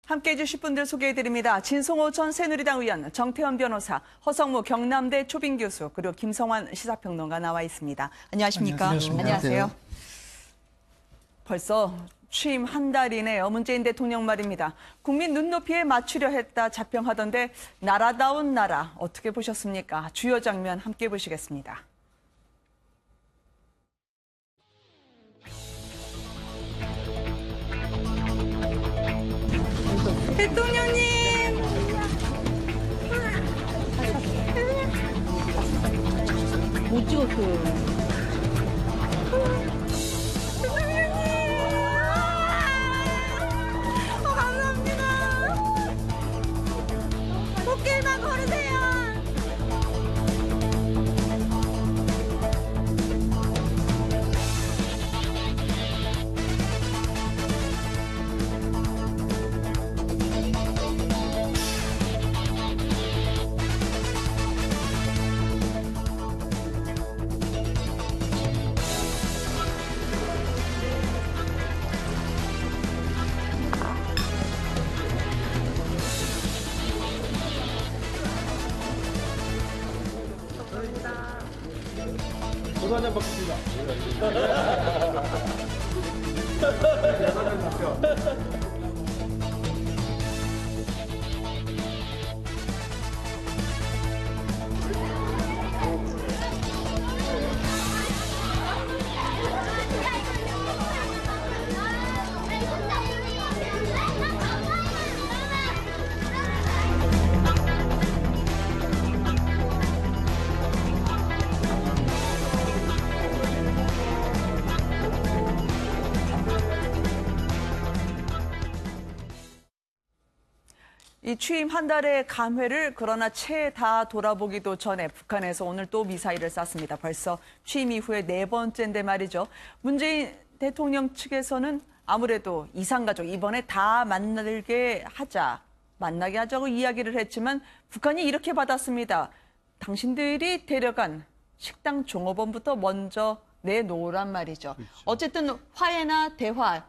함께해 주실 분들 소개해드립니다. 진성호 전 새누리당 의원, 정태원 변호사, 허성무 경남대 초빙 교수, 그리고 김성환 시사평론가 나와 있습니다. 안녕하십니까? 안녕하세요. 벌써 취임 한 달이네요. 문재인 대통령 말입니다. 국민 눈높이에 맞추려 했다 자평하던데 나라다운 나라 어떻게 보셨습니까? 주요 장면 함께 보시겠습니다. 대통령님! 못 찍었어요. 감사합니다. 꽃길만 걸으세요. 저도 한잔 받겠습니다. 이 취임 한 달의 감회를 그러나 채 다 돌아보기도 전에 북한에서 오늘 또 미사일을 쐈습니다. 벌써 취임 이후에 네 번째인데 말이죠. 문재인 대통령 측에서는 아무래도 이산가족 이번에 다 만나게 하자고 이야기를 했지만 북한이 이렇게 받았습니다. 당신들이 데려간 식당 종업원부터 먼저 내놓으란 말이죠. 그렇죠. 어쨌든 화해나 대화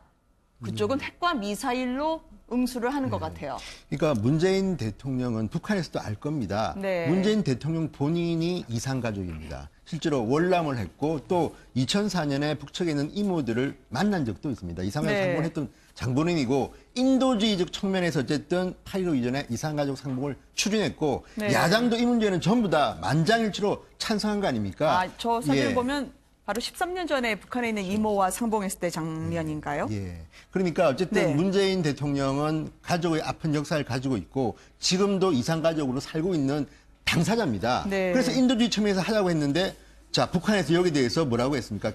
그쪽은 핵과 미사일로 응수를 하는 것 같아요. 그러니까 문재인 대통령은 북한에서도 알 겁니다. 네. 문재인 대통령 본인이 이산가족입니다. 실제로 월남을 했고 또 2004년에 북측에 있는 이모들을 만난 적도 있습니다. 이산가족 네. 상봉했던 장본인이고 인도주의적 측면에서 어쨌든 8.15 이전에 이산가족 상봉을 추진했고 네. 야당도 이 문제는 전부 다 만장일치로 찬성한 거 아닙니까? 저 사진을 예. 보면 바로 13년 전에 북한에 있는 이모와 상봉했을 때 장면인가요? 예. 그러니까 어쨌든 네. 문재인 대통령은 가족의 아픈 역사를 가지고 있고 지금도 이산가족으로 살고 있는 당사자입니다. 네. 그래서 인도주의 측면에서 하자고 했는데 자, 북한에서 여기에 대해서 뭐라고 했습니까?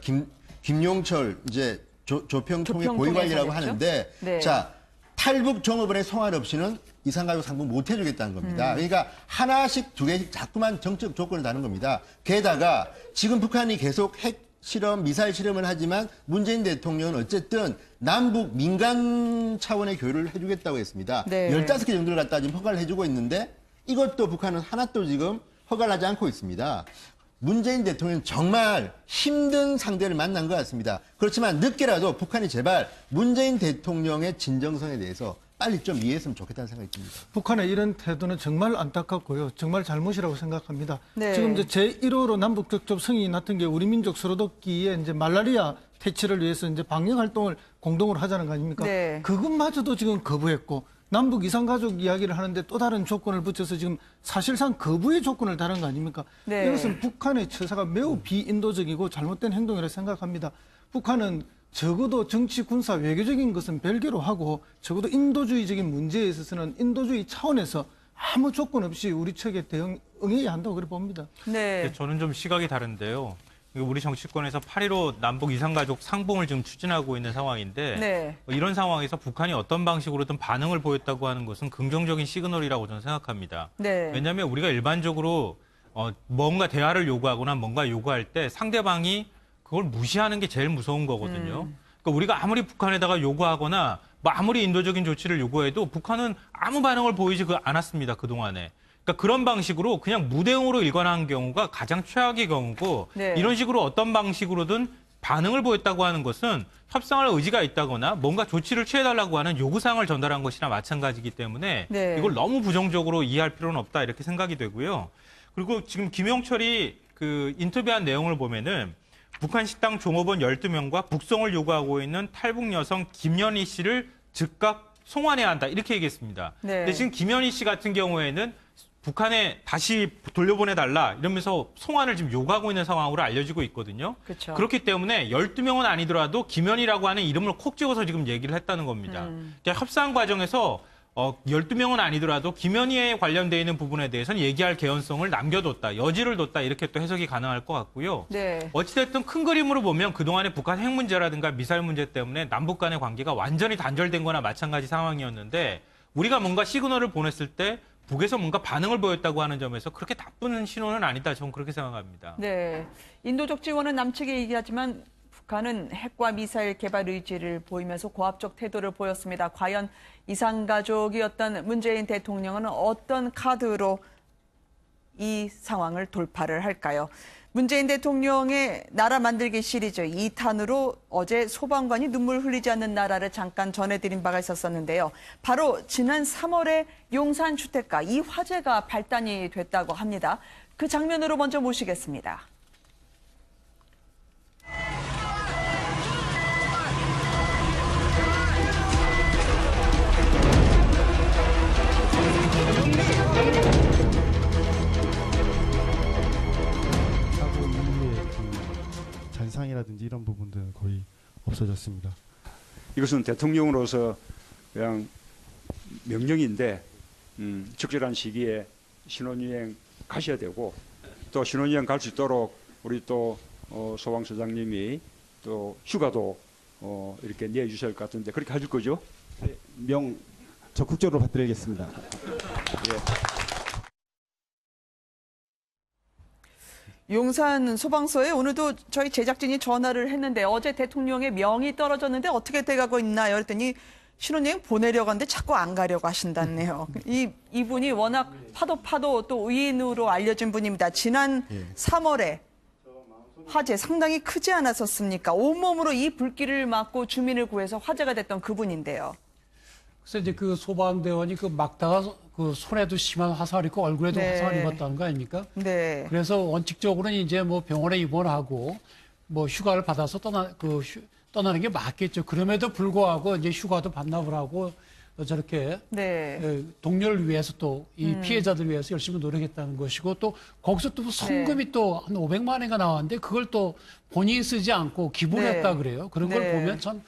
김용철 이제 조평통의 고위관리라고 하는데 네. 자, 탈북 종업원의 성활 없이는 이산가족 상봉 못 해주겠다는 겁니다. 그러니까 하나씩 두 개씩 자꾸만 정책 조건을 다는 겁니다. 게다가 지금 북한이 계속 핵 실험, 미사일 실험을 하지만 문재인 대통령은 어쨌든 남북 민간 차원의 교류를 해주겠다고 했습니다. 네. 15개 정도를 갖다 지금 허가를 해주고 있는데 이것도 북한은 하나도 지금 허가를 하지 않고 있습니다. 문재인 대통령은 정말 힘든 상대를 만난 것 같습니다. 그렇지만 늦게라도 북한이 제발 문재인 대통령의 진정성에 대해서 빨리 좀 이해했으면 좋겠다는 생각이 듭니다. 북한의 이런 태도는 정말 안타깝고요. 정말 잘못이라고 생각합니다. 네. 지금 이제 제1호로 남북 격접 승인이 났던 게 우리 민족 서로돕기에 이제 말라리아 퇴치를 위해서 이제 방역 활동을 공동으로 하자는 거 아닙니까? 네. 그것마저도 지금 거부했고 남북 이산가족 이야기를 하는데 또 다른 조건을 붙여서 지금 사실상 거부의 조건을 다른 거 아닙니까? 네. 이것은 북한의 처사가 매우 비인도적이고 잘못된 행동이라고 생각합니다. 북한은 적어도 정치, 군사, 외교적인 것은 별개로 하고 적어도 인도주의적인 문제에 있어서는 인도주의 차원에서 아무 조건 없이 우리 측에 응해야 한다고 그렇게 봅니다. 네. 저는 좀 시각이 다른데요. 우리 정치권에서 8.15 남북 이산가족 상봉을 지금 추진하고 있는 상황인데 네. 이런 상황에서 북한이 어떤 방식으로든 반응을 보였다고 하는 것은 긍정적인 시그널이라고 저는 생각합니다. 네. 왜냐하면 우리가 일반적으로 뭔가 대화를 요구하거나 뭔가 요구할 때 상대방이 그걸 무시하는 게 제일 무서운 거거든요. 그러니까 우리가 아무리 북한에다가 요구하거나 뭐 아무리 인도적인 조치를 요구해도 북한은 아무 반응을 보이지 않았습니다. 그동안에. 그러니까 그런 방식으로 그냥 무대응으로 일관한 경우가 가장 최악의 경우고 네. 이런 식으로 어떤 방식으로든 반응을 보였다고 하는 것은 협상할 의지가 있다거나 뭔가 조치를 취해달라고 하는 요구사항을 전달한 것이나 마찬가지이기 때문에 네. 이걸 너무 부정적으로 이해할 필요는 없다 이렇게 생각이 되고요. 그리고 지금 김용철이 그 인터뷰한 내용을 보면은 북한 식당 종업원 12명과 북송을 요구하고 있는 탈북 여성 김연희 씨를 즉각 송환해야 한다 이렇게 얘기했습니다. 네. 근데 지금 김연희 씨 같은 경우에는 북한에 다시 돌려보내달라 이러면서 송환을 지금 요구하고 있는 상황으로 알려지고 있거든요. 그렇죠. 그렇기 때문에 12명은 아니더라도 김연희라고 하는 이름을 콕 집어서 지금 얘기를 했다는 겁니다. 그러니까 협상 과정에서 12명은 아니더라도 김연희에 관련되어 있는 부분에 대해서는 얘기할 개연성을 남겨뒀다, 여지를 뒀다 이렇게 또 해석이 가능할 것 같고요. 네. 어찌됐든 큰 그림으로 보면 그동안의 북한 핵 문제라든가 미사일 문제 때문에 남북 간의 관계가 완전히 단절된 거나 마찬가지 상황이었는데 우리가 뭔가 시그널을 보냈을 때 북에서 뭔가 반응을 보였다고 하는 점에서 그렇게 나쁜 신호는 아니다. 저는 그렇게 생각합니다. 네. 인도적 지원은 남측이 얘기하지만 북한은 핵과 미사일 개발 의지를 보이면서 고압적 태도를 보였습니다. 과연 이산가족이었던 문재인 대통령은 어떤 카드로 이 상황을 돌파를 할까요? 문재인 대통령의 나라 만들기 시리즈 2탄으로 어제 소방관이 눈물 흘리지 않는 나라를 잠깐 전해드린 바가 있었었는데요. 바로 지난 3월에 용산 주택가 이 화재가 발단이 됐다고 합니다. 그 장면으로 먼저 모시겠습니다. 사고 이후에 그 잔상이라든지 이런 부분들은 거의 없어졌습니다. 이것은 대통령으로서 그냥 명령인데 적절한 시기에 신혼여행 가셔야 되고 또 신혼여행 갈 수 있도록 우리 또 소방서장님이 또 휴가도 이렇게 내주실 것 같은데 그렇게 해줄 거죠? 적극적으로 받드리겠습니다. 용산 소방서에 오늘도 저희 제작진이 전화를 했는데 어제 대통령의 명이 떨어졌는데 어떻게 돼가고 있나요? 그랬더니 신혼여행 보내려고 하는데 자꾸 안 가려고 하신다네요. 이분이 워낙 파도 또 의인으로 알려진 분입니다. 지난 3월에 화재 상당히 크지 않았었습니까? 온몸으로 이 불길을 막고 주민을 구해서 화재가 됐던 그분인데요. 그래서 이제 그 소방대원이 그 막다가 그 손에도 심한 화살 있고 얼굴에도 네. 화살 입었다는 거 아닙니까? 네. 그래서 원칙적으로는 이제 뭐 병원에 입원하고 뭐 휴가를 받아서 떠나는 게 맞겠죠. 그럼에도 불구하고 이제 휴가도 반납을 하고 저렇게 네. 동료를 위해서 또 이 피해자들을 위해서 열심히 노력했다는 것이고 또 거기서 또 성금이 또 한 500만 원인가 나왔는데 그걸 또 본인이 쓰지 않고 기부했다 네. 그래요. 그런 걸 네. 보면 참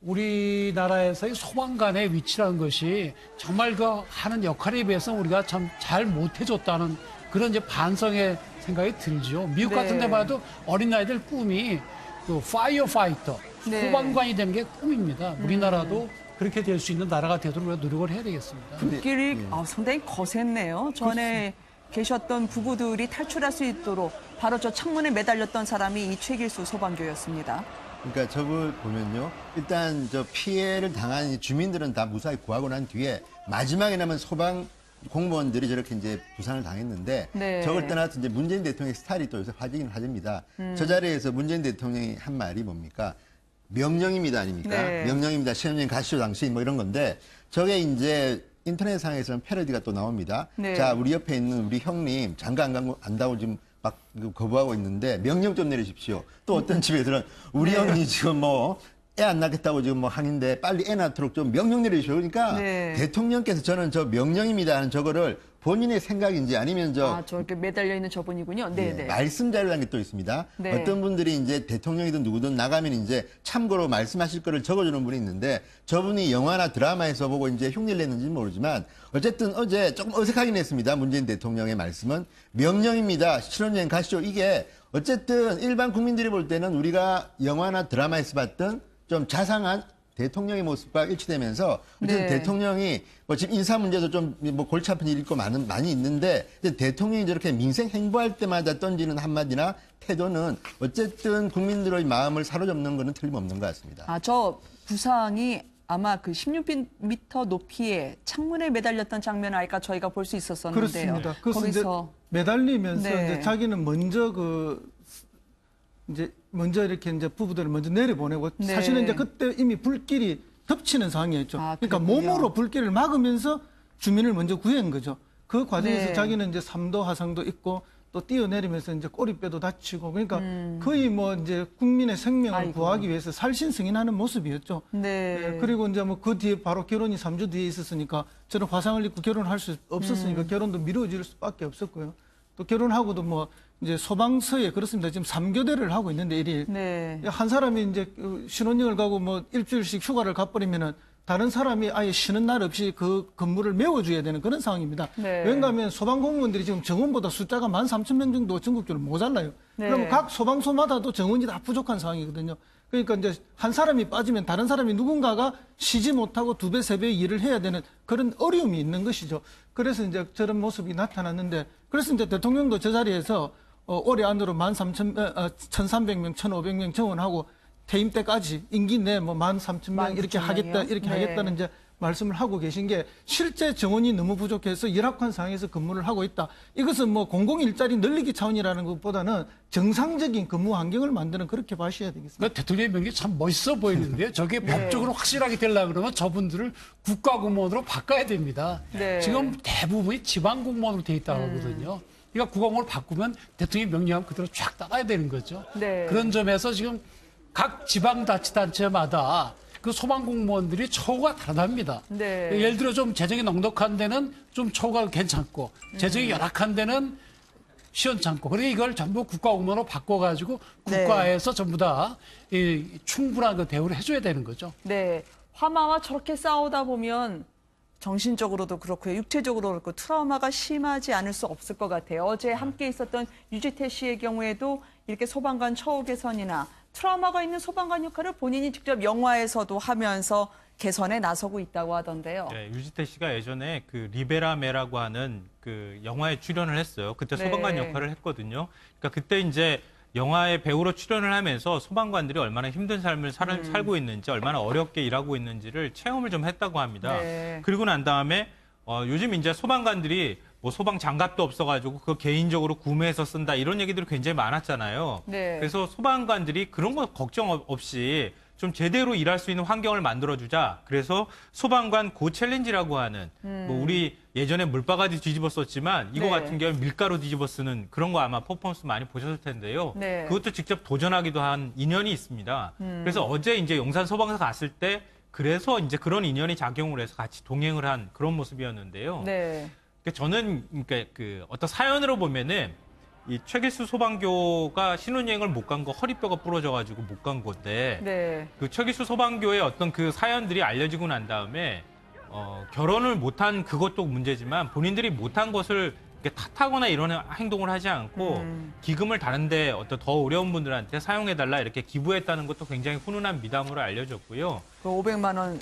우리나라에서의 소방관의 위치라는 것이 정말 그 하는 역할에 비해서 우리가 참 잘 못해줬다는 그런 이제 반성의 생각이 들죠. 미국 네. 같은 데 봐도 어린아이들 꿈이 그 파이어 파이터, 네. 소방관이 되는 게 꿈입니다. 우리나라도 그렇게 될 수 있는 나라가 되도록 우리가 노력을 해야 되겠습니다. 불길이 상당히 거셌네요. 전에 계셨던 부부들이 탈출할 수 있도록 바로 저 창문에 매달렸던 사람이 이 최길수 소방교였습니다. 그러니까 저걸 보면요. 일단 저 피해를 당한 이 주민들은 다 무사히 구하고 난 뒤에 마지막에 남은 소방 공무원들이 저렇게 이제 부상을 당했는데 네. 저걸 떠나서 이제 문재인 대통령의 스타일이 또 요새 화제긴 화제입니다. 저 자리에서 문재인 대통령이 한 말이 뭡니까? 명령입니다 아닙니까? 네. 명령입니다. 신혼여행 가시오 당신 뭐 이런 건데 저게 이제 인터넷상에서는 패러디가 또 나옵니다. 네. 자, 우리 옆에 있는 우리 형님 장가 안 간다고 지금 막 거부하고 있는데 명령 좀 내리십시오. 또 어떤 집에서는 우리 형이 지금 뭐 애 안 낳겠다고 지금 뭐 항인데 빨리 애 낳도록 좀 명령 내리십시오. 그러니까 네. 대통령께서 저는 저 명령입니다 하는 저거를 본인의 생각인지 아니면 저렇게 매달려 있는 저분이군요. 네, 네. 말씀 자료라는 게 또 있습니다. 네. 어떤 분들이 이제 대통령이든 누구든 나가면 이제 참고로 말씀하실 거를 적어주는 분이 있는데 저분이 영화나 드라마에서 보고 이제 흉내를 냈는지는 모르지만 어쨌든 어제 조금 어색하긴 했습니다. 문재인 대통령의 말씀은 명령입니다. 신혼여행 가시죠. 이게 어쨌든 일반 국민들이 볼 때는 우리가 영화나 드라마에서 봤던 좀 자상한 대통령의 모습과 일치되면서 어쨌든 네. 대통령이 뭐 지금 인사 문제도 좀 뭐 골치 아픈 일이 있고 많이 있는데 이제 대통령이 저렇게 민생 행보할 때마다 던지는 한마디나 태도는 어쨌든 국민들의 마음을 사로잡는 거는 틀림없는 것 같습니다. 저 부상이 아마 그 16m 높이의 창문에 매달렸던 장면을 아까 저희가 볼 수 있었었는데요. 그렇습니다. 그래서 이제 거기서 매달리면서 네. 이제 자기는 먼저 이제 먼저 이렇게 이제 부부들을 먼저 내려보내고 네. 사실은 이제 그때 이미 불길이 덮치는 상황이었죠. 아, 그러니까 그랬군요. 몸으로 불길을 막으면서 주민을 먼저 구한 거죠. 그 과정에서 네. 자기는 이제 3도 화상도 있고 또 뛰어내리면서 이제 꼬리뼈도 다치고 그러니까 거의 뭐 이제 국민의 생명을 아이고. 구하기 위해서 살신승인하는 모습이었죠. 네. 예, 그리고 이제 뭐 그 뒤에 바로 결혼이 3주 뒤에 있었으니까 저는 화상을 입고 결혼할 수 없었으니까 결혼도 미뤄질 수밖에 없었고요. 또 결혼하고도 뭐 이제 소방서에 그렇습니다. 지금 3교대를 하고 있는데 일일 네. 한 사람이 이제 신혼여행을 가고 뭐 일주일씩 휴가를 가버리면은 다른 사람이 아예 쉬는 날 없이 그 근무를 메워줘야 되는 그런 상황입니다. 네. 왜냐하면 소방공무원들이 지금 정원보다 숫자가 13,000명 정도 전국적으로 모자라요. 네. 그럼 각 소방서마다도 정원이 다 부족한 상황이거든요. 그러니까 이제 한 사람이 빠지면 다른 사람이 누군가가 쉬지 못하고 2배, 3배 일을 해야 되는 그런 어려움이 있는 것이죠. 그래서 이제 저런 모습이 나타났는데 그래서 이제 대통령도 저 자리에서 올해 안으로 1,300명, 1,500명 정원하고 퇴임 때까지 임기 내 뭐 13,000명 이렇게 13,000 하겠다, 명이요? 이렇게 네. 하겠다는 이제 말씀을 하고 계신 게 실제 정원이 너무 부족해서 열악한 상황에서 근무를 하고 있다. 이것은 뭐 공공일자리 늘리기 차원이라는 것보다는 정상적인 근무 환경을 만드는 그렇게 봐셔야 되겠습니다. 그러니까 대통령의 명이 참 멋있어 보이는데요. 저게 법적으로 확실하게 되려고 그러면 저분들을 국가공무원으로 바꿔야 됩니다. 네. 지금 대부분이 지방공무원으로 돼 있다고 하거든요. 그러니까 국가공무원을 바꾸면 대통령의 명령하면 그대로 쫙 따라야 되는 거죠. 네. 그런 점에서 지금 각 지방자치단체마다 그 소방공무원들이 처우가 다르답니다. 네. 예를 들어 좀 재정이 넉넉한 데는 좀 처우가 괜찮고 재정이 열악한 데는 시원찮고 그러니까 이걸 전부 국가공무원으로 바꿔가지고 네. 국가에서 전부 다 충분한 그 대우를 해줘야 되는 거죠. 네. 화마와 저렇게 싸우다 보면 정신적으로도 그렇고요. 육체적으로도 그렇고 트라우마가 심하지 않을 수 없을 것 같아요. 어제 함께 있었던 유지태 씨의 경우에도 이렇게 소방관 처우 개선이나 트라우마가 있는 소방관 역할을 본인이 직접 영화에서도 하면서 개선에 나서고 있다고 하던데요. 네, 유지태 씨가 예전에 그 리베라메라고 하는 그 영화에 출연을 했어요. 그때 네. 소방관 역할을 했거든요. 그러니까 그때 이제 영화에 배우로 출연을 하면서 소방관들이 얼마나 힘든 삶을 살고 있는지, 얼마나 어렵게 일하고 있는지를 체험을 좀 했다고 합니다. 네. 그리고 난 다음에 요즘 이제 소방관들이 뭐 소방 장갑도 없어가지고 그거 개인적으로 구매해서 쓴다 이런 얘기들이 굉장히 많았잖아요. 네. 그래서 소방관들이 그런 거 걱정 없이 좀 제대로 일할 수 있는 환경을 만들어주자. 그래서 소방관 고 챌린지라고 하는 뭐 우리 예전에 물바가지 뒤집어 썼지만 이거 네. 같은 경우는 밀가루 뒤집어 쓰는 그런 거 아마 퍼포먼스 많이 보셨을 텐데요. 네. 그것도 직접 도전하기도 한 인연이 있습니다. 그래서 어제 이제 용산 소방서 갔을 때 그래서 이제 그런 인연이 작용을 해서 같이 동행을 한 그런 모습이었는데요. 네. 그러니까 저는 그러니까 그 어떤 사연으로 보면은 이 최길수 소방교가 신혼여행을 못 간 거 허리뼈가 부러져가지고 못 간 건데 네. 그 최길수 소방교의 어떤 그 사연들이 알려지고 난 다음에 결혼을 못한 그것도 문제지만 본인들이 못한 것을 이렇게 탓하거나 이런 행동을 하지 않고 기금을 다른데 어떤 더 어려운 분들한테 사용해달라 이렇게 기부했다는 것도 굉장히 훈훈한 미담으로 알려졌고요. 그 500만 원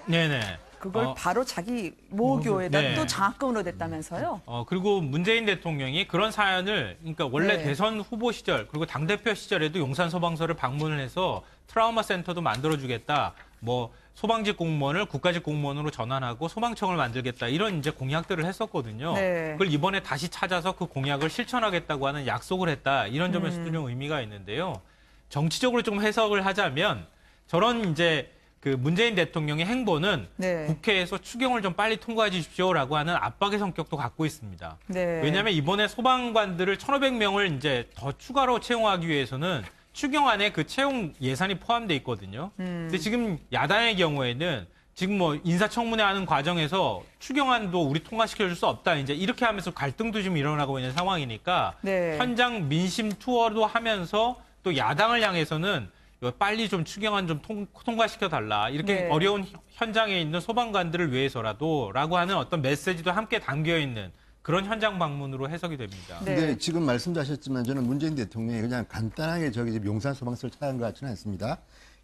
네네. 그걸 바로 자기 모교에다 네. 또 장학금으로 냈다면서요? 그리고 문재인 대통령이 그런 사연을, 그러니까 원래 네. 대선 후보 시절, 그리고 당대표 시절에도 용산 소방서를 방문을 해서 트라우마 센터도 만들어주겠다. 뭐, 소방직 공무원을 국가직 공무원으로 전환하고 소방청을 만들겠다. 이런 이제 공약들을 했었거든요. 네. 그걸 이번에 다시 찾아서 그 공약을 실천하겠다고 하는 약속을 했다. 이런 점에서도 좀 의미가 있는데요. 정치적으로 좀 해석을 하자면 저런 이제 그 문재인 대통령의 행보는 네. 국회에서 추경을 좀 빨리 통과해 주십시오라고 하는 압박의 성격도 갖고 있습니다. 네. 왜냐하면 이번에 소방관들을 1,500명을 이제 더 추가로 채용하기 위해서는 추경 안에 그 채용 예산이 포함돼 있거든요. 근데 지금 야당의 경우에는 지금 뭐 인사청문회 하는 과정에서 추경안도 우리 통과시켜줄 수 없다. 이제 이렇게 하면서 갈등도 지금 일어나고 있는 상황이니까 네. 현장 민심 투어도 하면서 또 야당을 향해서는 빨리 좀 추경안 좀 통과시켜달라. 이렇게 네. 어려운 현장에 있는 소방관들을 위해서라도 라고 하는 어떤 메시지도 함께 담겨있는 그런 현장 방문으로 해석이 됩니다. 네. 근데 지금 말씀도 하셨지만 저는 문재인 대통령이 그냥 간단하게 저기 지금 용산 소방서를 찾아간 것 같지는 않습니다.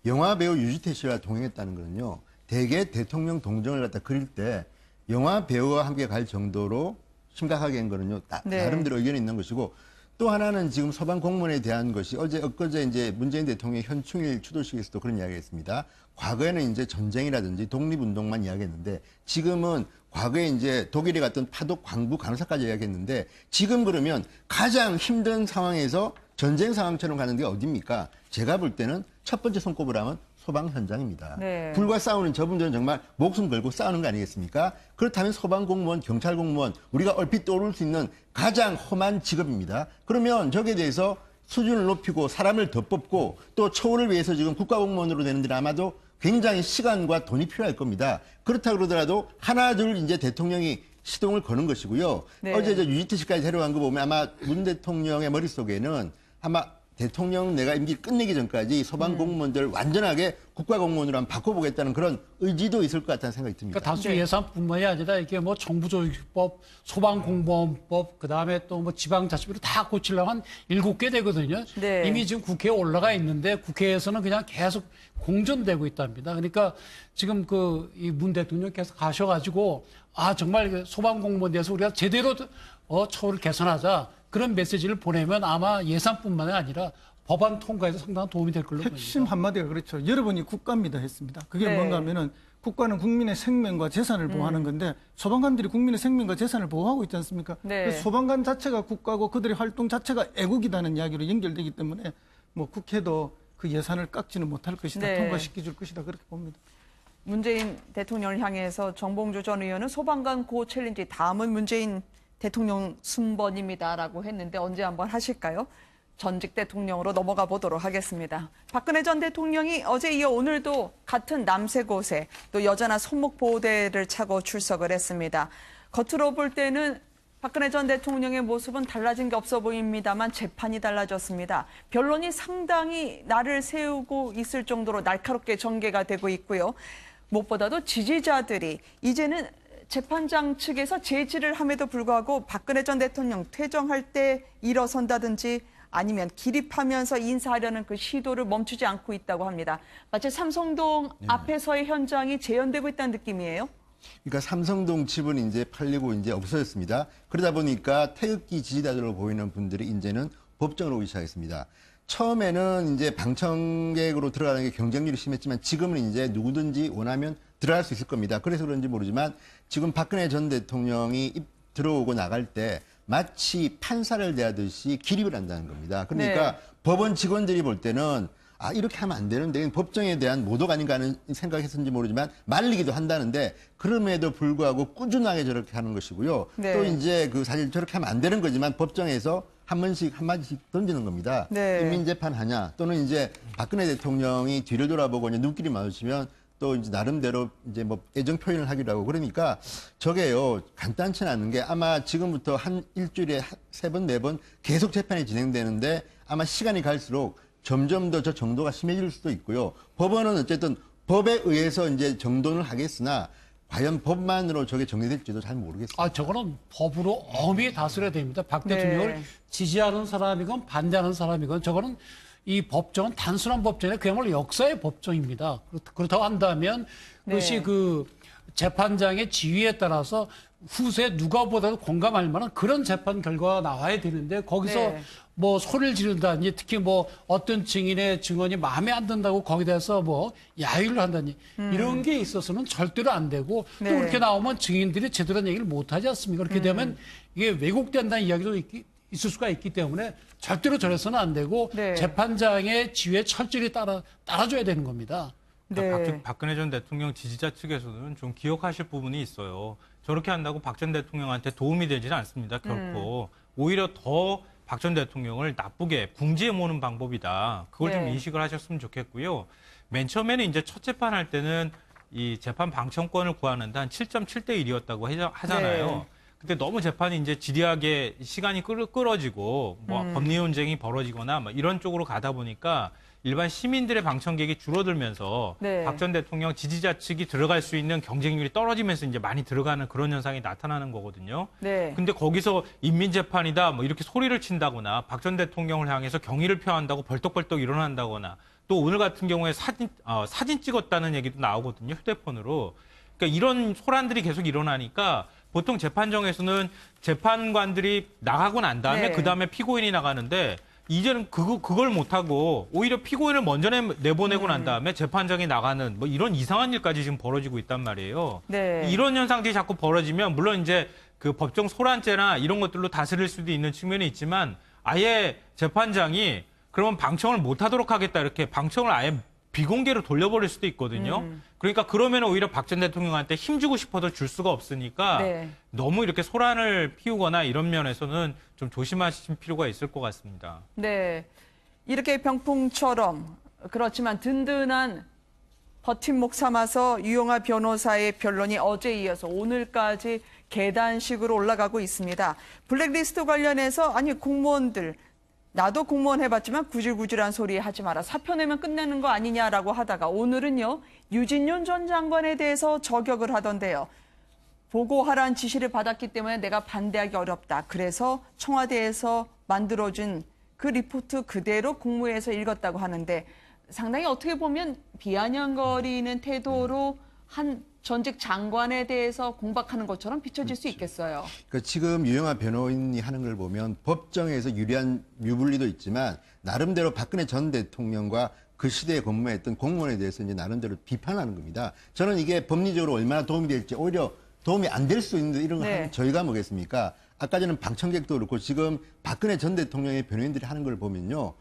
영화 배우 유지태 씨와 동행했다는 거는요. 대개 대통령 동정을 갖다 그릴 때 영화 배우와 함께 갈 정도로 심각하게 한 거는요. 네. 나름대로 의견이 있는 것이고 또 하나는 지금 소방 공무원에 대한 것이 엊그제 이제 문재인 대통령 현충일 추도식에서도 그런 이야기했습니다. 과거에는 이제 전쟁이라든지 독립운동만 이야기했는데 지금은 과거에 이제 독일에 갔던 파독, 광부, 간호사까지 이야기했는데 지금 그러면 가장 힘든 상황에서 전쟁 상황처럼 가는 게 어디입니까? 제가 볼 때는 첫 번째 손꼽으라면 소방 현장입니다. 네. 불과 싸우는 저분들은 정말 목숨 걸고 싸우는 거 아니겠습니까? 그렇다면 소방 공무원, 경찰 공무원, 우리가 얼핏 떠오를 수 있는 가장 험한 직업입니다. 그러면 저기에 대해서 수준을 높이고 사람을 더 뽑고 또 처우를 위해서 지금 국가공무원으로 되는데 아마도 굉장히 시간과 돈이 필요할 겁니다. 그렇다 그러더라도 하나 둘 이제 대통령이 시동을 거는 것이고요. 네. 어제 저 UGTC까지 데려간 거 보면 아마 문 대통령의 머릿속에는 아마 대통령 내가 임기 끝내기 전까지 소방 공무원들 완전하게 국가공무원으로 한번 바꿔보겠다는 그런 의지도 있을 것 같다는 생각이 듭니다. 그러니까 단순 예산뿐만이 아니라 이게 뭐 정부조직법, 소방공무원법, 그다음에 또 뭐 지방자치법을 다 고치려면 한 7개 되거든요. 네. 이미 지금 국회에 올라가 있는데 국회에서는 그냥 계속 공전되고 있답니다. 그러니까 지금 그 이 문 대통령께서 가셔가지고 정말 그 소방공무원에 대해서 우리가 제대로 처우를 개선하자 그런 메시지를 보내면 아마 예산뿐만 아니라 법안 통과에도 상당한 도움이 될 걸로 보입니다. 핵심 한마디가 그렇죠. 여러분이 국가입니다 했습니다. 그게 네. 뭔가 하면은 국가는 국민의 생명과 재산을 보호하는 건데 소방관들이 국민의 생명과 재산을 보호하고 있지 않습니까? 네. 그래서 소방관 자체가 국가고 그들의 활동 자체가 애국이라는 이야기로 연결되기 때문에 뭐 국회도 그 예산을 깎지는 못할 것이다. 네. 통과시켜 줄 것이다. 그렇게 봅니다. 문재인 대통령을 향해서 정봉주 전 의원은 소방관 고 챌린지 다음은 문재인 대통령 순번입니다라고 했는데 언제 한번 하실까요? 전직 대통령으로 넘어가 보도록 하겠습니다. 박근혜 전 대통령이 어제 이어 오늘도 같은 남새곳에 또 여전한 손목보호대를 차고 출석을 했습니다. 겉으로 볼 때는 박근혜 전 대통령의 모습은 달라진 게 없어 보입니다만 재판이 달라졌습니다. 변론이 상당히 날을 세우고 있을 정도로 날카롭게 전개가 되고 있고요. 무엇보다도 지지자들이 이제는 재판장 측에서 제지를 함에도 불구하고 박근혜 전 대통령 퇴정할 때 일어선다든지 아니면 기립하면서 인사하려는 그 시도를 멈추지 않고 있다고 합니다. 마치 삼성동 앞에서의 현장이 재현되고 있다는 느낌이에요. 그러니까 삼성동 집은 이제 팔리고 이제 없어졌습니다. 그러다 보니까 태극기 지지자들로 보이는 분들이 이제는 법정으로 오기 시작했습니다. 처음에는 이제 방청객으로 들어가는 게 경쟁률이 심했지만 지금은 이제 누구든지 원하면 들어갈 수 있을 겁니다. 그래서 그런지 모르지만 지금 박근혜 전 대통령이 들어오고 나갈 때 마치 판사를 대하듯이 기립을 한다는 겁니다. 그러니까 네. 법원 직원들이 볼 때는 이렇게 하면 안 되는데 법정에 대한 모독 아닌가 하는 생각했는지 모르지만 말리기도 한다는데 그럼에도 불구하고 꾸준하게 저렇게 하는 것이고요. 네. 또 이제 그 사실 저렇게 하면 안 되는 거지만 법정에서 한 번씩 한마디씩 던지는 겁니다. 네. 인민재판 하냐 또는 이제 박근혜 대통령이 뒤를 돌아보고 이제 눈길이 마주치면 또 이제 나름대로 이제 뭐 애정 표현을 하기도 하고 그러니까 저게요 간단치 않은 게 아마 지금부터 한 일주일에 3번, 4번 계속 재판이 진행되는데 아마 시간이 갈수록 점점 더 저 정도가 심해질 수도 있고요. 법원은 어쨌든 법에 의해서 이제 정돈을 하겠으나 과연 법만으로 저게 정리될지도 잘 모르겠습니다. 저거는 법으로 엄히 다스려야 됩니다. 박 네. 대통령을 지지하는 사람이건 반대하는 사람이건 저거는 이 법정은 단순한 법정이 그야말로 역사의 법정입니다. 그렇다고 한다면 그것이 네. 그 재판장의 지위에 따라서 후세 누가 보다도 공감할 만한 그런 재판 결과가 나와야 되는데 거기서 네. 뭐 소리를 지른다니 특히 뭐 어떤 증인의 증언이 마음에 안 든다고 거기에 대해서 뭐 야유를 한다니 이런 게 있어서는 절대로 안 되고 네. 또 그렇게 나오면 증인들이 제대로 된 얘기를 못 하지 않습니까? 그렇게 되면 이게 왜곡된다는 이야기도 있을 수가 있기 때문에 절대로 저래서는 안 되고 네. 재판장의 지위에 철저히 따라줘야 되는 겁니다. 그러니까 네. 박근혜 전 대통령 지지자 측에서는 좀 기억하실 부분이 있어요. 저렇게 한다고 박 전 대통령한테 도움이 되지는 않습니다. 결코. 오히려 더 박 전 대통령을 나쁘게 궁지에 모는 방법이다. 그걸 좀 네. 인식을 하셨으면 좋겠고요. 맨 처음에는 이제 첫 재판할 때는 이 재판 방청권을 구하는데 한 7.7대 1이었다고 하잖아요. 네. 근데 너무 재판이 이제 지리하게 시간이 끌어지고 뭐 법리 논쟁이 벌어지거나 뭐 이런 쪽으로 가다 보니까 일반 시민들의 방청객이 줄어들면서 네. 박 전 대통령 지지자 측이 들어갈 수 있는 경쟁률이 떨어지면서 이제 많이 들어가는 그런 현상이 나타나는 거거든요. 네. 근데 거기서 인민재판이다 뭐 이렇게 소리를 친다거나 박 전 대통령을 향해서 경의를 표한다고 벌떡벌떡 일어난다거나 또 오늘 같은 경우에 사진 찍었다는 얘기도 나오거든요. 휴대폰으로. 그러니까 이런 소란들이 계속 일어나니까 보통 재판정에서는 재판관들이 나가고 난 다음에 네. 그다음에 피고인이 나가는데 이제는 그걸 못하고 오히려 피고인을 먼저 내보내고 난 다음에 재판장이 나가는 뭐 이런 이상한 일까지 지금 벌어지고 있단 말이에요. 네. 이런 현상들이 자꾸 벌어지면 물론 이제 그 법정 소란죄나 이런 것들로 다스릴 수도 있는 측면이 있지만 아예 재판장이 그러면 방청을 못하도록 하겠다 이렇게 방청을 아예 비공개로 돌려버릴 수도 있거든요. 그러니까 그러면 오히려 박 전 대통령한테 힘주고 싶어도 줄 수가 없으니까 네. 너무 이렇게 소란을 피우거나 이런 면에서는 좀 조심하실 필요가 있을 것 같습니다. 네. 이렇게 병풍처럼 그렇지만 든든한 버팀목 삼아서 유영하 변호사의 변론이 어제 이어서 오늘까지 계단식으로 올라가고 있습니다. 블랙리스트 관련해서 아니 공무원들 나도 공무원 해봤지만 구질구질한 소리 하지 마라. 사표 내면 끝내는 거 아니냐라고 하다가 오늘은요. 유진윤 전 장관에 대해서 저격을 하던데요. 보고하라는 지시를 받았기 때문에 내가 반대하기 어렵다. 그래서 청와대에서 만들어준 그 리포트 그대로 국무회에서 읽었다고 하는데 상당히 어떻게 보면 비아냥거리는 태도로 한 전직 장관에 대해서 공박하는 것처럼 비춰질 수 있겠어요. 그러니까 지금 유영하 변호인이 하는 걸 보면 법정에서 유리한 유불리도 있지만 나름대로 박근혜 전 대통령과 그 시대에 근무했던 공무원에 대해서 이제 나름대로 비판하는 겁니다. 저는 이게 법리적으로 얼마나 도움이 될지 오히려 도움이 안 될 수 있는데 이런 거 네. 하면 저희가 뭐겠습니까? 아까 전에 방청객도 그렇고 지금 박근혜 전 대통령의 변호인들이 하는 걸 보면요.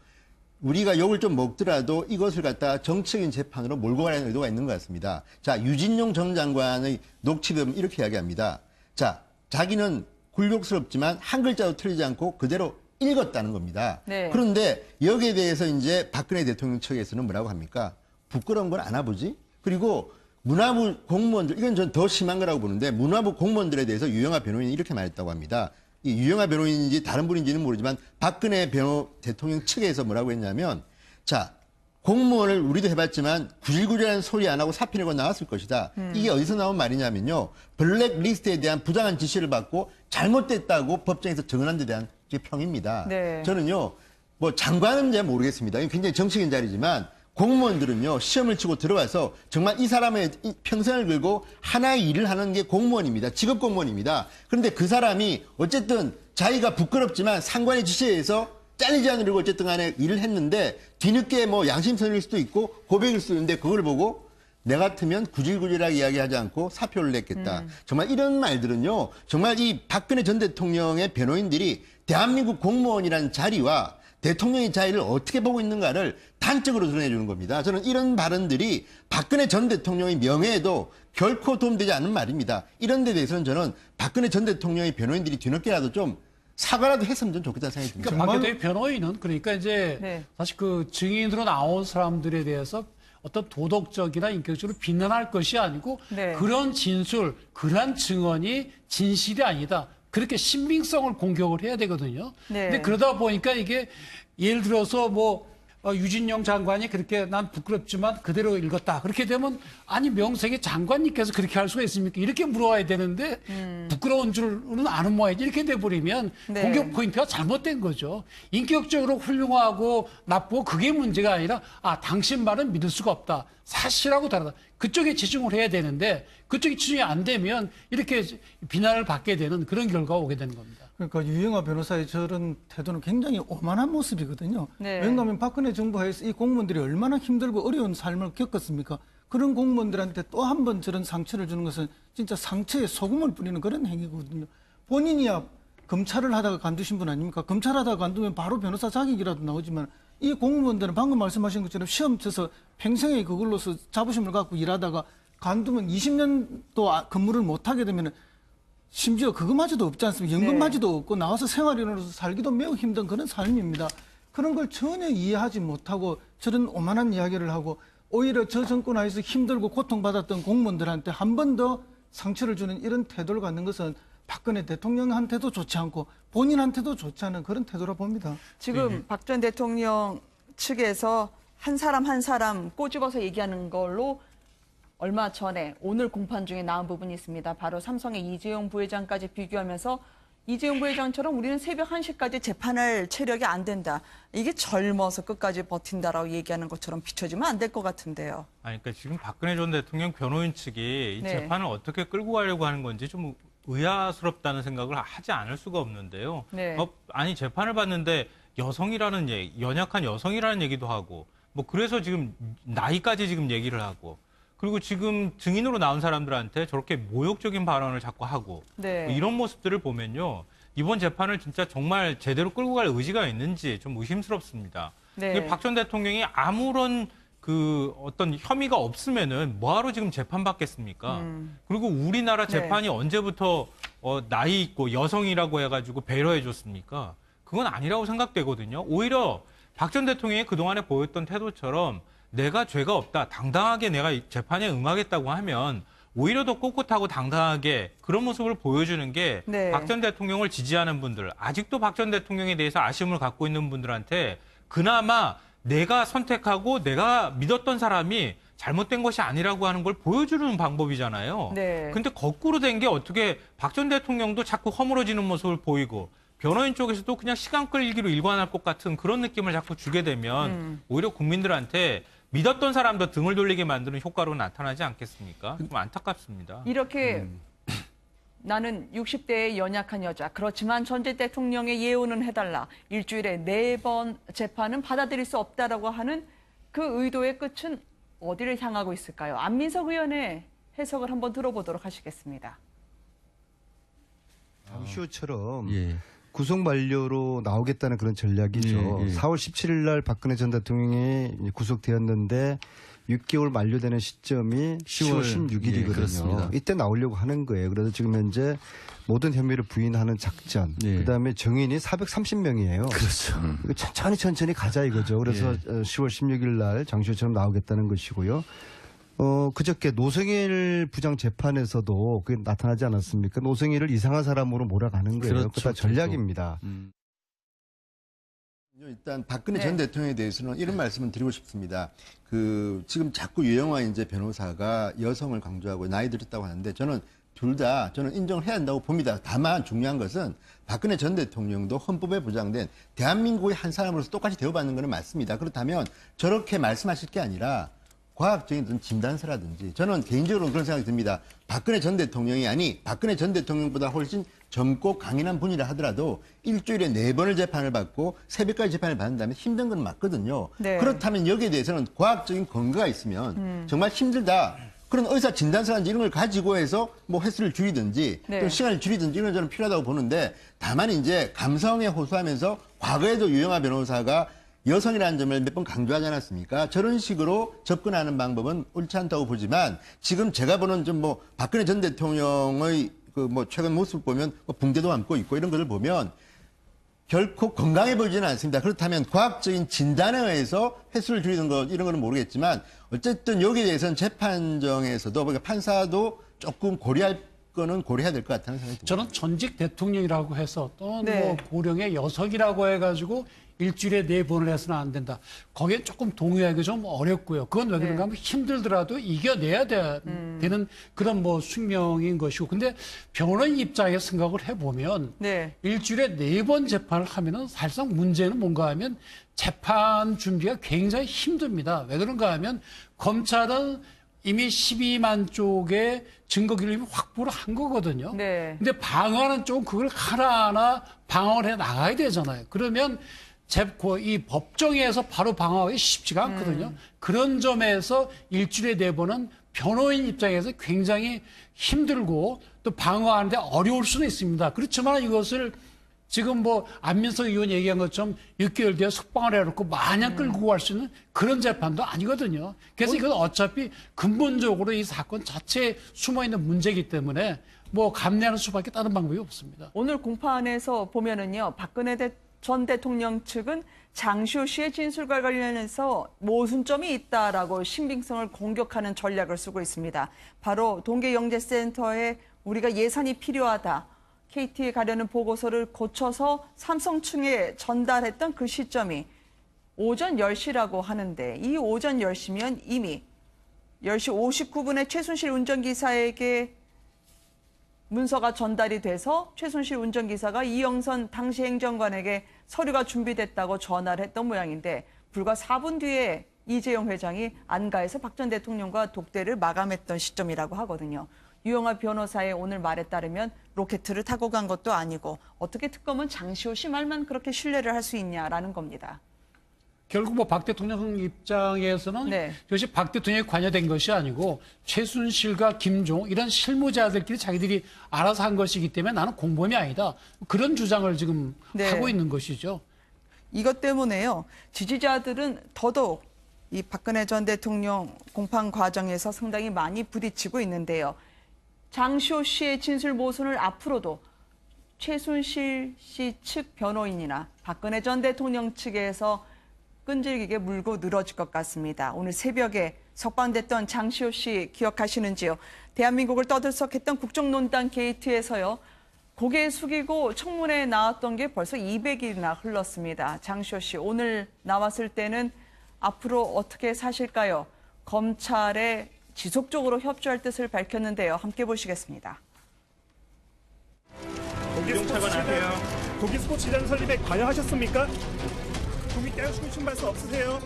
우리가 욕을 좀 먹더라도 이것을 갖다 정치적인 재판으로 몰고 가려는 의도가 있는 것 같습니다. 자, 유진용 전 장관의 녹취를 보면 이렇게 이야기합니다. 자, 자기는 굴욕스럽지만 한 글자도 틀리지 않고 그대로 읽었다는 겁니다. 네. 그런데 여기에 대해서 이제 박근혜 대통령 측에서는 뭐라고 합니까? 부끄러운 건 안 해보지? 그리고 문화부 공무원들, 이건 전 더 심한 거라고 보는데 문화부 공무원들에 대해서 유영하 변호인이 이렇게 말했다고 합니다. 이 유영하 변호인인지 다른 분인지는 모르지만 박근혜 대통령 측에서 뭐라고 했냐면 자, 공무원을 우리도 해봤지만 구질구질한 소리 안 하고 사표 내고 나왔을 것이다. 이게 어디서 나온 말이냐면요. 블랙리스트에 대한 부당한 지시를 받고 잘못됐다고 법정에서 증언한 데 대한 평입니다. 네. 저는요. 뭐 장관은 잘 모르겠습니다. 이건 굉장히 정치적인 자리지만 공무원들은요. 시험을 치고 들어와서 정말 이 사람의 평생을 걸고 하나의 일을 하는 게 공무원입니다. 직업 공무원입니다. 그런데 그 사람이 어쨌든 자기가 부끄럽지만 상관의 지시에 의해서 잘리지 않으려고 어쨌든 간에 일을 했는데 뒤늦게 뭐 양심선일 수도 있고 고백일 수도 있는데 그걸 보고 내 같으면 구질구질하게 이야기하지 않고 사표를 냈겠다. 정말 이런 말들은요. 정말 이 박근혜 전 대통령의 변호인들이 대한민국 공무원이라는 자리와 대통령의 자리를 어떻게 보고 있는가를 단적으로 드러내주는 겁니다. 저는 이런 발언들이 박근혜 전 대통령의 명예에도 결코 도움되지 않는 말입니다. 이런 데 대해서는 저는 박근혜 전 대통령의 변호인들이 뒤늦게라도 좀 사과라도 했으면 좀 좋겠다는 생각이 듭니다. 그러니까 박 대통령 변호인은 그러니까 이제 네. 사실 그 증인으로 나온 사람들에 대해서 어떤 도덕적이나 인격적으로 비난할 것이 아니고 네. 그런 진술, 그런 증언이 진실이 아니다. 그렇게 신빙성을 공격을 해야 되거든요. 네. 근데 그러다 보니까 이게 예를 들어서 뭐 유진영 장관이 그렇게 난 부끄럽지만 그대로 읽었다. 그렇게 되면 아니 명색의 장관님께서 그렇게 할 수가 있습니까? 이렇게 물어봐야 되는데 부끄러운 줄은 아는 모양이지. 이렇게 돼버리면 네. 공격 포인트가 잘못된 거죠. 인격적으로 훌륭하고 나쁘고 그게 문제가 아니라 아 당신 말은 믿을 수가 없다. 사실하고 다르다. 그쪽에 치중을 해야 되는데 그쪽이 치중이 안 되면 이렇게 비난을 받게 되는 그런 결과가 오게 되는 겁니다. 그러니까 유영하 변호사의 저런 태도는 굉장히 오만한 모습이거든요. 네. 왜냐하면 박근혜 정부 하에서 이 공무원들이 얼마나 힘들고 어려운 삶을 겪었습니까? 그런 공무원들한테 또 한 번 저런 상처를 주는 것은 진짜 상처에 소금을 뿌리는 그런 행위거든요. 본인이야 검찰을 하다가 관두신 분 아닙니까? 검찰 하다가 관두면 바로 변호사 자격이라도 나오지만 이 공무원들은 방금 말씀하신 것처럼 시험 쳐서 평생에 그걸로서 자부심을 갖고 일하다가 관두면 20년도 근무를 못하게 되면 심지어 그거마저도 없지 않습니까? 연금마저도 없고 나와서 생활인으로서 살기도 매우 힘든 그런 삶입니다. 그런 걸 전혀 이해하지 못하고 저런 오만한 이야기를 하고 오히려 저 정권 하에서 힘들고 고통받았던 공무원들한테 한 번 더 상처를 주는 이런 태도를 갖는 것은 박근혜 대통령한테도 좋지 않고 본인한테도 좋지 않은 그런 태도라 봅니다. 지금 박 전 대통령 측에서 한 사람 한 사람 꼬집어서 얘기하는 걸로 얼마 전에 오늘 공판 중에 나온 부분이 있습니다. 바로 삼성의 이재용 부회장까지 비교하면서 이재용 부회장처럼 우리는 새벽 1시까지 재판할 체력이 안 된다. 이게 젊어서 끝까지 버틴다라고 얘기하는 것처럼 비춰지면 안 될 것 같은데요. 아니, 그러니까 지금 박근혜 전 대통령 변호인 측이 이 네. 재판을 어떻게 끌고 가려고 하는 건지 좀 의아스럽다는 생각을 하지 않을 수가 없는데요. 네. 아니 재판을 받는데 여성이라는 연약한 여성이라는 얘기도 하고 뭐 그래서 지금 나이까지 지금 얘기를 하고 그리고 지금 증인으로 나온 사람들한테 저렇게 모욕적인 발언을 자꾸 하고 네. 뭐 이런 모습들을 보면요. 이번 재판을 진짜 정말 제대로 끌고 갈 의지가 있는지 좀 의심스럽습니다. 네. 박 전 대통령이 아무런 그 어떤 혐의가 없으면은 뭐하러 지금 재판받겠습니까? 그리고 우리나라 재판이 언제부터 나이 있고 여성이라고 해가지고 배려해줬습니까? 그건 아니라고 생각되거든요. 오히려 박 전 대통령이 그동안에 보였던 태도처럼 내가 죄가 없다, 당당하게 내가 재판에 응하겠다고 하면 오히려 더 꼿꼿하고 당당하게 그런 모습을 보여주는 게 네. 박 전 대통령을 지지하는 분들, 아직도 박 전 대통령에 대해서 아쉬움을 갖고 있는 분들한테 그나마 내가 선택하고 내가 믿었던 사람이 잘못된 것이 아니라고 하는 걸 보여주는 방법이잖아요. 네. 근데 거꾸로 된 게 어떻게 박 전 대통령도 자꾸 허물어지는 모습을 보이고 변호인 쪽에서도 그냥 시간 끌기로 일관할 것 같은 그런 느낌을 자꾸 주게 되면 오히려 국민들한테 믿었던 사람도 등을 돌리게 만드는 효과로 나타나지 않겠습니까? 좀 안타깝습니다. 이렇게 나는 60대의 연약한 여자. 그렇지만 전 대통령의 예우는 해달라. 일주일에 4번 재판은 받아들일 수 없다라고 하는 그 의도의 끝은 어디를 향하고 있을까요? 안민석 의원의 해석을 한번 들어보도록 하시겠습니다. 장시호처럼 예. 구속 만료로 나오겠다는 그런 전략이죠. 예, 예. 4월 17일 날 박근혜 전 대통령이 구속되었는데 6개월 만료되는 시점이 10월 16일이거든요. 예, 그렇습니다. 이때 나오려고 하는 거예요. 그래서 지금 현재 모든 혐의를 부인하는 작전, 예. 그다음에 정인이 430명이에요. 그렇죠. 천천히 가자 이거죠. 그래서 10월 16일 날 장시호처럼 나오겠다는 것이고요. 그저께 노승일 부장 재판에서도 그게 나타나지 않았습니까? 노승일을 이상한 사람으로 몰아가는 거예요. 그렇죠. 그거 다 전략입니다. 일단 박근혜 네. 전 대통령에 대해서는 이런 말씀을 드리고 싶습니다. 지금 자꾸 유영화 변호사가 여성을 강조하고 나이 들었다고 하는데 저는 둘 다 인정을 해야 한다고 봅니다. 다만 중요한 것은 박근혜 전 대통령도 헌법에 보장된 대한민국의 한 사람으로서 똑같이 대우받는 것은 맞습니다. 그렇다면 저렇게 말씀하실 게 아니라 과학적인 진단서라든지 저는 개인적으로 그런 생각이 듭니다. 박근혜 전 대통령이 박근혜 전 대통령보다 훨씬 젊고 강인한 분이라 하더라도 일주일에 4번을 재판을 받고 새벽까지 재판을 받는다면 힘든 건 맞거든요. 네. 그렇다면 여기에 대해서는 과학적인 근거가 있으면 정말 힘들다. 그런 의사 진단서라든지 이런 걸 가지고 해서 뭐 횟수를 줄이든지 네. 또 시간을 줄이든지 이런 건 저는 필요하다고 보는데 다만 이제 감성에 호소하면서 과거에도 유영하 변호사가 여성이라는 점을 몇 번 강조하지 않았습니까? 저런 식으로 접근하는 방법은 옳지 않다고 보지만 지금 제가 보는 박근혜 전 대통령의 최근 모습 보면 붕대도 안고 있고 이런 것을 보면 결코 건강해 보이지는 않습니다. 그렇다면 과학적인 진단에 의해서 횟수를 줄이는 것 이런 거는 모르겠지만 어쨌든 여기에 대해서는 재판정에서도 그러니까 판사도 조금 고려할 거는 고려해야 될 것 같다는 생각이 듭니다. 저는 전직 대통령이라고 해서 또는 네. 뭐 고령의 여성이라고 해가지고 일주일에 4번을 해서는 안 된다. 거기에 조금 동의하기 좀 어렵고요. 그건 왜 그런가 하면 힘들더라도 이겨내야 되는 그런 뭐 숙명인 것이고. 근데 변호인 입장에서 생각을 해보면 네. 일주일에 4번 재판을 하면은 사실상 문제는 뭔가 하면 재판 준비가 굉장히 힘듭니다. 왜 그런가 하면 검찰은 이미 12만 쪽의 증거기를 이미 확보를 한 거거든요. 네. 근데 방어하는 쪽은 그걸 하나하나 방어를 해 나가야 되잖아요. 그러면 이 법정에서 바로 방어하기 쉽지가 않거든요. 그런 점에서 일주일에 4번은 변호인 입장에서 굉장히 힘들고 또 방어하는데 어려울 수는 있습니다. 그렇지만 이것을 지금 뭐 안민석 의원 얘기한 것처럼 6개월 뒤에 석방을 해놓고 마냥 끌고 갈 수 있는 그런 재판도 아니거든요. 그래서 이건 어차피 근본적으로 이 사건 자체에 숨어있는 문제이기 때문에 뭐 감내하는 수밖에 다른 방법이 없습니다. 오늘 공판에서 보면은요, 박근혜 전 대통령 측은 장시호 씨의 진술과 관련해서 모순점이 있다라고 신빙성을 공격하는 전략을 쓰고 있습니다. 바로 동계영재센터에 우리가 예산이 필요하다. KT에 가려는 보고서를 고쳐서 삼성층에 전달했던 그 시점이 오전 10시라고 하는데 이 오전 10시면 이미 10시 59분에 최순실 운전기사에게 문서가 전달이 돼서 최순실 운전기사가 이영선 당시 행정관에게 서류가 준비됐다고 전화를 했던 모양인데 불과 4분 뒤에 이재용 회장이 안가에서 박 전 대통령과 독대를 마감했던 시점이라고 하거든요. 유영아 변호사의 오늘 말에 따르면 로켓을 타고 간 것도 아니고 어떻게 특검은 장시호 씨 말만 그렇게 신뢰를 할 수 있냐라는 겁니다. 결국 뭐 박 대통령 입장에서는 네. 이것이 박 대통령이 관여된 것이 아니고 최순실과 김종 이런 실무자들끼리 자기들이 알아서 한 것이기 때문에 나는 공범이 아니다. 그런 주장을 지금 네. 하고 있는 것이죠. 이것 때문에요. 지지자들은 더더욱 이 박근혜 전 대통령 공판 과정에서 상당히 많이 부딪히고 있는데요. 장시호 씨의 진술 모순을 앞으로도 최순실 씨 측 변호인이나 박근혜 전 대통령 측에서 끈질기게 물고 늘어질 것 같습니다. 오늘 새벽에 석방됐던 장시호 씨 기억하시는지요? 대한민국을 떠들썩했던 국정농단 게이트에서요. 고개 숙이고 청문회에 나왔던 게 벌써 200일이나 흘렀습니다. 장시호 씨 오늘 나왔을 때는 앞으로 어떻게 사실까요? 검찰에 지속적으로 협조할 뜻을 밝혔는데요. 함께 보시겠습니다. 독일 스포츠단 설립에 관여하셨습니까? 국민 떼어주고 싶은 말씀 없으세요?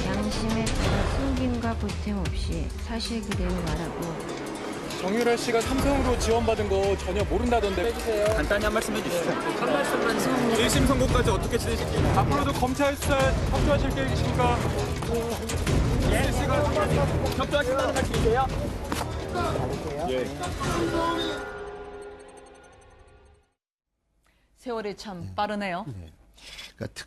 양심에 따라 숨김과 보탬 없이 사실 그대로 말하고 정유라 씨가 삼성으로 지원받은 거 전혀 모른다던데 해주세요. 간단히 한 말씀 해주시죠. 한 말씀만. 1심 선고까지 어떻게 치르실지. 앞으로도 검찰 수사에 협조하실 계획이십니까? 예. 씨가 협조하신다는 말씀이세요? 예. 세월이 참 빠르네요. 그러니까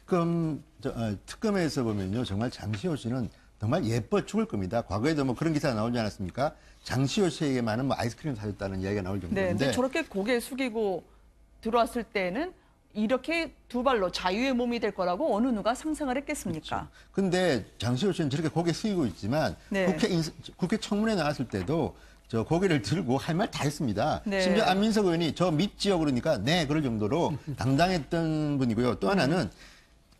특검에서 보면요, 정말 장시호 씨는 정말 예뻐 죽을 겁니다. 과거에도 뭐 그런 기사가 나오지 않았습니까? 장시호 씨에게만은 뭐 아이스크림 사줬다는 이야기가 나올 네, 정도인데. 근데 저렇게 고개 숙이고 들어왔을 때는 이렇게 두 발로 자유의 몸이 될 거라고 어느 누가 상상을 했겠습니까? 근데 장시호 씨는 저렇게 고개 숙이고 있지만 네. 국회 청문회 나왔을 때도 저 고개를 들고 할 말 다 했습니다. 네. 심지어 안민석 의원이 저 믿지요 그러니까 네 그럴 정도로 당당했던 분이고요. 또 하나는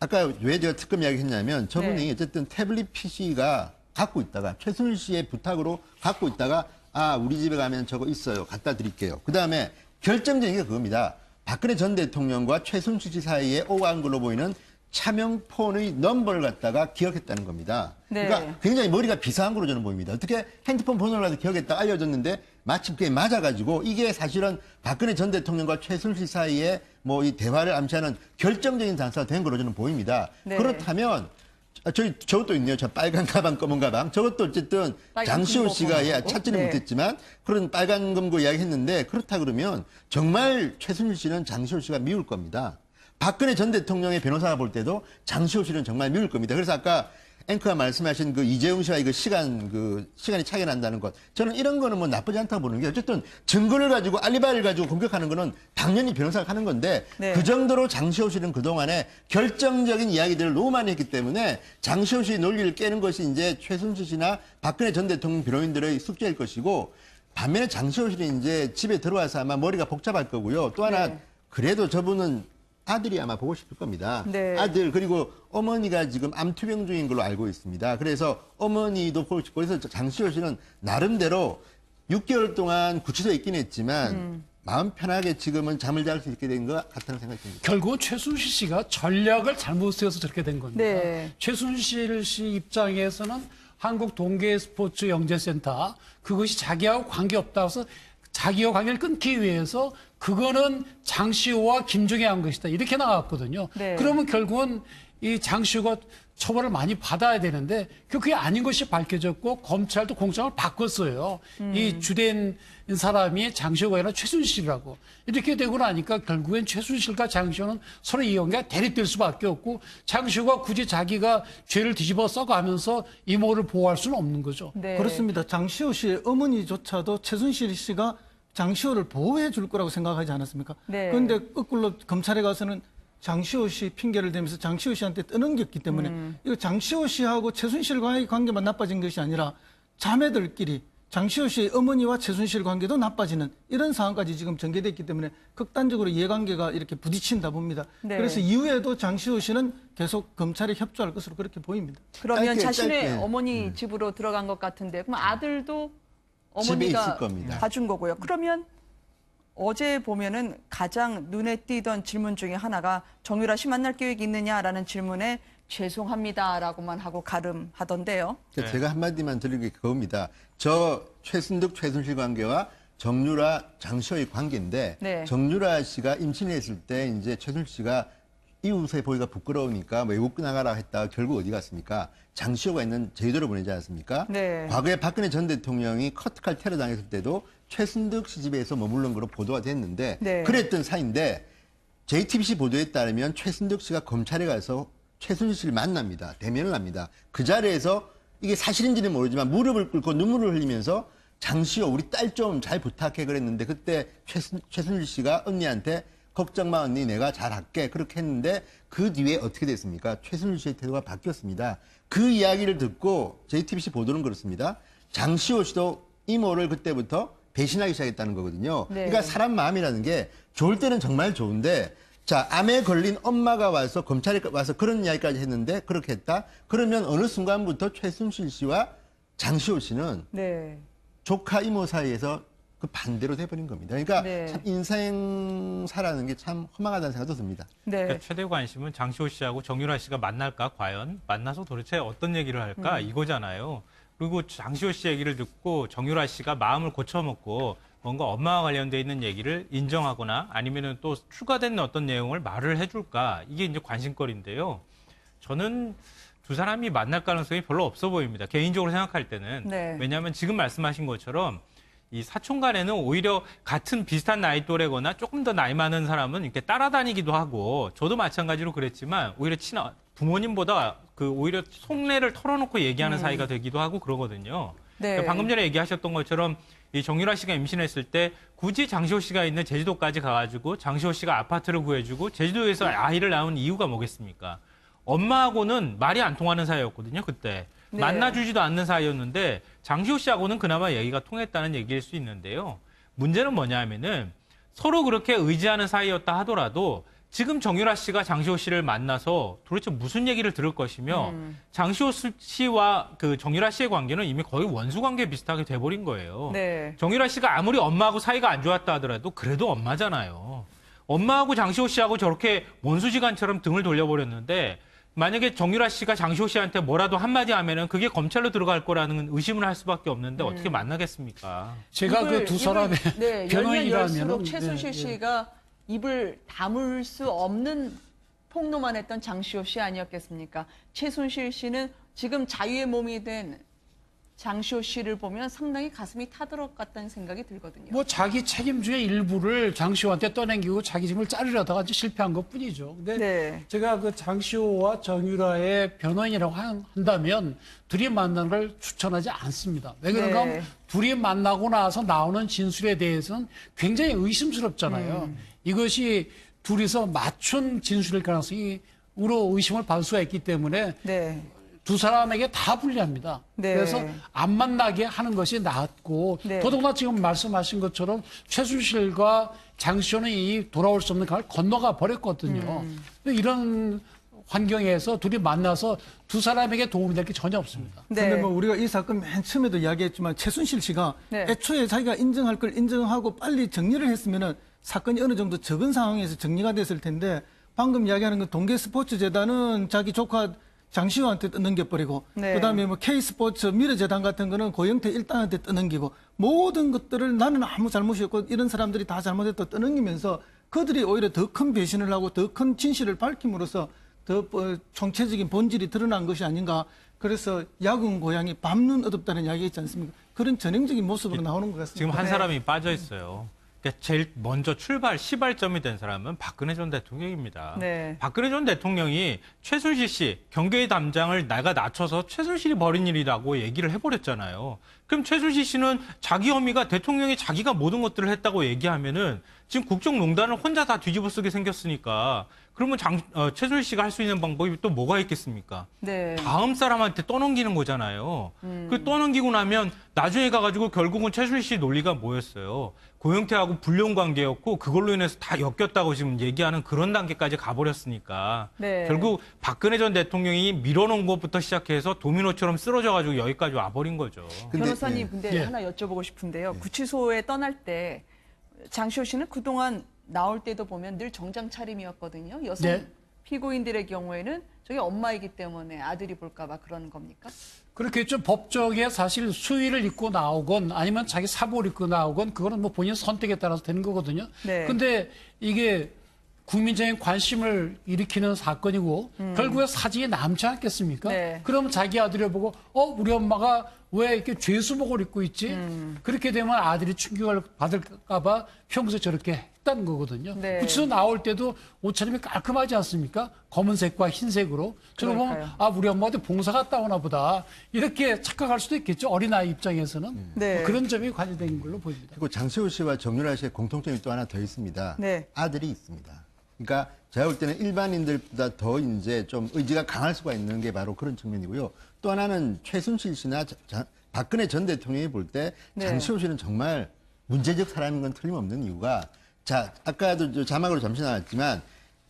아까 왜 제가 특검 이야기 했냐면 저분이 네. 어쨌든 태블릿 PC가 갖고 있다가 최순실 씨의 부탁으로 갖고 있다가 아 우리 집에 가면 저거 있어요. 갖다 드릴게요. 그다음에 결정적인 게 그겁니다. 박근혜 전 대통령과 최순실 씨 사이에 오간 걸로 보이는 차명폰의 넘버를 갖다가 기억했다는 겁니다. 네. 그러니까 굉장히 머리가 비상한 걸로 저는 보입니다. 어떻게 핸드폰 번호를 가지고 기억했다 알려줬는데 마침 그게 맞아가지고 이게 사실은 박근혜 전 대통령과 최순실 사이에 뭐 이 대화를 암시하는 결정적인 단서가 된 걸로 저는 보입니다. 네. 그렇다면 저것도 있네요. 저 빨간 가방, 검은 가방. 저것도 어쨌든 장시호 씨가 찾지는 네. 못했지만 그런 빨간 검고 이야기했는데 그렇다 그러면 정말 최순실 씨는 장시호 씨가 미울 겁니다. 박근혜 전 대통령의 변호사가 볼 때도 장시호 씨는 정말 미울 겁니다. 그래서 아까 앵커가 말씀하신 그 이재용 씨와 이거 시간이 차이가 난다는 것. 저는 이런 거는 뭐 나쁘지 않다고 보는 게 어쨌든 증거를 가지고 알리바이를 가지고 공격하는 거는 당연히 변호사가 하는 건데 네. 그 정도로 장시호 씨는 그동안에 결정적인 이야기들을 너무 많이 했기 때문에 장시호 씨의 논리를 깨는 것이 이제 최순실 씨나 박근혜 전 대통령 변호인들의 숙제일 것이고 반면에 장시호 씨는 이제 집에 들어와서 아마 머리가 복잡할 거고요. 또 하나 네. 그래도 저분은 아들이 아마 보고 싶을 겁니다. 네. 아들 그리고 어머니가 지금 암투병 중인 걸로 알고 있습니다. 그래서 어머니도 보고 싶고 그래서 장시호 씨는 나름대로 6개월 동안 구치소에 있긴 했지만 마음 편하게 지금은 잠을 잘 수 있게 된 것 같다는 생각이 듭니다. 결국은 최순실 씨가 전략을 잘못 세워서 저렇게 된 겁니다. 네. 최순실 씨 입장에서는 한국 동계 스포츠 영재센터 그것이 자기하고 관계없다고 해서 자기와 관계를 끊기 위해서 그거는 장시호와 김종에 한 것이다. 이렇게 나왔거든요. 네. 그러면 결국은 이 장시호가 처벌을 많이 받아야 되는데 그게 아닌 것이 밝혀졌고 검찰도 공장을 바꿨어요. 이 주된 사람이 장시호가 아니라 최순실이라고. 이렇게 되고 나니까 결국엔 최순실과 장시호는 서로 이용가 대립될 수밖에 없고 장시호가 굳이 자기가 죄를 뒤집어 써가면서 이모를 보호할 수는 없는 거죠. 네. 그렇습니다. 장시호 씨의 어머니조차도 최순실 씨가 장시호를 보호해 줄 거라고 생각하지 않았습니까? 네. 그런데 거꾸로 검찰에 가서는 장시호 씨 핑계를 대면서 장시호 씨한테 떠넘겼기 때문에 이거 장시호 씨하고 최순실과의 관계만 나빠진 것이 아니라 자매들끼리 장시호 씨의 어머니와 최순실 관계도 나빠지는 이런 상황까지 지금 전개됐기 때문에 극단적으로 이해관계가 이렇게 부딪힌다 봅니다. 네. 그래서 이후에도 장시호 씨는 계속 검찰에 협조할 것으로 그렇게 보입니다. 그러면 자신의 짧게. 어머니 집으로 들어간 것 같은데 그럼 아들도 집에 어머니가 있을 겁니다. 봐준 거고요. 그러면 어제 보면은 가장 눈에 띄던 질문 중에 하나가 정유라 씨 만날 계획이 있느냐라는 질문에 죄송합니다라고만 하고 가름하던데요. 그러니까 제가 한마디만 드릴 게 그겁니다. 저 최순득, 최순실 관계와 정유라, 장시호의 관계인데 네. 정유라 씨가 임신을 했을 때 이제 최순실 씨가 이웃에 보기가 부끄러우니까 외국 나가라 했다가 결국 어디 갔습니까? 장시호가 있는 제주도로 보내지 않았습니까? 네. 과거에 박근혜 전 대통령이 커트칼 테러 당했을 때도 최순득 씨 집에서 머무른 거로 보도가 됐는데 네. 그랬던 사이인데 JTBC 보도에 따르면 최순득 씨가 검찰에 가서 최순실 씨를 만납니다. 대면을 합니다. 그 자리에서 이게 사실인지는 모르지만 무릎을 꿇고 눈물을 흘리면서 장시호 우리 딸 좀 잘 부탁해 그랬는데 그때 최순실 씨가 언니한테 걱정 마 언니 내가 잘할게 그렇게 했는데 그 뒤에 어떻게 됐습니까? 최순실 씨의 태도가 바뀌었습니다. 그 이야기를 듣고 JTBC 보도는 그렇습니다. 장시호 씨도 이모를 그때부터 배신하기 시작했다는 거거든요. 네. 그러니까 사람 마음이라는 게 좋을 때는 정말 좋은데 자, 암에 걸린 엄마가 와서 검찰에 와서 그런 이야기까지 했는데 그렇게 했다? 그러면 어느 순간부터 최순실 씨와 장시호 씨는 네. 조카 이모 사이에서 그 반대로 돼버린 겁니다. 그러니까 네. 참 인생사라는 게 참 허망하다는 생각도 듭니다. 네. 그러니까 최대 관심은 장시호 씨하고 정유라 씨가 만날까 과연 만나서 도대체 어떤 얘기를 할까 이거잖아요. 그리고 장시호 씨 얘기를 듣고 정유라 씨가 마음을 고쳐먹고 뭔가 엄마와 관련돼 있는 얘기를 인정하거나 아니면은 또 추가된 어떤 내용을 말을 해줄까 이게 이제 관심거리인데요. 저는 두 사람이 만날 가능성이 별로 없어 보입니다. 개인적으로 생각할 때는. 네. 왜냐하면 지금 말씀하신 것처럼 이 사촌 간에는 오히려 같은 비슷한 나이 또래거나 조금 더 나이 많은 사람은 이렇게 따라다니기도 하고 저도 마찬가지로 그랬지만 오히려 친한 부모님보다 그 오히려 속내를 털어놓고 얘기하는 사이가 되기도 하고 그러거든요. 네. 그러니까 방금 전에 얘기하셨던 것처럼 이 정유라 씨가 임신했을 때 굳이 장시호 씨가 있는 제주도까지 가가지고 장시호 씨가 아파트를 구해주고 제주도에서 아이를 낳은 이유가 뭐겠습니까? 엄마하고는 말이 안 통하는 사이였거든요, 그때. 네. 만나주지도 않는 사이였는데 장시호 씨하고는 그나마 얘기가 통했다는 얘기일 수 있는데요. 문제는 뭐냐 하면은 서로 그렇게 의지하는 사이였다 하더라도 지금 정유라 씨가 장시호 씨를 만나서 도대체 무슨 얘기를 들을 것이며 장시호 씨와 그 정유라 씨의 관계는 이미 거의 원수 관계 비슷하게 돼버린 거예요. 네. 정유라 씨가 아무리 엄마하고 사이가 안 좋았다 하더라도 그래도 엄마잖아요. 엄마하고 장시호 씨하고 저렇게 원수지간처럼 등을 돌려버렸는데 만약에 정유라 씨가 장시호 씨한테 뭐라도 한마디 하면은 그게 검찰로 들어갈 거라는 의심을 할 수밖에 없는데 어떻게 만나겠습니까? 제가 그 두 사람의 네, 변호인이라면 열수록 최순실 씨가 입을 다물 수 없는 폭로만 했던 장시호 씨 아니었겠습니까? 최순실 씨는 지금 자유의 몸이 된 장시호 씨를 보면 상당히 가슴이 타들어갔다는 생각이 들거든요. 뭐 자기 책임 중에 일부를 장시호한테 떠넘기고 자기 짐을 자르려다가 이제 실패한 것뿐이죠. 근데 네. 제가 그 장시호와 정유라의 변호인이라고 한다면 둘이 만나는 걸 추천하지 않습니다. 왜 그런가 하면 둘이 만나고 나서 나오는 진술에 대해서는 굉장히 의심스럽잖아요. 이것이 둘이서 맞춘 진술일 가능성이 우로 의심을 받을 수가 있기 때문에 네. 두 사람에게 다 불리합니다. 네. 그래서 안 만나게 하는 것이 낫고 네. 더더구나 지금 말씀하신 것처럼 최순실과 장시호는 이 돌아올 수 없는 강을 건너가 버렸거든요. 이런 환경에서 둘이 만나서 두 사람에게 도움이 될 게 전혀 없습니다. 네. 근데 뭐 우리가 이 사건 맨 처음에도 이야기했지만 최순실 씨가 네. 애초에 자기가 인정할 걸 인정하고 빨리 정리를 했으면은 사건이 어느 정도 적은 상황에서 정리가 됐을 텐데 방금 이야기하는 건 동계스포츠재단은 자기 조카 장시호한테 떠넘겨버리고 네. 그다음에 뭐 K스포츠 미래재단 같은 거는 고영태 일당한테 떠넘기고 모든 것들을 나는 아무 잘못이 없고 이런 사람들이 다 잘못했다 떠넘기면서 그들이 오히려 더 큰 배신을 하고 더 큰 진실을 밝힘으로써 더 총체적인 본질이 드러난 것이 아닌가. 그래서 야군 고양이 밤눈 어둡다는 이야기 있지 않습니까? 그런 전형적인 모습으로 나오는 것 같습니다. 지금 한 사람이 빠져 있어요. 그러니까 제일 먼저 시발점이 된 사람은 박근혜 전 대통령입니다. 네. 박근혜 전 대통령이 최순실 씨 경계의 담장을 내가 낮춰서 최순실이 벌인 일이라고 얘기를 해버렸잖아요. 그럼 최순실 씨는 자기 혐의가 대통령이 자기가 모든 것들을 했다고 얘기하면은 지금 국정농단을 혼자 다 뒤집어 쓰게 생겼으니까 그러면 최순실 씨가 할 수 있는 방법이 또 뭐가 있겠습니까? 네. 다음 사람한테 떠넘기는 거잖아요. 그 떠넘기고 나면 나중에 가가지고 결국은 최순실 씨 논리가 뭐였어요? 고영태하고 불륜 관계였고 그걸로 인해서 다 엮였다고 지금 얘기하는 그런 단계까지 가버렸으니까 네. 결국 박근혜 전 대통령이 밀어놓은 것부터 시작해서 도미노처럼 쓰러져가지고 여기까지 와버린 거죠. 변호사님, 근데 예. 하나 여쭤보고 싶은데요. 구치소에 떠날 때 장시호 씨는 그동안 나올 때도 보면 늘 정장 차림이었거든요. 여성 네. 피고인들의 경우에는 저게 엄마이기 때문에 아들이 볼까 봐 그러는 겁니까? 그렇겠죠. 법정에 사실 수의를 입고 나오건 아니면 자기 사복을 입고 나오건 그거는 뭐 본인 선택에 따라서 되는 거거든요. 네. 근데 이게 국민적인 관심을 일으키는 사건이고 결국에 사진이 남지 않겠습니까? 네. 그러면 자기 아들이 보고 우리 엄마가 왜 이렇게 죄수복을 입고 있지? 그렇게 되면 아들이 충격을 받을까 봐 평소에 저렇게 했다는 거거든요. 네. 구치소 나올 때도 옷차림이 깔끔하지 않습니까? 검은색과 흰색으로. 저는 보면 그러니까요. 우리 엄마한테 봉사 갔다 오나 보다. 이렇게 착각할 수도 있겠죠. 어린아이 입장에서는. 네. 뭐 그런 점이 관여된 걸로 보입니다. 그리고 장시호 씨와 정유라 씨의 공통점이 또 하나 더 있습니다. 네. 아들이 있습니다. 그러니까 제가 볼 때는 일반인들보다 더 이제 좀 의지가 강할 수가 있는 게 바로 그런 측면이고요. 또 하나는 최순실 씨나 박근혜 전 대통령이 볼 때 네. 장시호 씨는 정말 문제적 사람인 건 틀림없는 이유가 자, 아까도 저 자막으로 잠시 나왔지만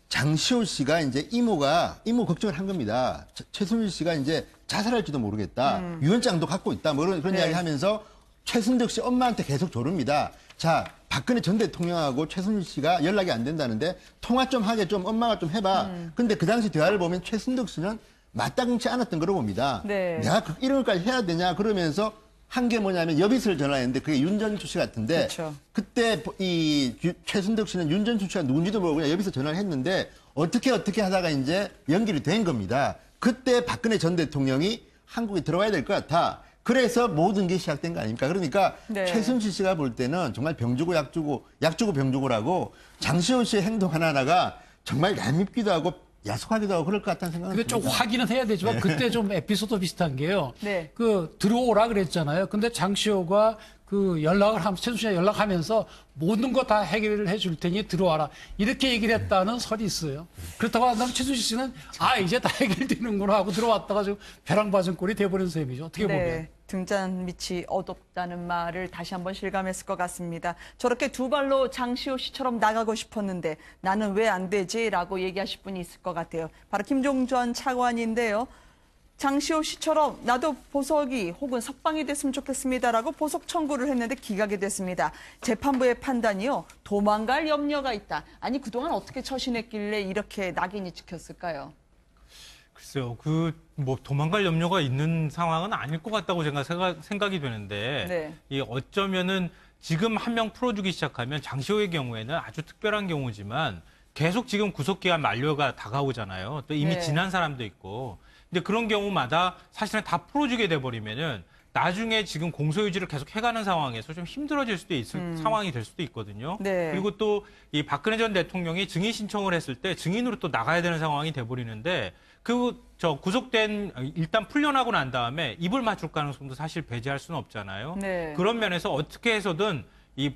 장시호 씨가 이제 이모 걱정을 한 겁니다. 최순실 씨가 이제 자살할지도 모르겠다. 유언장도 갖고 있다. 뭐 그런 네. 이야기 하면서 최순득 씨 엄마한테 계속 조릅니다. 자, 박근혜 전 대통령하고 최순실 씨가 연락이 안 된다는데 통화 좀 하게 좀 엄마가 좀 해봐. 근데 그 당시 대화를 보면 최순득 씨는 마땅치 않았던 거로 봅니다. 네. 내가 이런 것까지 해야 되냐 그러면서 한 게 뭐냐면 여비스를 전화했는데 그게 윤전추 씨 같은데 그렇죠. 그때 이 최순득 씨는 윤전추 씨가 누군지도 모르고 그냥 여비스 전화를 했는데 어떻게 하다가 이제 연결이 된 겁니다. 그때 박근혜 전 대통령이 한국에 들어와야 될 것 같아. 그래서 모든 게 시작된 거 아닙니까? 그러니까 네. 최순실 씨가 볼 때는 정말 병주고 약주고 병주고라고 장시호 씨의 행동 하나하나가 정말 얄밉기도 하고 야속하기도 하고 그럴 것 같다는 생각은 근데 좀 듭니다. 확인은 해야 되지만 그때 좀 에피소드 비슷한 게요. 네. 그 들어오라 그랬잖아요. 근데 장시호가 그 연락을 하면서 최순실이 연락하면서 모든 거 다 해결을 해줄 테니 들어와라 이렇게 얘기를 했다는 설이 있어요. 그렇다고 한다면 최순실 씨는 이제 다 해결되는구나 하고 들어왔다가 좀 벼랑 맞은 꼴이 돼버린 셈이죠. 어떻게 보면. 네, 등잔 밑이 어둡다는 말을 다시 한번 실감했을 것 같습니다. 저렇게 두 발로 장시호 씨처럼 나가고 싶었는데 나는 왜 안 되지라고 얘기하실 분이 있을 것 같아요. 바로 김종 전 차관인데요. 장시호 씨처럼 나도 보석이 혹은 석방이 됐으면 좋겠습니다라고 보석 청구를 했는데 기각이 됐습니다. 재판부의 판단이요. 도망갈 염려가 있다. 아니 그동안 어떻게 처신했길래 이렇게 낙인이 찍혔을까요? 글쎄요, 뭐 도망갈 염려가 있는 상황은 아닐 것 같다고 생각이 되는데, 네. 이 어쩌면은 지금 한 명 풀어주기 시작하면 장시호의 경우에는 아주 특별한 경우지만 계속 지금 구속기간 만료가 다가오잖아요. 또 이미 네. 지난 사람도 있고. 근데 그런 경우마다 사실은 다 풀어주게 돼버리면은 나중에 지금 공소유지를 계속 해가는 상황에서 좀 힘들어질 수도 있을 상황이 될 수도 있거든요. 네. 그리고 또 이 박근혜 전 대통령이 증인 신청을 했을 때 증인으로 또 나가야 되는 상황이 돼버리는데 구속된 일단 풀려나고 난 다음에 입을 맞출 가능성도 사실 배제할 수는 없잖아요. 네. 그런 면에서 어떻게 해서든 이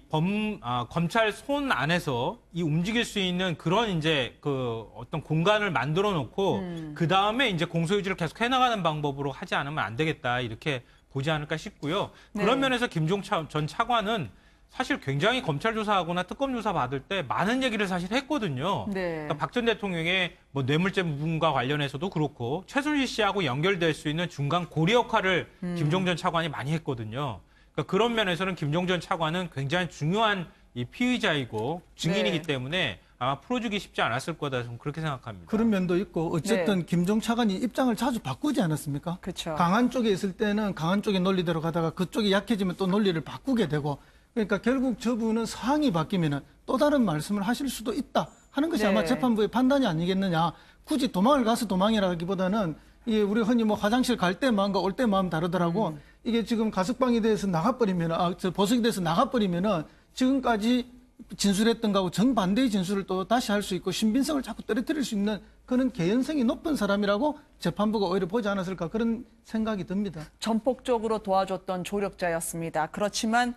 검찰 손 안에서 이 움직일 수 있는 그런 이제 그 어떤 공간을 만들어 놓고 그 다음에 이제 공소유지를 계속 해나가는 방법으로 하지 않으면 안 되겠다 이렇게 보지 않을까 싶고요. 그런 네. 면에서 김종 전 차관은 사실 굉장히 검찰 조사하거나 특검 조사 받을 때 많은 얘기를 사실 했거든요. 네. 그러니까 박 전 대통령의 뭐 뇌물죄 부분과 관련해서도 그렇고 최순실 씨하고 연결될 수 있는 중간 고리 역할을 김종 전 차관이 많이 했거든요. 그러니까 그런 면에서는 김종 전 차관은 굉장히 중요한 이 피의자이고 증인이기 네. 때문에 아마 풀어주기 쉽지 않았을 거다 저는 그렇게 생각합니다. 그런 면도 있고 어쨌든 네. 김종 차관이 입장을 자주 바꾸지 않았습니까? 그렇죠. 강한 쪽에 있을 때는 강한 쪽의 논리대로 가다가 그쪽이 약해지면 또 논리를 바꾸게 되고 그러니까 결국 저분은 상황이 바뀌면은 또 다른 말씀을 하실 수도 있다 하는 것이 네. 아마 재판부의 판단이 아니겠느냐. 굳이 도망을 가서 도망이라기보다는 이게 우리 흔히 뭐 화장실 갈 때 마음과 올 때 마음 다르더라고. 이게 지금 가석방이 돼서 나가버리면은 보석이 돼서 나가버리면은 지금까지 진술했던 거하고 정반대의 진술을 또 다시 할 수 있고 신빙성을 자꾸 떨어뜨릴 수 있는 그런 개연성이 높은 사람이라고 재판부가 오히려 보지 않았을까 그런 생각이 듭니다. 전폭적으로 도와줬던 조력자였습니다. 그렇지만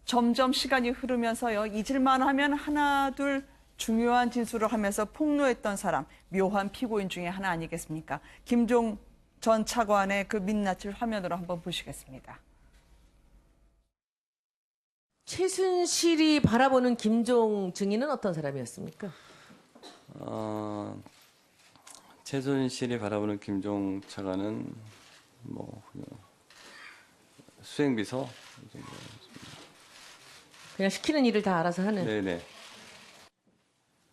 점점 시간이 흐르면서요. 잊을만 하면 하나 둘 중요한 진술을 하면서 폭로했던 사람, 묘한 피고인 중에 하나 아니겠습니까? 김종 전 차관의 그 민낯을 화면으로 한번 보시겠습니다. 최순실이 바라보는 김종 증인은 어떤 사람이었습니까? 최순실이 바라보는 김종 차관은 뭐 수행비서 그냥 시키는 일을 다 알아서 하는. 네네.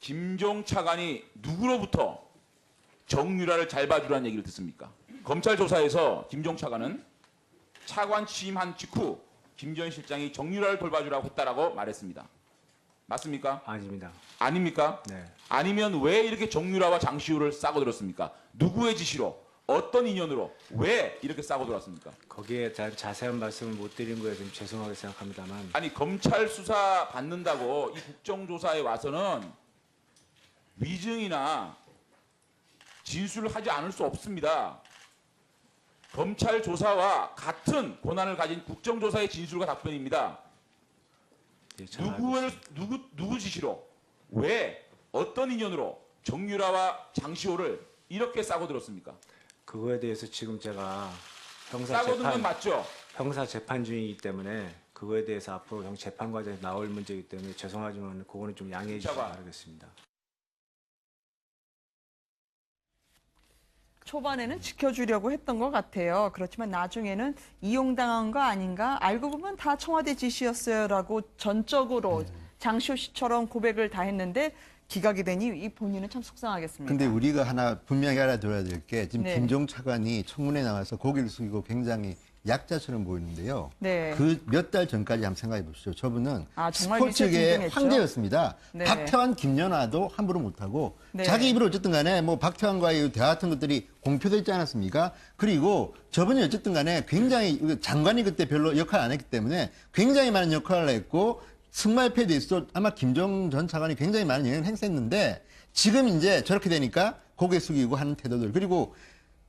김종 차관이 누구로부터 정유라를 잘 봐주라는 얘기를 듣습니까? 검찰 조사에서 김종 차관은 차관 취임한 직후 김전 실장이 정유라를 돌봐주라고 했다라고 말했습니다. 맞습니까? 아닙니다. 아닙니까? 네. 아니면 왜 이렇게 정유라와 장시호를 싸고 들었습니까? 누구의 지시로? 어떤 인연으로? 왜 이렇게 싸고 들었습니까? 거기에 자세한 말씀을 못 드린 거에 좀 죄송하게 생각합니다만. 아니 검찰 수사 받는다고 이 국정조사에 와서는 위증이나 진술을 하지 않을 수 없습니다. 검찰 조사와 같은 권한을 가진 국정조사의 진술과 답변입니다. 예, 잘 누구 지시로 왜 어떤 인연으로 정유라와 장시호를 이렇게 싸고 들었습니까? 그거에 대해서 지금 제가 싸고 든 건 맞죠? 형사 재판 중이기 때문에 그거에 대해서 앞으로 재판 과정에 나올 문제이기 때문에 죄송하지만 그거는 좀 양해해 주시기 바라겠습니다. 초반에는 지켜주려고 했던 것 같아요. 그렇지만 나중에는 이용당한 거 아닌가? 알고 보면 다 청와대 지시였어요라고 전적으로 장시호 씨처럼 고백을 다 했는데 기각이 되니 이 본인은 참 속상하겠습니다. 근데 우리가 하나 분명히 알아둬야 될 게 지금 네. 김종 차관이 청문회에 나와서 고개를 숙이고 굉장히 약자처럼 보이는데요. 네. 그 몇 달 전까지 한번 생각해 보시죠. 저분은 정말 스포츠계의 미세진등했죠? 황제였습니다. 네. 박태환, 김연아도 함부로 못하고 네. 자기 입으로 어쨌든 간에 뭐 박태환과의 대화 같은 것들이 공표되지 않았습니까? 그리고 저분이 어쨌든 간에 굉장히 장관이 그때 별로 역할 안 했기 때문에 굉장히 많은 역할을 했고 승마협회에 대해서도 아마 김종 전 차관이 굉장히 많은 영향을 행사했는데 지금 이제 저렇게 되니까 고개 숙이고 하는 태도들 그리고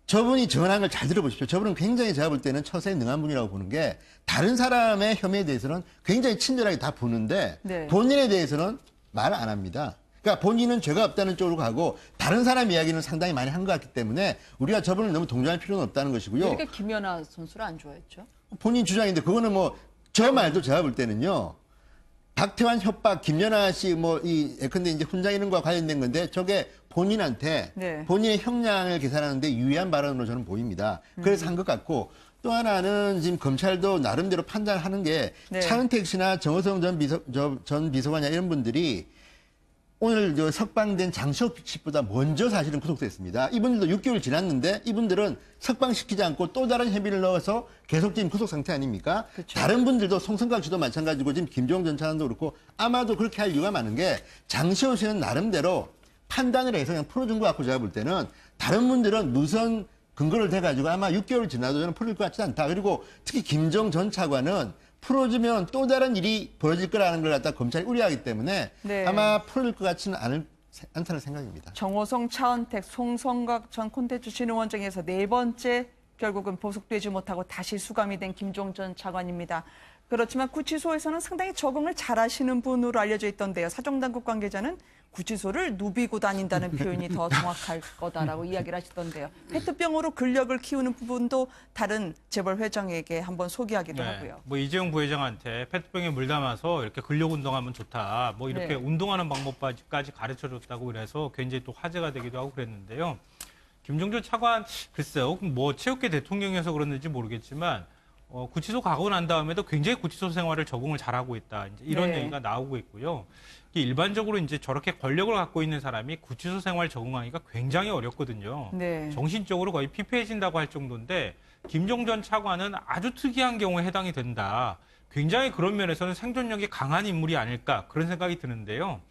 저분이 전한 걸 잘 들어보십시오. 저분은 굉장히 제가 볼 때는 처세에 능한 분이라고 보는 게 다른 사람의 혐의에 대해서는 굉장히 친절하게 다 보는데 네. 본인에 대해서는 말 안 합니다. 그러니까 본인은 죄가 없다는 쪽으로 가고 다른 사람 이야기는 상당히 많이 한 것 같기 때문에 우리가 저분을 너무 동정할 필요는 없다는 것이고요. 왜 이렇게 김연아 선수를 안 좋아했죠? 본인 주장인데 그거는 뭐 저 말도 제가 볼 때는요. 박태환 협박, 김연아 씨 예컨대 이제 훈장 이런 거와 관련된 건데 저게 본인한테 네. 본인의 형량을 계산하는데 유의한 발언으로 저는 보입니다. 그래서 한 것 같고 또 하나는 지금 검찰도 나름대로 판단하는 게 네. 차은택 씨나 정호성 전 비서관이나 이런 분들이 오늘 석방된 장시호 씨보다 먼저 사실은 구속됐습니다. 이분들도 6개월 지났는데 이분들은 석방시키지 않고 또 다른 혐의를 넣어서 계속 지금 구속 상태 아닙니까? 그쵸. 다른 분들도 송성각 씨도 마찬가지고 지금 김종 전 차관도 그렇고 아마도 그렇게 할 이유가 많은 게 장시호 씨는 나름대로 판단을 해서 그냥 풀어준 것 같고 제가 볼 때는 다른 분들은 무선 근거를 대가지고 아마 6개월 지나도 저는 풀릴 것 같지 않다. 그리고 특히 김종 전 차관은 풀어주면 또 다른 일이 벌어질 거라는 걸 갖다 검찰이 우려하기 때문에 네. 아마 풀릴 것 같지는 않다는 생각입니다. 정호성, 차은택, 송성각 전 콘텐츠 진흥원장에서 네 번째 결국은 보석되지 못하고 다시 수감이 된 김종 전 차관입니다. 그렇지만 구치소에서는 상당히 적응을 잘하시는 분으로 알려져 있던데요. 사정당국 관계자는 구치소를 누비고 다닌다는 표현이 더 정확할 거다라고 이야기를 하시던데요. 페트병으로 근력을 키우는 부분도 다른 재벌 회장에게 한번 소개하기도 하고요. 뭐 이재용 부회장한테 페트병에 물 담아서 이렇게 근력 운동하면 좋다. 뭐 이렇게 네. 운동하는 방법까지 가르쳐줬다고 그래서 굉장히 또 화제가 되기도 하고 그랬는데요. 김종조 차관 글쎄요. 뭐 체육계 대통령이어서 그랬는지 모르겠지만 구치소 가고 난 다음에도 굉장히 구치소 생활을 적응을 잘하고 있다. 이제 이런 네. 얘기가 나오고 있고요. 일반적으로 이제 저렇게 권력을 갖고 있는 사람이 구치소 생활 적응하기가 굉장히 어렵거든요. 네. 정신적으로 거의 피폐해진다고 할 정도인데 김종 전 차관은 아주 특이한 경우에 해당이 된다. 굉장히 그런 면에서는 생존력이 강한 인물이 아닐까 그런 생각이 드는데요.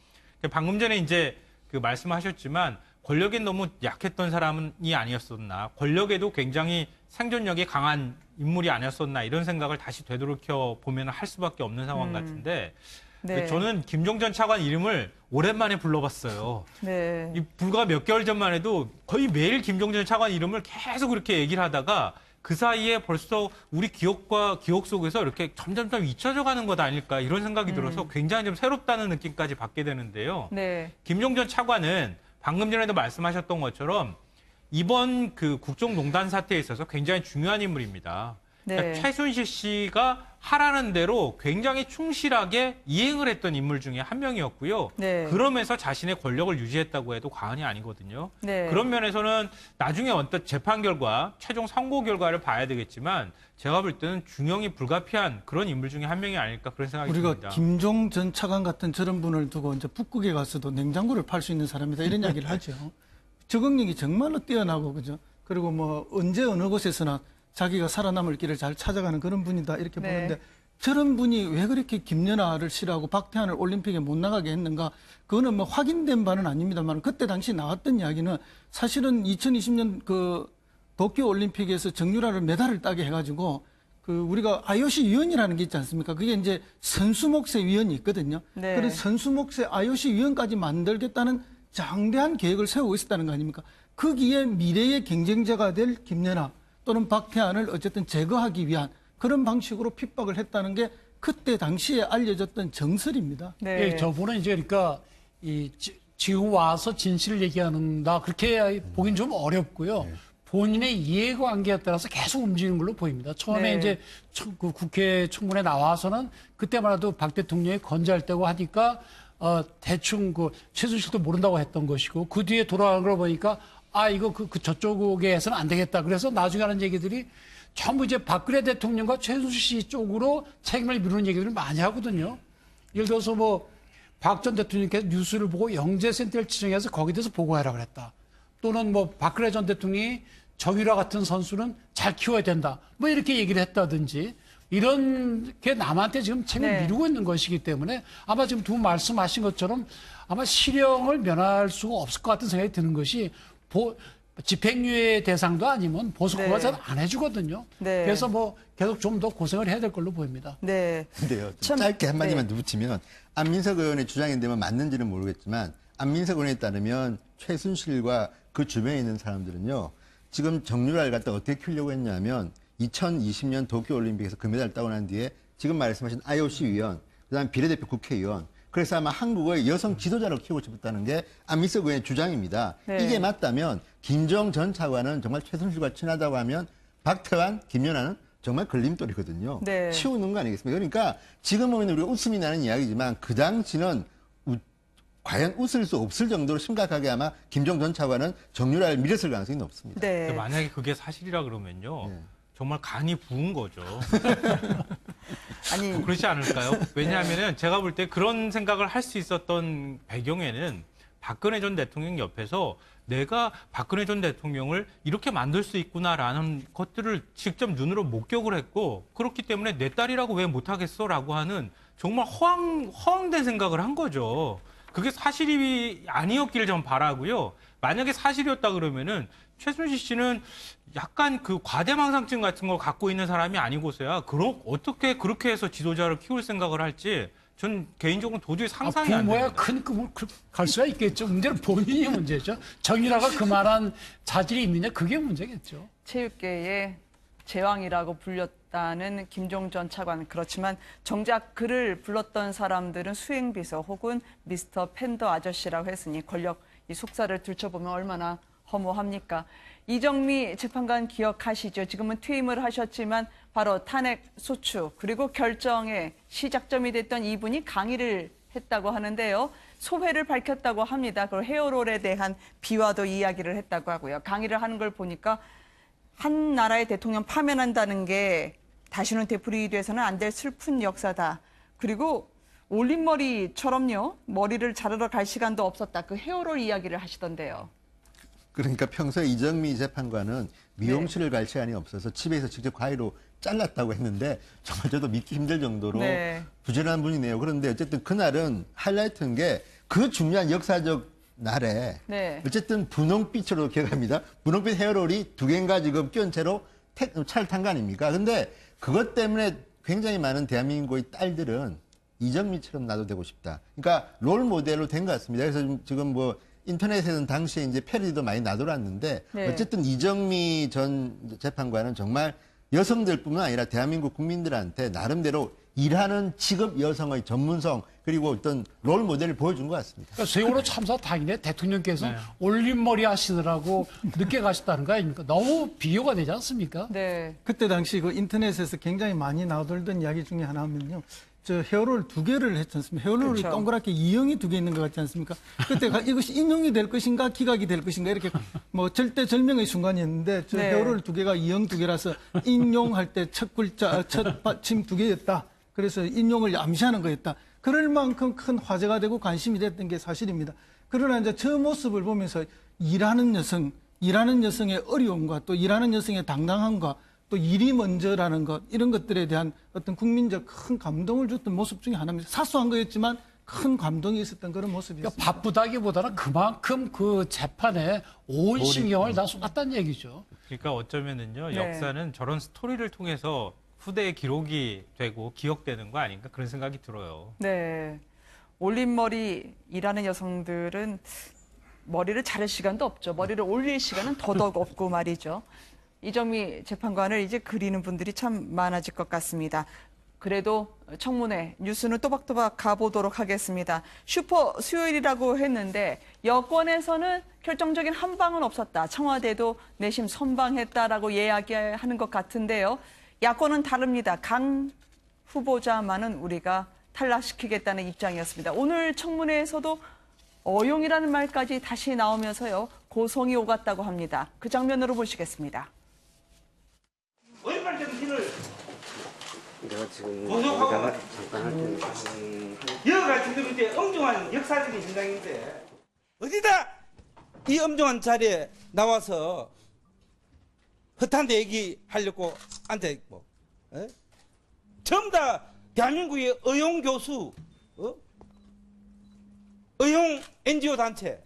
방금 전에 이제 말씀하셨지만 권력에 너무 약했던 사람이 아니었었나. 권력에도 굉장히 생존력이 강한 인물이 아니었었나 이런 생각을 다시 되돌이켜 보면 할 수밖에 없는 상황 같은데 네. 저는 김종 전 차관 이름을 오랜만에 불러봤어요. 네. 불과 몇 개월 전만 해도 거의 매일 김종 전 차관 이름을 계속 이렇게 얘기를 하다가 그 사이에 벌써 우리 기억 속에서 이렇게 점점점 잊혀져 가는 것 아닐까 이런 생각이 들어서 굉장히 좀 새롭다는 느낌까지 받게 되는데요. 네. 김종 전 차관은 방금 전에도 말씀하셨던 것처럼 이번 국정농단 사태에 있어서 굉장히 중요한 인물입니다. 네. 그러니까 최순실 씨가 하라는 대로 굉장히 충실하게 이행을 했던 인물 중에 한 명이었고요. 네. 그러면서 자신의 권력을 유지했다고 해도 과언이 아니거든요. 네. 그런 면에서는 나중에 어떤 재판 결과, 최종 선고 결과를 봐야 되겠지만 제가 볼 때는 중형이 불가피한 그런 인물 중에 한 명이 아닐까 그런 생각이 우리가 듭니다. 김종 전 차관 같은 저런 분을 두고 이제 북극에 가서도 냉장고를 팔 수 있는 사람이다 이런 이야기를 하죠. 적응력이 정말로 뛰어나고 그죠. 그리고 뭐 언제 어느 곳에서나 자기가 살아남을 길을 잘 찾아가는 그런 분이다 이렇게 네. 보는데 저런 분이 왜 그렇게 김연아를 싫어하고 박태환을 올림픽에 못 나가게 했는가? 그거는 뭐 확인된 바는 아닙니다만 그때 당시 나왔던 이야기는 사실은 2020년 그 도쿄 올림픽에서 정유라를 메달을 따게 해가지고 그 우리가 IOC 위원이라는 게 있지 않습니까? 그게 이제 선수 몫의 위원이 있거든요. 네. 그래서 선수 몫의 IOC 위원까지 만들겠다는 장대한 계획을 세우고 있었다는 거 아닙니까? 거기에 미래의 경쟁자가 될 김연아 또는 박태환을 어쨌든 제거하기 위한 그런 방식으로 핍박을 했다는 게 그때 당시에 알려졌던 정설입니다. 네. 예, 저분은 이제 그러니까 지금 와서 진실을 얘기하는다 그렇게 보긴 좀 어렵고요. 본인의 이해관계에 따라서 계속 움직이는 걸로 보입니다. 처음에 네. 이제 그 국회 청문회 나와서는 그때만 해도 박 대통령이 건재할 때고 하니까 대충 그 최순실도 모른다고 했던 것이고 그 뒤에 돌아가는 걸 보니까 이거 그 저쪽에서는 안 되겠다. 그래서 나중에 하는 얘기들이 전부 이제 박근혜 대통령과 최순실 씨 쪽으로 책임을 미루는 얘기들을 많이 하거든요. 예를 들어서 뭐 박 전 대통령께서 뉴스를 보고 영재센터를 지정해서 거기에 대해서 보고해라 그랬다. 또는 뭐 박근혜 전 대통령이 정유라 같은 선수는 잘 키워야 된다. 뭐 이렇게 얘기를 했다든지 이런 게 남한테 지금 책임을 네. 미루고 있는 것이기 때문에 아마 지금 두 분 말씀하신 것처럼 아마 실형을 면할 수가 없을 것 같은 생각이 드는 것이 집행유예 대상도 아니면 보석호가 네. 잘 안 해주거든요. 네. 그래서 뭐 계속 좀 더 고생을 해야 될 걸로 보입니다. 네. 근데요, 참, 좀 짧게 한마디만 네. 덧붙이면 안민석 의원의 주장인데 맞는지는 모르겠지만 안민석 의원에 따르면 최순실과 그 주변에 있는 사람들은요. 지금 정유라를 갖다 어떻게 키우려고 했냐면 2020년 도쿄올림픽에서 금메달 따고 난 뒤에 지금 말씀하신 IOC 위원, 그다음 비례대표 국회의원, 그래서 아마 한국의 여성 지도자를 키우고 싶었다는 게 안민석 의원의 주장입니다. 네. 이게 맞다면 김정 전 차관은 정말 최순실과 친하다고 하면 박태환, 김연아는 정말 걸림돌이거든요. 네. 치우는 거 아니겠습니까? 그러니까 지금 보면 우리가 웃음이 나는 이야기지만 그 당시는 과연 웃을 수 없을 정도로 심각하게 아마 김정 전 차관은 정유라를 밀었을 가능성이 높습니다. 네. 근데 만약에 그게 사실이라 그러면요. 정말 간이 부은 거죠. 아니 그렇지 않을까요? 왜냐하면 제가 볼 때 그런 생각을 할 수 있었던 배경에는 박근혜 전 대통령 옆에서 내가 박근혜 전 대통령을 이렇게 만들 수 있구나라는 것들을 직접 눈으로 목격을 했고 그렇기 때문에 내 딸이라고 왜 못하겠어라고 하는 정말 허황된 생각을 한 거죠. 그게 사실이 아니었기를 전 바라고요. 만약에 사실이었다 그러면은 최순실 씨는 약간 그 과대망상증 같은 걸 갖고 있는 사람이 아니고서야 어떻게 그렇게 해서 지도자를 키울 생각을 할지 전 개인적으로 도저히 상상이 안 부모야 됩니다. 큰 꿈을 갈 수가 있겠죠. 문제는 본인이 문제죠. 정유라가 그만한 자질이 있느냐 그게 문제겠죠. 체육계의 제왕이라고 불렸다는 김종 전 차관. 그렇지만 정작 그를 불렀던 사람들은 수행비서 혹은 미스터 팬더 아저씨라고 했으니 권력 이 속사를 들춰보면 얼마나 허무합니까? 이정미 재판관 기억하시죠? 지금은 퇴임을 하셨지만 바로 탄핵 소추 그리고 결정의 시작점이 됐던 이분이 강의를 했다고 하는데요. 소회를 밝혔다고 합니다. 그리고 헤어롤에 대한 비화도 이야기를 했다고 하고요. 강의를 하는 걸 보니까 한 나라의 대통령 파면한다는 게 다시는 되풀이돼서는 안 될 슬픈 역사다. 그리고 올림머리처럼요. 머리를 자르러 갈 시간도 없었다. 그 헤어롤 이야기를 하시던데요. 그러니까 평소에 이정미 재판관은 미용실을 갈 시간이 없어서 집에서 직접 가위로 잘랐다고 했는데 정말 저도 믿기 힘들 정도로 부지런한 분이네요. 그런데 어쨌든 그날은 하이라이트인 게 그 중요한 역사적 날에 어쨌든 분홍빛으로 기억합니다. 분홍빛 헤어롤이 2개인가 지금 끼운 채로 차를 탄 거 아닙니까? 근데 그것 때문에 굉장히 많은 대한민국의 딸들은 이정미처럼 나도 되고 싶다. 그러니까 롤 모델로 된 것 같습니다. 그래서 지금 뭐 인터넷에는 당시에 이제 패러디도 많이 나돌았는데 어쨌든 이정미 전 재판관은 정말 여성들뿐만 아니라 대한민국 국민들한테 나름대로 일하는 직업 여성의 전문성 그리고 어떤 롤 모델을 보여준 것 같습니다. 그러니까 세월호 참사 당일에 대통령께서 올림머리 하시느라고 늦게 가셨다는 거 아닙니까? 너무 비교가 되지 않습니까? 네. 그때 당시 그 인터넷에서 굉장히 많이 나돌던 이야기 중에 하나면요. 저 헤어롤 2개를 했지 않습니까? 헤어롤이 그렇죠. 동그랗게 E형이 2개 있는 것 같지 않습니까? 그때 이것이 인용이 될 것인가 기각이 될 것인가 이렇게 뭐 절대절명의 순간이었는데 저 헤어롤 2개가 E형 2개라서 인용할 때 첫 글자, 첫 받침 2개였다. 그래서 인용을 암시하는 거였다. 그럴 만큼 큰 화제가 되고 관심이 됐던 게 사실입니다. 그러나 이제 저 모습을 보면서 일하는 여성의 어려움과 또 일하는 여성의 당당함과 또 일이 먼저라는 것, 이런 것들에 대한 어떤 국민적 큰 감동을 줬던 모습 중에 하나입니다. 사소한 거였지만 큰 감동이 있었던 그런 모습이었습니다. 그러니까 바쁘다기보다는 그만큼 그 재판에 온 신경을 다 쏟았다는 얘기죠. 그러니까 어쩌면은요, 네. 역사는 저런 스토리를 통해서 후대의 기록이 되고 기억되는 거 아닌가 그런 생각이 들어요. 네. 올림머리 일하는 여성들은 머리를 자를 시간도 없죠. 머리를 올릴 시간은 더더욱 없고 말이죠. 이정미 재판관을 이제 그리는 분들이 참 많아질 것 같습니다. 그래도 청문회 뉴스는 또박또박 가보도록 하겠습니다. 슈퍼 수요일이라고 했는데 여권에서는 결정적인 한 방은 없었다. 청와대도 내심 선방했다라고 이야기하는 것 같은데요. 야권은 다릅니다. 강 후보자만은 우리가 탈락시키겠다는 입장이었습니다. 오늘 청문회에서도 어용이라는 말까지 다시 나오면서요. 고성이 오갔다고 합니다. 그 장면으로 보시겠습니다. 내가 지금 고소하고 잠깐 할 텐데 여러 가지 이제 엄중한 역사적인 현장인데 어디다 이 엄중한 자리에 나와서 허탄 얘기하려고 앉아있고 전부 다 대한민국의 의용 교수, 의용 NGO 단체.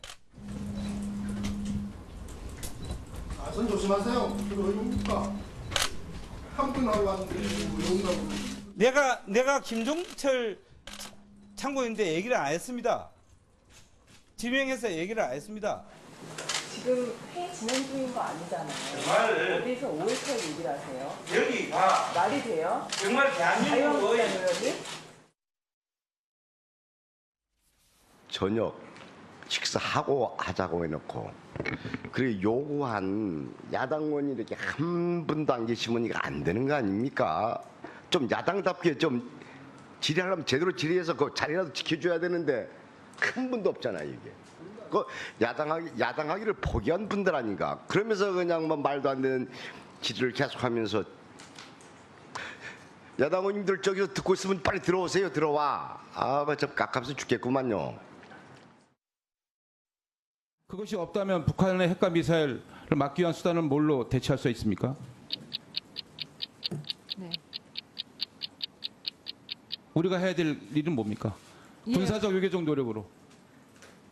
손 조심하세요. 그거 의용입니까? 한분 하고 왔는데 의용이라고. 내가 김종철 참고인데 얘기를 안 했습니다. 지명해서 얘기를 안 했습니다. 지금 회의 진행 중인 거 아니잖아요. 정말 어디서 5일째 얘기를 하세요? 여기가 말이 돼요? 정말 대한민국의 저녁 식사하고 하자고 해놓고 그리고 요구한 야당원이 이렇게 한 분도 안 계시면 이거 안 되는 거 아닙니까? 좀 야당답게 좀 질의하려면 제대로 질의해서 그 자리라도 지켜줘야 되는데 한 분도 없잖아요 이게. 그 야당하기를 포기한 분들 아닌가? 그러면서 그냥 뭐 말도 안 되는 질의를 계속하면서 야당원님들 저기서 듣고 있으면 빨리 들어오세요. 들어와. 좀 깝깝해서 죽겠구만요. 그것이 없다면 북한의 핵과 미사일을 막기 위한 수단은 뭘로 대체할 수 있습니까? 네. 우리가 해야 될 일은 뭡니까? 예. 군사적 외교적 노력으로.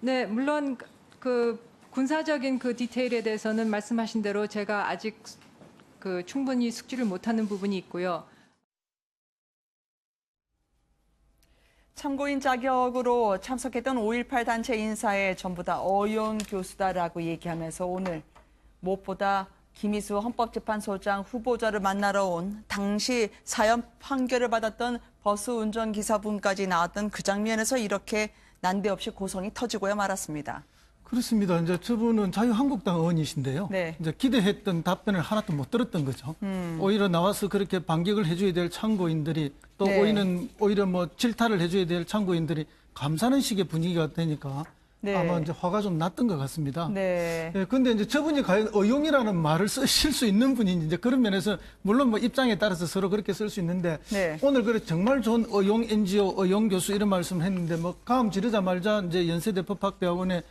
네, 물론 그 군사적인 그 디테일에 대해서는 말씀하신 대로 제가 아직 그 충분히 숙지를 못하는 부분이 있고요. 참고인 자격으로 참석했던 5.18 단체 인사에 전부 다 어용 교수다라고 얘기하면서 오늘 무엇보다 김희수 헌법재판소장 후보자를 만나러 온 당시 사형 판결을 받았던 버스 운전기사분까지 나왔던 그 장면에서 이렇게 난데없이 고성이 터지고야 말았습니다. 그렇습니다. 이제 저분은 자유한국당 의원이신데요. 네. 이제 기대했던 답변을 하나도 못 들었던 거죠. 오히려 나와서 그렇게 반격을 해줘야 될 참고인들이 또 네. 오히려 뭐 질타를 해줘야 될 참고인들이 감사하는 식의 분위기가 되니까 네. 아마 이제 화가 좀 났던 것 같습니다. 네. 예, 근데 이제 저분이 과연 의용이라는 말을 쓰실 수 있는 분인지 이제 그런 면에서 물론 뭐 입장에 따라서 서로 그렇게 쓸 수 있는데 네. 오늘 그래 정말 좋은 의용 NGO, 의용 교수 이런 말씀을 했는데 뭐 가음 지르자마자 이제 연세대 법학대학원의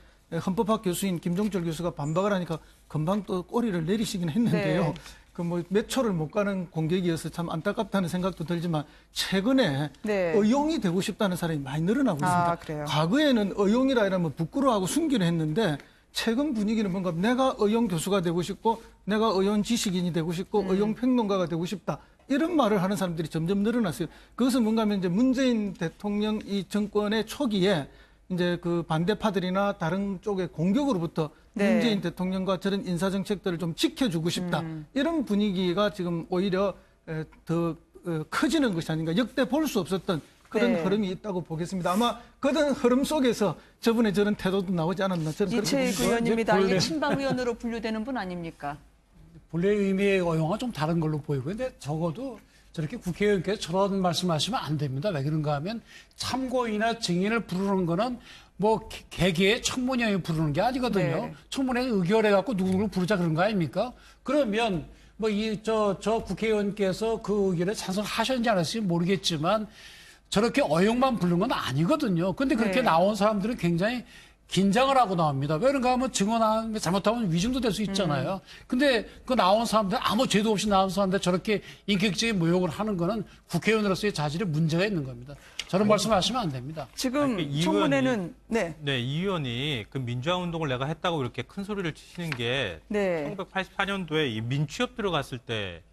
헌법학 교수인 김종철 교수가 반박을 하니까 금방 또 꼬리를 내리시긴 했는데요. 네. 그 뭐 몇 초를 못 가는 공격이어서 참 안타깝다는 생각도 들지만 최근에 네. 의용이 되고 싶다는 사람이 많이 늘어나고 있습니다. 그래요? 과거에는 의용이라 이러면 부끄러워하고 숨기려 했는데 최근 분위기는 뭔가 내가 의용 교수가 되고 싶고 내가 의용 지식인이 되고 싶고 의용 평론가가 되고 싶다. 이런 말을 하는 사람들이 점점 늘어났어요. 그것은 뭔가 하면 이제 문재인 대통령 이 정권의 초기에 이제 그 반대파들이나 다른 쪽의 공격으로부터 네. 문재인 대통령과 저런 인사정책들을 좀 지켜주고 싶다. 이런 분위기가 지금 오히려 더 커지는 것이 아닌가. 역대 볼 수 없었던 그런 네. 흐름이 있다고 보겠습니다. 아마 그런 흐름 속에서 저분의 저런 태도도 나오지 않았나. 저는 그렇게 이채익 봅니다. 의원입니다. 이게 친박 의원으로 분류되는 분 아닙니까? 본래 의미의 어용은 좀 다른 걸로 보이고 근데 적어도 저렇게 국회의원께서 저런 말씀하시면 안 됩니다. 왜 그런가 하면 참고인이나 증인을 부르는 거는 뭐 개개의 청문회에 부르는 게 아니거든요. 네. 청문회에 의결해갖고 누구를 부르자 그런 거 아닙니까? 그러면 뭐 저 국회의원께서 그 의견에 찬성하셨는지 안 하셨는지 모르겠지만 저렇게 어용만 부르는 건 아니거든요. 근데 그렇게 네. 나온 사람들은 굉장히 긴장을 하고 나옵니다. 왜 그런가 하면 증언하는 게 잘못하면 위증도 될 수 있잖아요. 근데 그 나온 사람들, 아무 죄도 없이 나온 사람들 저렇게 인격적인 모욕을 하는 거는 국회의원으로서의 자질에 문제가 있는 겁니다. 저런 말씀하시면 안 됩니다. 지금 이 청문회는 이 의원이 그 민주화 운동을 내가 했다고 이렇게 큰 소리를 치시는 게 네. 1984년도에 이 민취업 들어갔을 때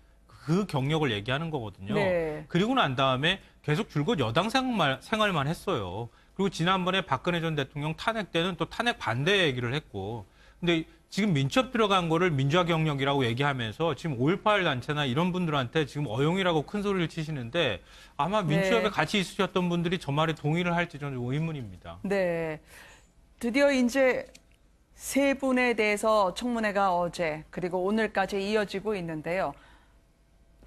그 경력을 얘기하는 거거든요. 네. 그리고 난 다음에 계속 줄곧 여당 생활만 했어요. 그리고 지난번에 박근혜 전 대통령 탄핵 때는 또 탄핵 반대 얘기를 했고. 근데 지금 민취업 들어간 거를 민주화 경력이라고 얘기하면서 지금 5.18 단체나 이런 분들한테 지금 어용이라고 큰 소리를 치시는데 아마 민취업에 네. 같이 있으셨던 분들이 저 말에 동의를 할지 저는 의문입니다. 네. 드디어 이제 세 분에 대해서 청문회가 어제 그리고 오늘까지 이어지고 있는데요.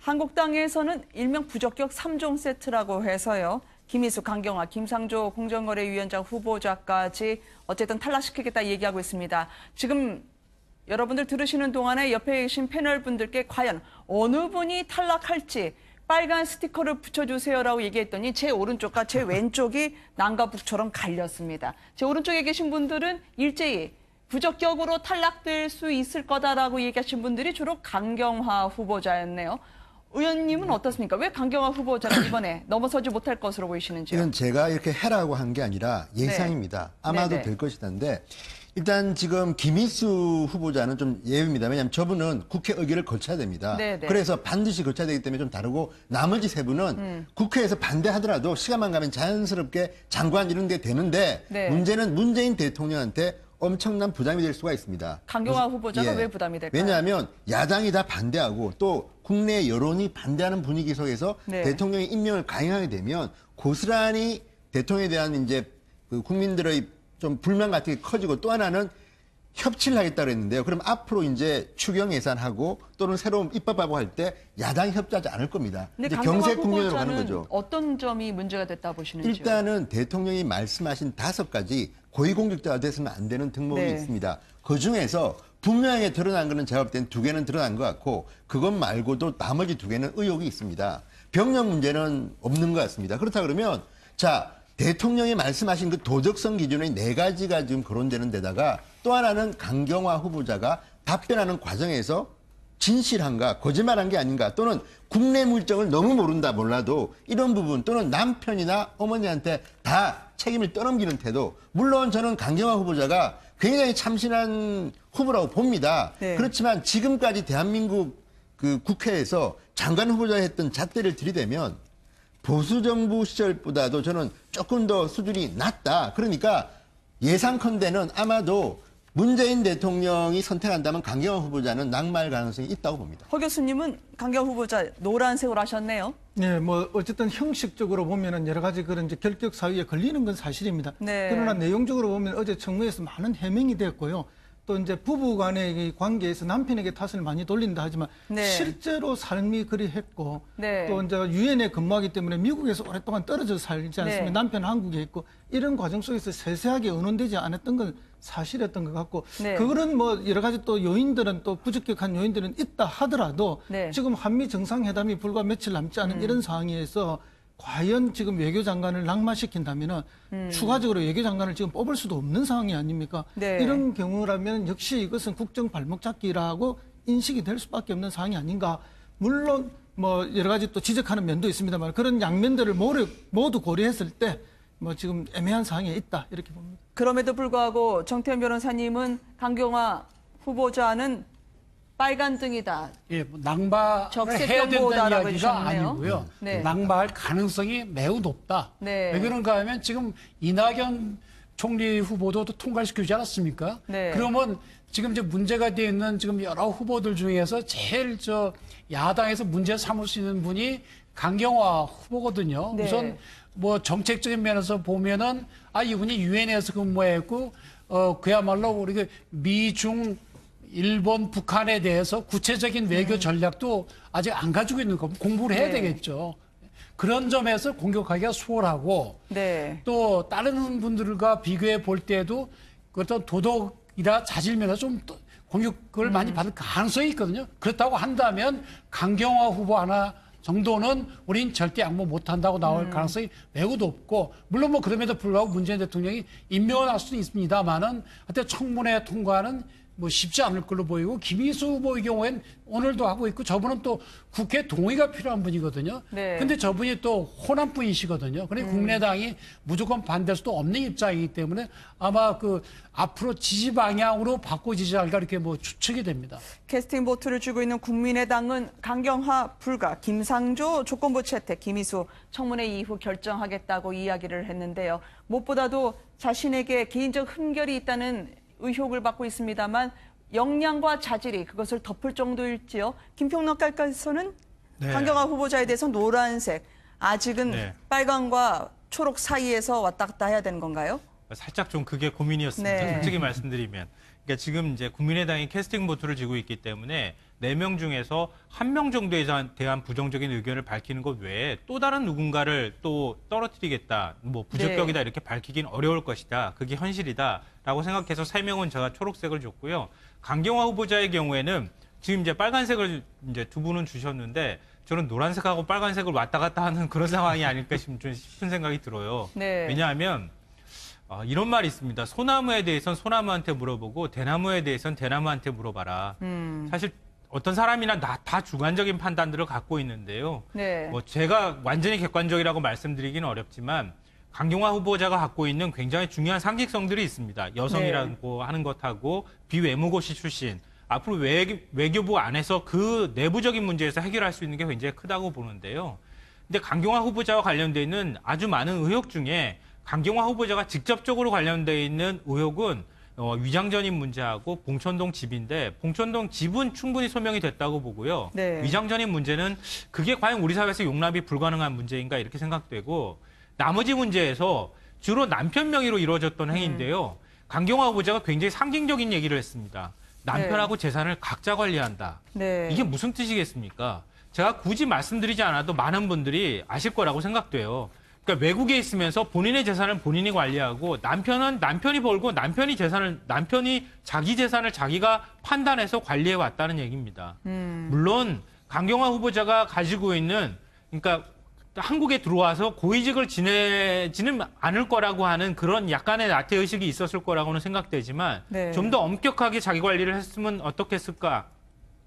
한국당에서는 일명 부적격 3종 세트라고 해서요. 김희수, 강경화, 김상조 공정거래위원장 후보자까지 어쨌든 탈락시키겠다 얘기하고 있습니다. 지금 여러분들 들으시는 동안에 옆에 계신 패널 분들께 과연 어느 분이 탈락할지 빨간 스티커를 붙여주세요라고 얘기했더니 제 오른쪽과 제 왼쪽이 남과 북처럼 갈렸습니다. 제 오른쪽에 계신 분들은 일제히 부적격으로 탈락될 수 있을 거다라고 얘기하신 분들이 주로 강경화 후보자였네요. 의원님은 어떻습니까? 왜 강경화 후보자가 이번에 넘어서지 못할 것으로 보이시는지요? 이건 제가 이렇게 해라고 한 게 아니라 예상입니다. 네. 아마도 네네. 될 것이다는데 일단 지금 김희수 후보자는 좀 예외입니다. 왜냐하면 저분은 국회 의결을 거쳐야 됩니다. 네네. 그래서 반드시 거쳐야 되기 때문에 좀 다르고 나머지 세 분은 국회에서 반대하더라도 시간만 가면 자연스럽게 장관 이런 게 되는데 네. 문제는 문재인 대통령한테 엄청난 부담이 될 수가 있습니다. 강경화 후보자가 예. 왜 부담이 될까요? 왜냐하면 야당이 다 반대하고 또 국내 여론이 반대하는 분위기 속에서 네. 대통령의 임명을 강행하게 되면 고스란히 대통령에 대한 이제 그 국민들의 좀 불만 같은 게 커지고 또 하나는 협치를 하겠다고 했는데요. 그럼 앞으로 이제 추경 예산하고 또는 새로운 입법하고 할 때 야당이 협조하지 않을 겁니다. 근데 이제 강경화 경색 국면으로 가는 후보자는 거죠. 어떤 점이 문제가 됐다 보시는지요? 일단은 대통령이 말씀하신 5가지 고위공직자가 됐으면 안 되는 등목이 네. 있습니다. 그중에서 분명하게 드러난 거는 제가 볼 때는 2개는 드러난 것 같고 그것 말고도 나머지 2개는 의혹이 있습니다. 병력 문제는 없는 것 같습니다. 그렇다 그러면 자 대통령이 말씀하신 그 도덕성 기준의 4가지가 지금 거론되는 데다가 또 하나는 강경화 후보자가 답변하는 과정에서 진실한가 거짓말한 게 아닌가 또는 국내 물정을 너무 모른다 몰라도 이런 부분 또는 남편이나 어머니한테 다 책임을 떠넘기는 태도 물론 저는 강경화 후보자가 굉장히 참신한 후보라고 봅니다. 네. 그렇지만 지금까지 대한민국 그 국회에서 장관 후보자 했던 잣대를 들이대면 보수 정부 시절보다도 저는 조금 더 수준이 낮다. 그러니까 예상컨대는 아마도 문재인 대통령이 선택한다면 강경화 후보자는 낙마할 가능성이 있다고 봅니다. 허 교수님은 강경화 후보자 노란색으로 하셨네요. 네, 뭐 어쨌든 형식적으로 보면은 여러 가지 그런 이제 결격 사유에 걸리는 건 사실입니다. 네. 그러나 내용적으로 보면 어제 청문회에서 많은 해명이 됐고요. 또 이제 부부 간의 이 관계에서 남편에게 탓을 많이 돌린다 하지만 네. 실제로 삶이 그리 했고 네. 또 이제 유엔에 근무하기 때문에 미국에서 오랫동안 떨어져 살지 않습니까? 네. 남편 한국에 있고 이런 과정 속에서 세세하게 의논되지 않았던 건 사실이었던 것 같고 네. 그거는 뭐 여러 가지 또 요인들은 또 부적격한 요인들은 있다 하더라도 네. 지금 한미 정상회담이 불과 며칠 남지 않은 이런 상황에서 과연 지금 외교장관을 낙마시킨다면은 추가적으로 외교장관을 지금 뽑을 수도 없는 상황이 아닙니까? 네. 이런 경우라면 역시 이것은 국정 발목 잡기라고 인식이 될 수밖에 없는 상황이 아닌가. 물론 뭐 여러 가지 또 지적하는 면도 있습니다만 그런 양면들을 모두 고려했을 때 뭐 지금 애매한 상황에 있다 이렇게 봅니다. 그럼에도 불구하고 정태현 변호사님은 강경화 후보자는 빨간 등이다. 예, 뭐 낭바를 적색 해야 된다는 경보다라고 이야기가 해주셨네요. 아니고요. 네. 낭바할 가능성이 매우 높다. 네. 왜 그런가 하면 지금 이낙연 총리 후보도 통과시키지 않았습니까? 네. 그러면 지금 이제 문제가 되어 있는 지금 여러 후보들 중에서 제일 야당에서 문제 삼을 수 있는 분이 강경화 후보거든요. 네. 우선 뭐 정책적인 면에서 보면은 이분이 유엔에서 근무했고 그야말로 우리 미중 일본, 북한에 대해서 구체적인 외교 전략도 아직 안 가지고 있는 거 공부를 해야 네. 되겠죠. 그런 점에서 공격하기가 수월하고 네. 또 다른 분들과 비교해 볼 때도 어떤 도덕이나 자질면에서 좀 공격을 많이 받을 가능성이 있거든요. 그렇다고 한다면 강경화 후보 하나 정도는 우린 절대 양보 못한다고 나올 가능성이 매우 높고, 물론 뭐 그럼에도 불구하고 문재인 대통령이 임명을 할 수는 있습니다만은 하여튼 청문회 통과는 뭐 쉽지 않을 걸로 보이고, 김희수 후보의 경우엔 오늘도 하고 있고, 저분은 또 국회 동의가 필요한 분이거든요. 네. 근데 저분이 또 호남 분이시거든요. 그러니까 국민의당이 무조건 반대할 수도 없는 입장이기 때문에 아마 그 앞으로 지지 방향으로 바꿔지지 않을까 이렇게 뭐 추측이 됩니다. 캐스팅 보트를 쥐고 있는 국민의당은 강경화 불가, 김상조 조건부 채택, 김희수 청문회 이후 결정하겠다고 이야기를 했는데요. 무엇보다도 자신에게 개인적 흠결이 있다는 의혹을 받고 있습니다만 역량과 자질이 그것을 덮을 정도일지요. 김평론가께서는 네. 강경화 후보자에 대해서 노란색, 아직은 네. 빨강과 초록 사이에서 왔다 갔다 해야 되는 건가요? 살짝 좀 그게 고민이었습니다. 네. 솔직히 말씀드리면. 그러니까 지금 이제 국민의당이 캐스팅 보트를 쥐고 있기 때문에 4명 중에서 1명 정도에 대한 부정적인 의견을 밝히는 것 외에 또 다른 누군가를 또 떨어뜨리겠다, 뭐 부적격이다 네. 이렇게 밝히긴 어려울 것이다. 그게 현실이다라고 생각해서 3명은 제가 초록색을 줬고요. 강경화 후보자의 경우에는 지금 이제 빨간색을 이제 2분은 주셨는데 저는 노란색하고 빨간색을 왔다 갔다 하는 그런 상황이 아닐까 싶은 생각이 들어요. 네. 왜냐하면 이런 말이 있습니다. 소나무에 대해서는 소나무한테 물어보고 대나무에 대해서는 대나무한테 물어봐라. 사실 어떤 사람이나 다 주관적인 판단들을 갖고 있는데요. 네. 뭐 제가 완전히 객관적이라고 말씀드리기는 어렵지만 강경화 후보자가 갖고 있는 굉장히 중요한 상징성들이 있습니다. 여성이라고 하는 것하고 비외무고시 출신. 앞으로 외교부 안에서 그 내부적인 문제에서 해결할 수 있는 게 굉장히 크다고 보는데요. 근데 강경화 후보자와 관련돼 있는 아주 많은 의혹 중에 강경화 후보자가 직접적으로 관련돼 있는 의혹은 위장전입 문제하고 봉천동 집인데 봉천동 집은 충분히 소명이 됐다고 보고요. 네. 위장전입 문제는 그게 과연 우리 사회에서 용납이 불가능한 문제인가 이렇게 생각되고 나머지 문제에서 주로 남편 명의로 이루어졌던 행위인데요. 강경화 후보자가 굉장히 상징적인 얘기를 했습니다. 남편하고 재산을 각자 관리한다. 네. 이게 무슨 뜻이겠습니까? 제가 굳이 말씀드리지 않아도 많은 분들이 아실 거라고 생각돼요. 그러니까 외국에 있으면서 본인의 재산을 본인이 관리하고 남편이 벌고 남편이 자기 재산을 자기가 판단해서 관리해 왔다는 얘기입니다. 물론 강경화 후보자가 가지고 있는 그러니까 한국에 들어와서 고위직을 지내지는 않을 거라고 하는 그런 약간의 나태의식이 있었을 거라고는 생각되지만 네. 좀 더 엄격하게 자기 관리를 했으면 어떻겠을까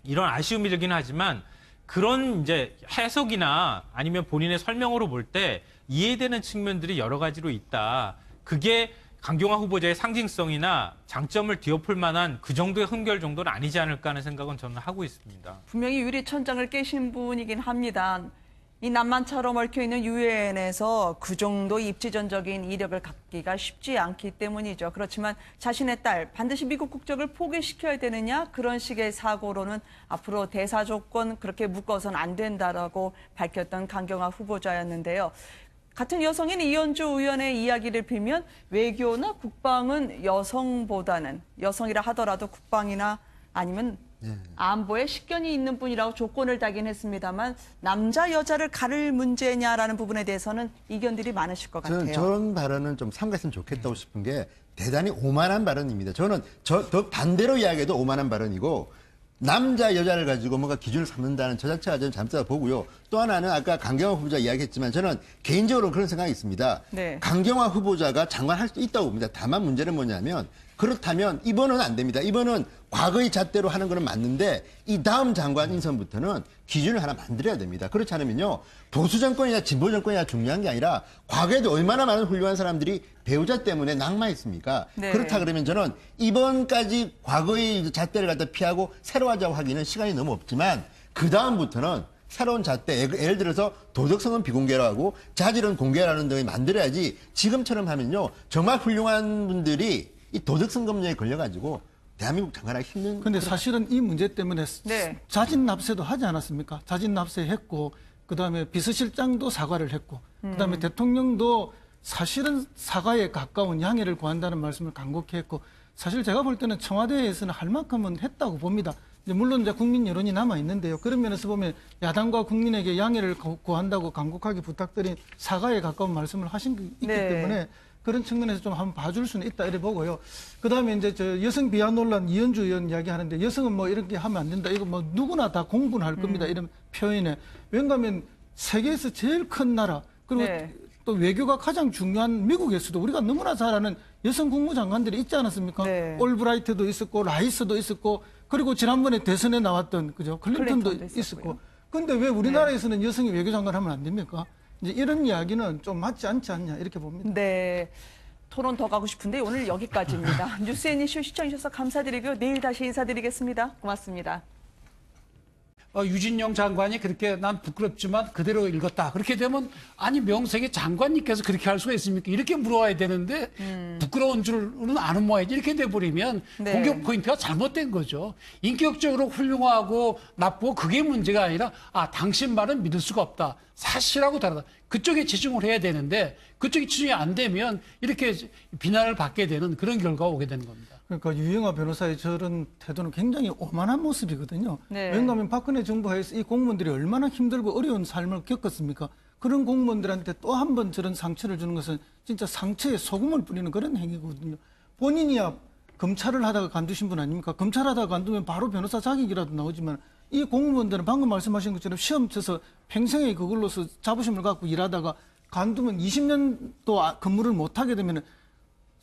이런 아쉬움이 들긴 하지만 그런 이제 해석이나 아니면 본인의 설명으로 볼 때 이해되는 측면들이 여러 가지로 있다. 그게 강경화 후보자의 상징성이나 장점을 뒤엎을 만한 그 정도의 흠결 정도는 아니지 않을까 하는 생각은 저는 하고 있습니다. 분명히 유리천장을 깨신 분이긴 합니다. 이 남만처럼 얽혀있는 유엔에서 그 정도 입지전적인 이력을 갖기가 쉽지 않기 때문이죠. 그렇지만 자신의 딸 반드시 미국 국적을 포기시켜야 되느냐 그런 식의 사고로는 앞으로 대사 조건 그렇게 묶어서는 안 된다라고 밝혔던 강경화 후보자였는데요. 같은 여성인 이현주 의원의 이야기를 빌면 외교나 국방은 여성이라 하더라도 국방이나 아니면 안보에 식견이 있는 분이라고 조건을 달긴 했습니다만 남자 여자를 가를 문제냐라는 부분에 대해서는 이견들이 많으실 것 같아요. 저는 저런 발언은 좀 삼갔으면 좋겠다고 싶은 게 대단히 오만한 발언입니다. 저는 더 반대로 이야기해도 오만한 발언이고 남자 여자를 가지고 뭔가 기준을 삼는다는 저 자체가 저는 잘못되다 보고요. 또 하나는 아까 강경화 후보자 이야기했지만 저는 개인적으로 그런 생각이 있습니다. 네. 강경화 후보자가 장관할 수 있다고 봅니다. 다만 문제는 뭐냐면 그렇다면 이번은 안 됩니다. 이번은 과거의 잣대로 하는 거는 맞는데 이 다음 장관 인선부터는 기준을 하나 만들어야 됩니다. 그렇지 않으면요. 보수 정권이나 진보 정권이나 중요한 게 아니라 과거에도 얼마나 많은 훌륭한 사람들이 배우자 때문에 낙마했습니까? 네. 그렇다 그러면 저는 이번까지 과거의 잣대를 갖다 피하고 새로 하자고 하기는 시간이 너무 없지만 그 다음부터는 새로운 잣대, 예를 들어서 도덕성은 비공개로 하고 자질은 공개라는 등을 만들어야지 지금처럼 하면요. 정말 훌륭한 분들이 이 도덕성 검열에 걸려가지고 대한민국 장관하기 힘든. 근데 사실은 이 문제 때문에 네. 자진 납세도 하지 않았습니까? 자진 납세했고 그다음에 비서실장도 사과를 했고 그다음에 대통령도 사실은 사과에 가까운 양해를 구한다는 말씀을 간곡히 했고 사실 제가 볼 때는 청와대에서는 할 만큼은 했다고 봅니다. 물론 이제 국민 여론이 남아 있는데요. 그런 면에서 보면 야당과 국민에게 양해를 구한다고 간곡하게 부탁드린 사과에 가까운 말씀을 하신 게 있기 네. 때문에 그런 측면에서 좀 한번 봐줄 수는 있다 이래 보고요. 그다음에 이제 저 여성 비하 논란 이현주 의원 이야기하는데 여성은 뭐 이렇게 하면 안 된다. 이거 뭐 누구나 다 공분할 겁니다. 이런 표현에 왜냐하면 세계에서 제일 큰 나라 그리고 네. 또 외교가 가장 중요한 미국에서도 우리가 너무나 잘 아는 여성 국무장관들이 있지 않았습니까? 네. 올브라이트도 있었고 라이스도 있었고 그리고 지난번에 대선에 나왔던 그죠 클린턴도 클린턴도 있었고. 근데 왜 우리나라에서는 여성이 외교장관 하면 안 됩니까? 이제 이런 이야기는 좀 맞지 않지 않냐 이렇게 봅니다. 네. 토론 더 가고 싶은데 오늘 여기까지입니다. 뉴스앤 이슈 시청해주셔서 감사드리고요. 내일 다시 인사드리겠습니다. 고맙습니다. 유진영 장관이 그렇게 난 부끄럽지만 그대로 읽었다. 그렇게 되면 아니 명색의 장관님께서 그렇게 할 수가 있습니까? 이렇게 물어와야 되는데 부끄러운 줄은 아는 모양이지. 이렇게 돼버리면 네. 공격 포인트가 잘못된 거죠. 인격적으로 훌륭하고 나쁘고 그게 문제가 아니라 당신 말은 믿을 수가 없다. 사실하고 다르다. 그쪽에 지중을 해야 되는데 그쪽이 지중이 안 되면 이렇게 비난을 받게 되는 그런 결과가 오게 되는 겁니다. 그러니까 유영아 변호사의 저런 태도는 굉장히 오만한 모습이거든요. 네. 왜냐하면 박근혜 정부 하에서 이 공무원들이 얼마나 힘들고 어려운 삶을 겪었습니까? 그런 공무원들한테 또 한 번 저런 상처를 주는 것은 진짜 상처에 소금을 뿌리는 그런 행위거든요. 본인이야 검찰을 하다가 관두신 분 아닙니까? 검찰하다가 관두면 바로 변호사 자격이라도 나오지만 이 공무원들은 방금 말씀하신 것처럼 시험 쳐서 평생에 그걸로서 자부심을 갖고 일하다가 관두면 20년도 근무를 못하게 되면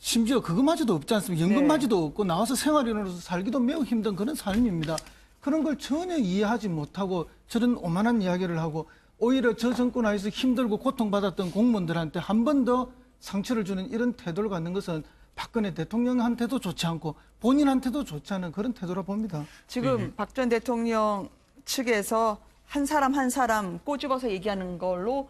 심지어 그거마저도 없지 않습니까? 연금마저도 없고 나와서 생활인으로서 살기도 매우 힘든 그런 삶입니다. 그런 걸 전혀 이해하지 못하고 저런 오만한 이야기를 하고 오히려 저 정권 하에서 힘들고 고통받았던 공무원들한테 한 번 더 상처를 주는 이런 태도를 갖는 것은 박근혜 대통령한테도 좋지 않고 본인한테도 좋지 않은 그런 태도라 봅니다. 지금 박 전 대통령 측에서 한 사람 한 사람 꼬집어서 얘기하는 걸로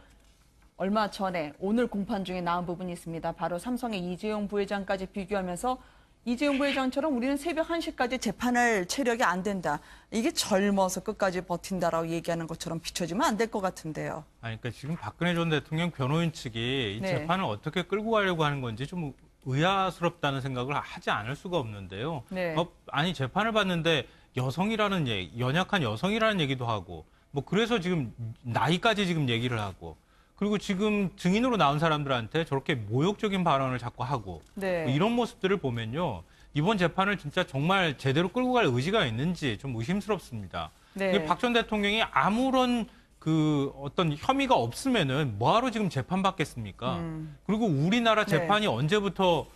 얼마 전에 오늘 공판 중에 나온 부분이 있습니다. 바로 삼성의 이재용 부회장까지 비교하면서 이재용 부회장처럼 우리는 새벽 1시까지 재판할 체력이 안 된다. 이게 젊어서 끝까지 버틴다라고 얘기하는 것처럼 비춰지면 안 될 것 같은데요. 아니, 그러니까 지금 박근혜 전 대통령 변호인 측이 이 네. 재판을 어떻게 끌고 가려고 하는 건지 좀 의아스럽다는 생각을 하지 않을 수가 없는데요. 네. 아니 재판을 받는데 여성이라는 연약한 여성이라는 얘기도 하고 뭐 그래서 지금 나이까지 지금 얘기를 하고 그리고 지금 증인으로 나온 사람들한테 저렇게 모욕적인 발언을 자꾸 하고 네. 이런 모습들을 보면요. 이번 재판을 진짜 정말 제대로 끌고 갈 의지가 있는지 좀 의심스럽습니다. 네. 박 전 대통령이 아무런 그 어떤 혐의가 없으면은 뭐하러 지금 재판 받겠습니까? 그리고 우리나라 재판이 언제부터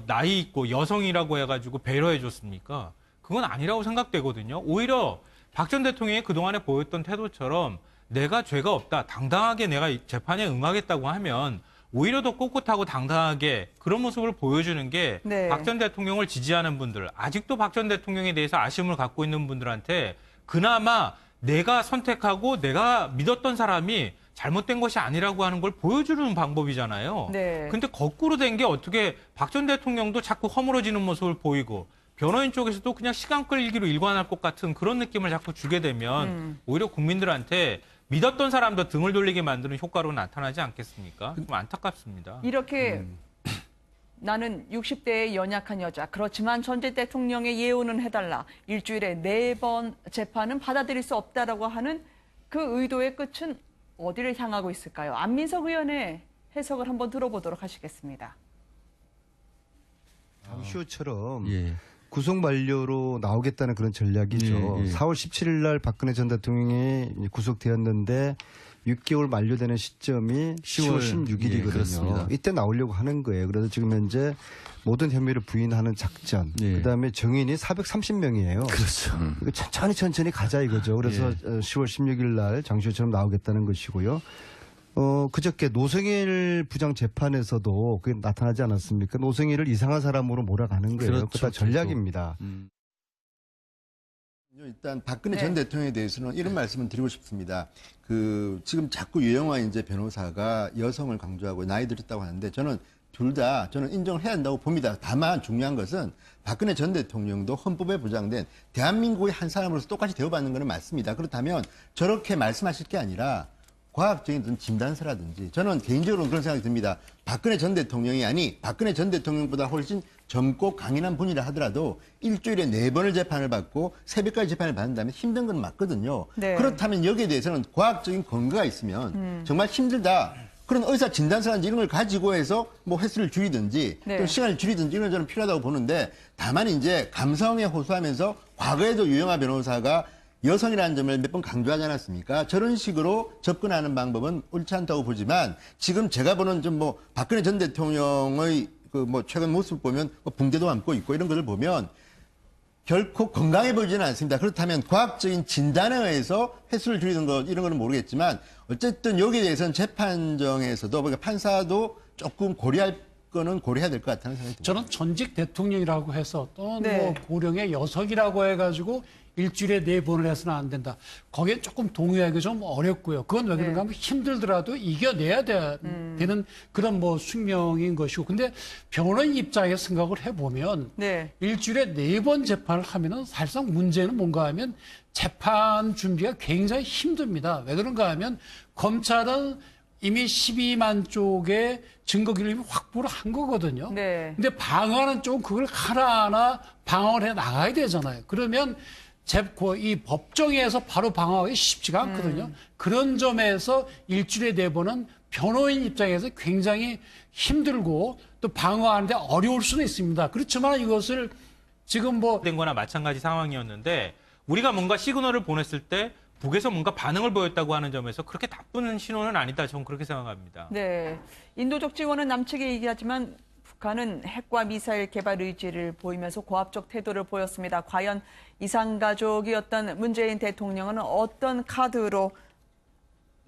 나이 있고 여성이라고 해가지고 배려해 줬습니까? 그건 아니라고 생각되거든요. 오히려 박 전 대통령이 그동안에 보였던 태도처럼 내가 죄가 없다, 당당하게 내가 재판에 응하겠다고 하면 오히려 더 꼿꼿하고 당당하게 그런 모습을 보여주는 게 박 전 대통령을 지지하는 분들, 아직도 박 전 대통령에 대해서 아쉬움을 갖고 있는 분들한테 그나마 내가 선택하고 내가 믿었던 사람이 잘못된 것이 아니라고 하는 걸 보여주는 방법이잖아요. 네. 근데 거꾸로 된 게 어떻게 박 전 대통령도 자꾸 허물어지는 모습을 보이고 변호인 쪽에서도 그냥 시간 끌기로 일관할 것 같은 그런 느낌을 자꾸 주게 되면 오히려 국민들한테 믿었던 사람도 등을 돌리게 만드는 효과로 나타나지 않겠습니까? 좀 안타깝습니다. 이렇게 나는 60대의 연약한 여자. 그렇지만 전 대통령의 예우는 해달라. 일주일에 4번 재판은 받아들일 수 없다라고 하는 그 의도의 끝은 어디를 향하고 있을까요? 안민석 의원의 해석을 한번 들어보도록 하시겠습니다. 당시처럼 구속 만료로 나오겠다는 그런 전략이죠. 4월 17일 날 박근혜 전 대통령이 구속되었는데 6개월 만료되는 시점이 10월 16일이거든요. 이때 나오려고 하는 거예요. 그래서 지금 현재 모든 혐의를 부인하는 작전. 그다음에 정인이 430명이에요. 그렇죠. 천천히 가자 이거죠. 그래서 10월 16일 날 장시호처럼 나오겠다는 것이고요. 그저께 노승일 부장 재판에서도 그게 나타나지 않았습니까? 노승일을 이상한 사람으로 몰아가는 거예요. 그렇죠. 그다 전략입니다. 일단 박근혜 전 대통령에 대해서는 이런 말씀을 드리고 싶습니다. 지금 자꾸 유영아 이제 변호사가 여성을 강조하고 나이 들었다고 하는데 저는 둘 다 저는 인정을 해야 한다고 봅니다. 다만 중요한 것은 박근혜 전 대통령도 헌법에 보장된 대한민국의 한 사람으로서 똑같이 대우받는 것은 맞습니다. 그렇다면 저렇게 말씀하실 게 아니라 과학적인 진단서라든지 저는 개인적으로 그런 생각이 듭니다. 박근혜 전 대통령이 박근혜 전 대통령보다 훨씬 젊고 강인한 분이라 하더라도 일주일에 4번을 재판을 받고 새벽까지 재판을 받는다면 힘든 건 맞거든요. 네. 그렇다면 여기에 대해서는 과학적인 근거가 있으면 정말 힘들다. 그런 의사 진단서라든지 이런 걸 가지고 해서 뭐 횟수를 줄이든지 네. 또 시간을 줄이든지 이런 건 저는 필요하다고 보는데 다만 이제 감성에 호소하면서 과거에도 유영하 변호사가 여성이라는 점을 몇 번 강조하지 않았습니까? 저런 식으로 접근하는 방법은 옳지 않다고 보지만 지금 제가 보는 좀 뭐 박근혜 전 대통령의 그 뭐 최근 모습 보면 뭐 붕대도 안고 있고 이런 것을 보면 결코 건강해 보이지는 않습니다. 그렇다면 과학적인 진단에 의해서 횟수를 줄이는 것 이런 거는 모르겠지만 어쨌든 여기에 대해서는 재판정에서도 그러니까 판사도 조금 고려할 거는 고려해야 될 것 같다는 생각이 듭니다. 저는 전직 대통령이라고 해서 또는 네. 뭐 고령의 여성이라고 해가지고 일주일에 4번을 해서는 안 된다. 거기에 조금 동의하기 좀 어렵고요. 그건 왜 그런가 하면 힘들더라도 이겨내야 되는 그런 뭐 숙명인 것이고. 근데 변호인 입장에서 생각을 해보면 네. 일주일에 4번 재판을 하면은 사실상 문제는 뭔가 하면 재판 준비가 굉장히 힘듭니다. 왜 그런가 하면 검찰은 이미 12만 쪽의 증거기를 이미 확보를 한 거거든요. 네. 근데 방어하는 쪽은 그걸 하나하나 방어를 해 나가야 되잖아요. 그러면 이 법정에서 바로 방어하기 쉽지가 않거든요. 그런 점에서 일주일에 4번은 변호인 입장에서 굉장히 힘들고 또 방어하는데 어려울 수도 있습니다. 그렇지만 이것을 지금 뭐 된 거나 마찬가지 상황이었는데 우리가 뭔가 시그널을 보냈을 때 북에서 뭔가 반응을 보였다고 하는 점에서 그렇게 나쁜 신호는 아니다. 저는 그렇게 생각합니다. 네. 인도적 지원은 남측에 얘기하지만 북한은 핵과 미사일 개발 의지를 보이면서 고압적 태도를 보였습니다. 과연 이산가족이었던 문재인 대통령은 어떤 카드로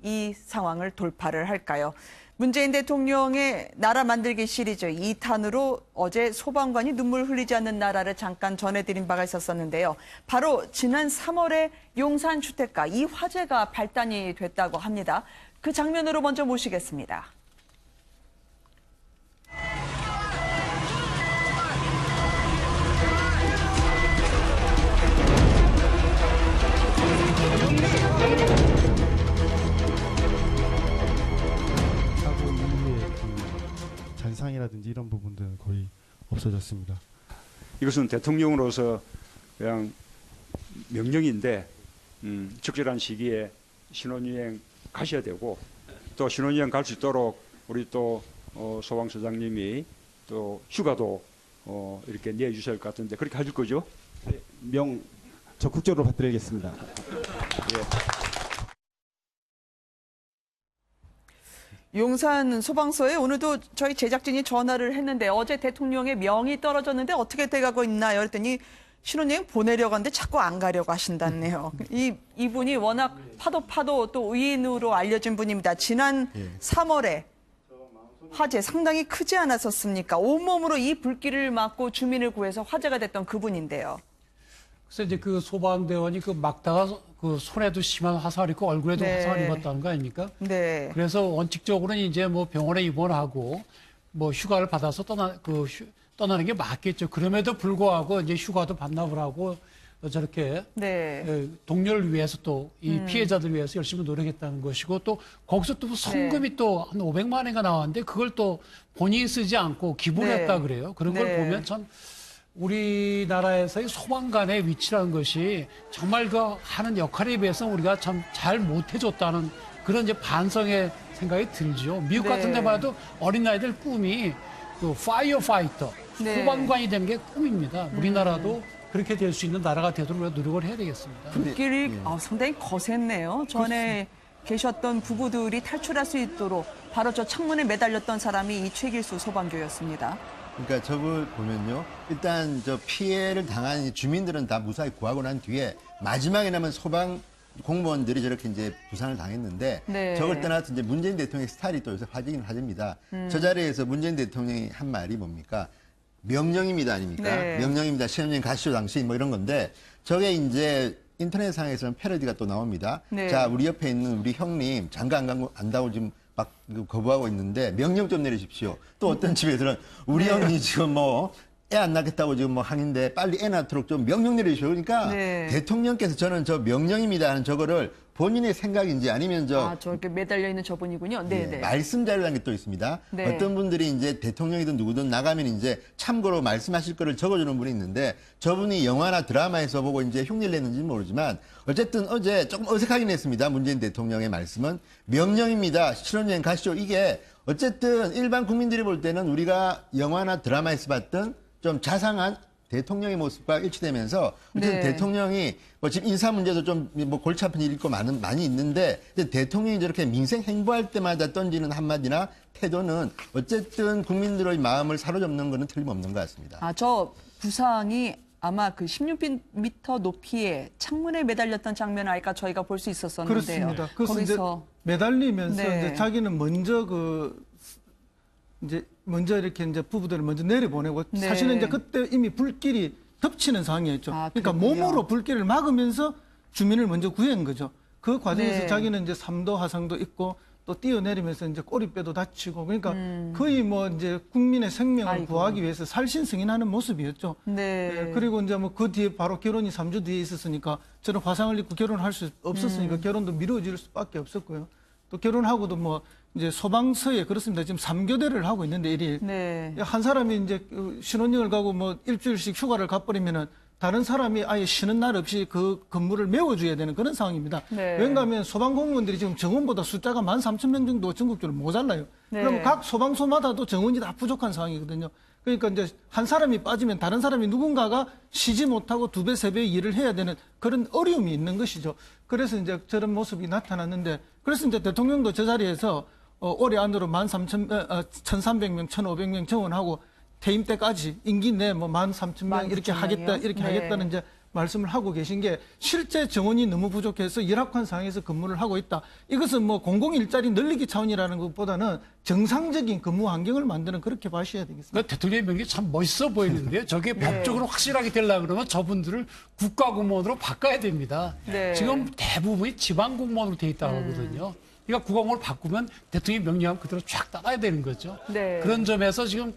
이 상황을 돌파를 할까요? 문재인 대통령의 나라 만들기 시리즈 2탄으로 어제 소방관이 눈물 흘리지 않는 나라를 잠깐 전해드린 바가 있었었는데요. 바로 지난 3월에 용산 주택가 이 화재가 발단이 됐다고 합니다. 그 장면으로 먼저 모시겠습니다. 사고 이후에 그 잔상이라든지 이런 부분들은 거의 없어졌습니다. 이것은 대통령으로서 그냥 명령인데 적절한 시기에 신혼여행 가셔야 되고 또 신혼여행 갈 수 있도록 우리 또 소방서장님이 또 휴가도 이렇게 내주실 것 같은데 그렇게 해줄 거죠? 적극적으로 받드리겠습니다. 용산 소방서에 오늘도 저희 제작진이 전화를 했는데 어제 대통령의 명이 떨어졌는데 어떻게 돼가고 있나요? 그랬더니 신혼여행 보내려고 하는데 자꾸 안 가려고 하신다네요. 이분이 워낙 파도 또 의인으로 알려진 분입니다. 지난 3월에 화재 상당히 크지 않았었습니까? 온몸으로 이 불길을 막고 주민을 구해서 화재가 됐던 그분인데요. 그래서 이제 그 소방대원이 그 막다가 그 손에도 심한 화상을 입고 얼굴에도 네. 화상을 입었다는 거 아닙니까? 네. 그래서 원칙적으로는 이제 뭐 병원에 입원하고 뭐 휴가를 받아서 떠나는 게 맞겠죠. 그럼에도 불구하고 이제 휴가도 반납을 하고 저렇게 네. 동료를 위해서 또 이 피해자들 위해서 열심히 노력했다는 것이고 또 거기서 또 성금이 또 한 500만 원인가 나왔는데 그걸 또 본인이 쓰지 않고 기부를 네. 했다 그래요. 그런 걸 네. 보면 참 우리나라에서의 소방관의 위치라는 것이 정말 그 하는 역할에 비해서 우리가 참 잘 못해줬다는 그런 이제 반성의 생각이 들죠. 미국 네. 같은 데 봐도 어린아이들 꿈이 그 파이어 파이터, 네. 소방관이 되는 게 꿈입니다. 우리나라도 그렇게 될 수 있는 나라가 되도록 우리가 노력을 해야 되겠습니다. 불길이 상당히 거셌네요. 전에 계셨던 부부들이 탈출할 수 있도록 바로 저 창문에 매달렸던 사람이 이 최길수 소방교였습니다. 그러니까 저걸 보면요. 일단 저 피해를 당한 이 주민들은 다 무사히 구하고 난 뒤에 마지막에 남은 소방 공무원들이 저렇게 이제 부상을 당했는데 네. 저걸 떠나서 이제 문재인 대통령의 스타일이 또 요새 화제긴 화제입니다. 저 자리에서 문재인 대통령이 한 말이 뭡니까? 명령입니다 아닙니까? 네. 명령입니다. 신혼여행 가시죠 당신 뭐 이런 건데 저게 이제 인터넷상에서는 패러디가 또 나옵니다. 네. 자 우리 옆에 있는 우리 형님 장가 안다고 지금 막 거부하고 있는데 명령 좀 내리십시오. 또 어떤 집에서는 우리 형이 지금 뭐 애 안 낳겠다고 지금 뭐 항인데 빨리 애 낳도록 좀 명령 내리십시오. 그러니까 네. 대통령께서 저는 저 명령입니다 하는 저거를 본인의 생각인지 아니면 저렇게 매달려 있는 저분이군요. 네, 네. 말씀 자료라는 게 또 있습니다. 네. 어떤 분들이 이제 대통령이든 누구든 나가면 이제 참고로 말씀하실 거를 적어주는 분이 있는데 저분이 영화나 드라마에서 보고 이제 흉내를 냈는지는 모르지만 어쨌든 어제 조금 어색하긴 했습니다. 문재인 대통령의 말씀은 명령입니다. 신혼여행 가시죠. 이게 어쨌든 일반 국민들이 볼 때는 우리가 영화나 드라마에서 봤던 좀 자상한 대통령의 모습과 일치되면서 어쨌든 대통령이 뭐 지금 인사 문제도 좀 뭐 골치 아픈 일이 있고 많이 있는데 대통령이 저렇게 민생 행보할 때마다 던지는 한마디나 태도는 어쨌든 국민들의 마음을 사로잡는 거는 틀림없는 것 같습니다. 저 부상이 아마 그 16m 높이의 창문에 매달렸던 장면을 아까 저희가 볼 수 있었었는데요. 그렇습니다. 그래서 이제 매달리면서 이제 자기는 먼저 먼저 이렇게 이제 부부들을 먼저 내려보내고 사실은 이제 그때 이미 불길이 덮치는 상황이었죠. 그러니까 몸으로 불길을 막으면서 주민을 먼저 구한 거죠. 그 과정에서 자기는 이제 3도 화상도 있고 또 뛰어내리면서 이제 꼬리뼈도 다치고 그러니까 거의 뭐 이제 국민의 생명을 구하기 위해서 살신승인하는 모습이었죠. 그리고 이제 뭐 그 뒤에 바로 결혼이 3주 뒤에 있었으니까 저는 화상을 입고 결혼할 수 없었으니까 결혼도 미뤄질 수밖에 없었고요. 또 결혼하고도 뭐 이제 소방서에 그렇습니다. 지금 3교대를 하고 있는데 일일 한 사람이 이제 신혼여행을 가고 뭐 일주일씩 휴가를 가버리면은 다른 사람이 아예 쉬는 날 없이 그 근무를 메워줘야 되는 그런 상황입니다. 왜냐하면 소방공무원들이 지금 정원보다 숫자가 13,000명 정도 전국적으로 모자라요. 그럼 각 소방서마다도 정원이 다 부족한 상황이거든요. 그러니까 이제 한 사람이 빠지면 다른 사람이 누군가가 쉬지 못하고 2배, 3배 일을 해야 되는 그런 어려움이 있는 것이죠. 그래서 이제 저런 모습이 나타났는데 그래서 이제 대통령도 저 자리에서 올해 안으로 1,300명, 1,500명 정원하고 퇴임 때까지 임기 내 뭐 13,000명 이렇게 하겠다는 이제 말씀을 하고 계신 게 실제 정원이 너무 부족해서 열악한 상황에서 근무를 하고 있다. 이것은 뭐 공공일자리 늘리기 차원이라는 것보다는 정상적인 근무 환경을 만드는 그렇게 봐셔야 되겠습니다. 그러니까 대통령의 명이 참 멋있어 보이는데요. 저게 법적으로 확실하게 되려고 그러면 저분들을 국가공무원으로 바꿔야 됩니다. 지금 대부분이 지방공무원으로 돼 있다고 하거든요. 그러니까 국가공무원을 바꾸면 대통령의 명령하면 그대로 쫙 따라야 되는 거죠. 그런 점에서 지금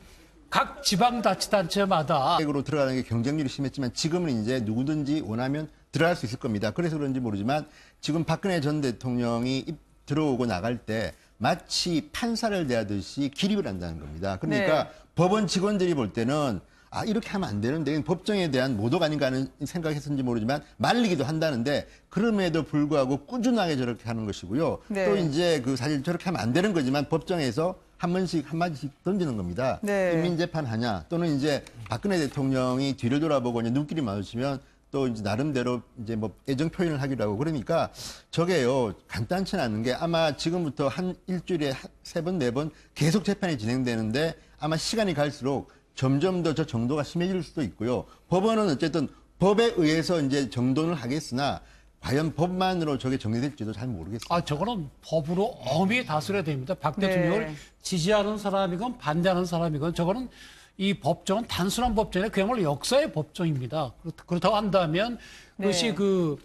각 지방자치단체마다 으로 들어가는 게 경쟁률이 심했지만 지금은 이제 누구든지 원하면 들어갈 수 있을 겁니다. 그래서 그런지 모르지만 지금 박근혜 전 대통령이 들어오고 나갈 때 마치 판사를 대하듯이 기립을 한다는 겁니다. 그러니까 법원 직원들이 볼 때는 이렇게 하면 안 되는데 법정에 대한 모독 아닌가 하는 생각했었는지 모르지만 말리기도 한다는데 그럼에도 불구하고 꾸준하게 저렇게 하는 것이고요. 또 이제 사실 저렇게 하면 안 되는 거지만 법정에서 한 번씩 한마디씩 던지는 겁니다. 인민재판 하냐 또는 이제 박근혜 대통령이 뒤를 돌아보고 이제 눈길이 마주치면 또 이제 나름대로 이제 뭐 애정 표현을 하기도 하고 그러니까 저게요 간단치 않은 게 아마 지금부터 한 일주일에 3번, 4번 계속 재판이 진행되는데 아마 시간이 갈수록 점점 더 저 정도가 심해질 수도 있고요. 법원은 어쨌든 법에 의해서 이제 정돈을 하겠으나 과연 법만으로 저게 정리될지도 잘 모르겠습니다. 저거는 법으로 엄히 다스려야 됩니다. 박 대통령을 지지하는 사람이건 반대하는 사람이건 저거는 이 법정은 단순한 법정이 아니라 그야말로 역사의 법정입니다. 그렇다고 한다면 그것이 그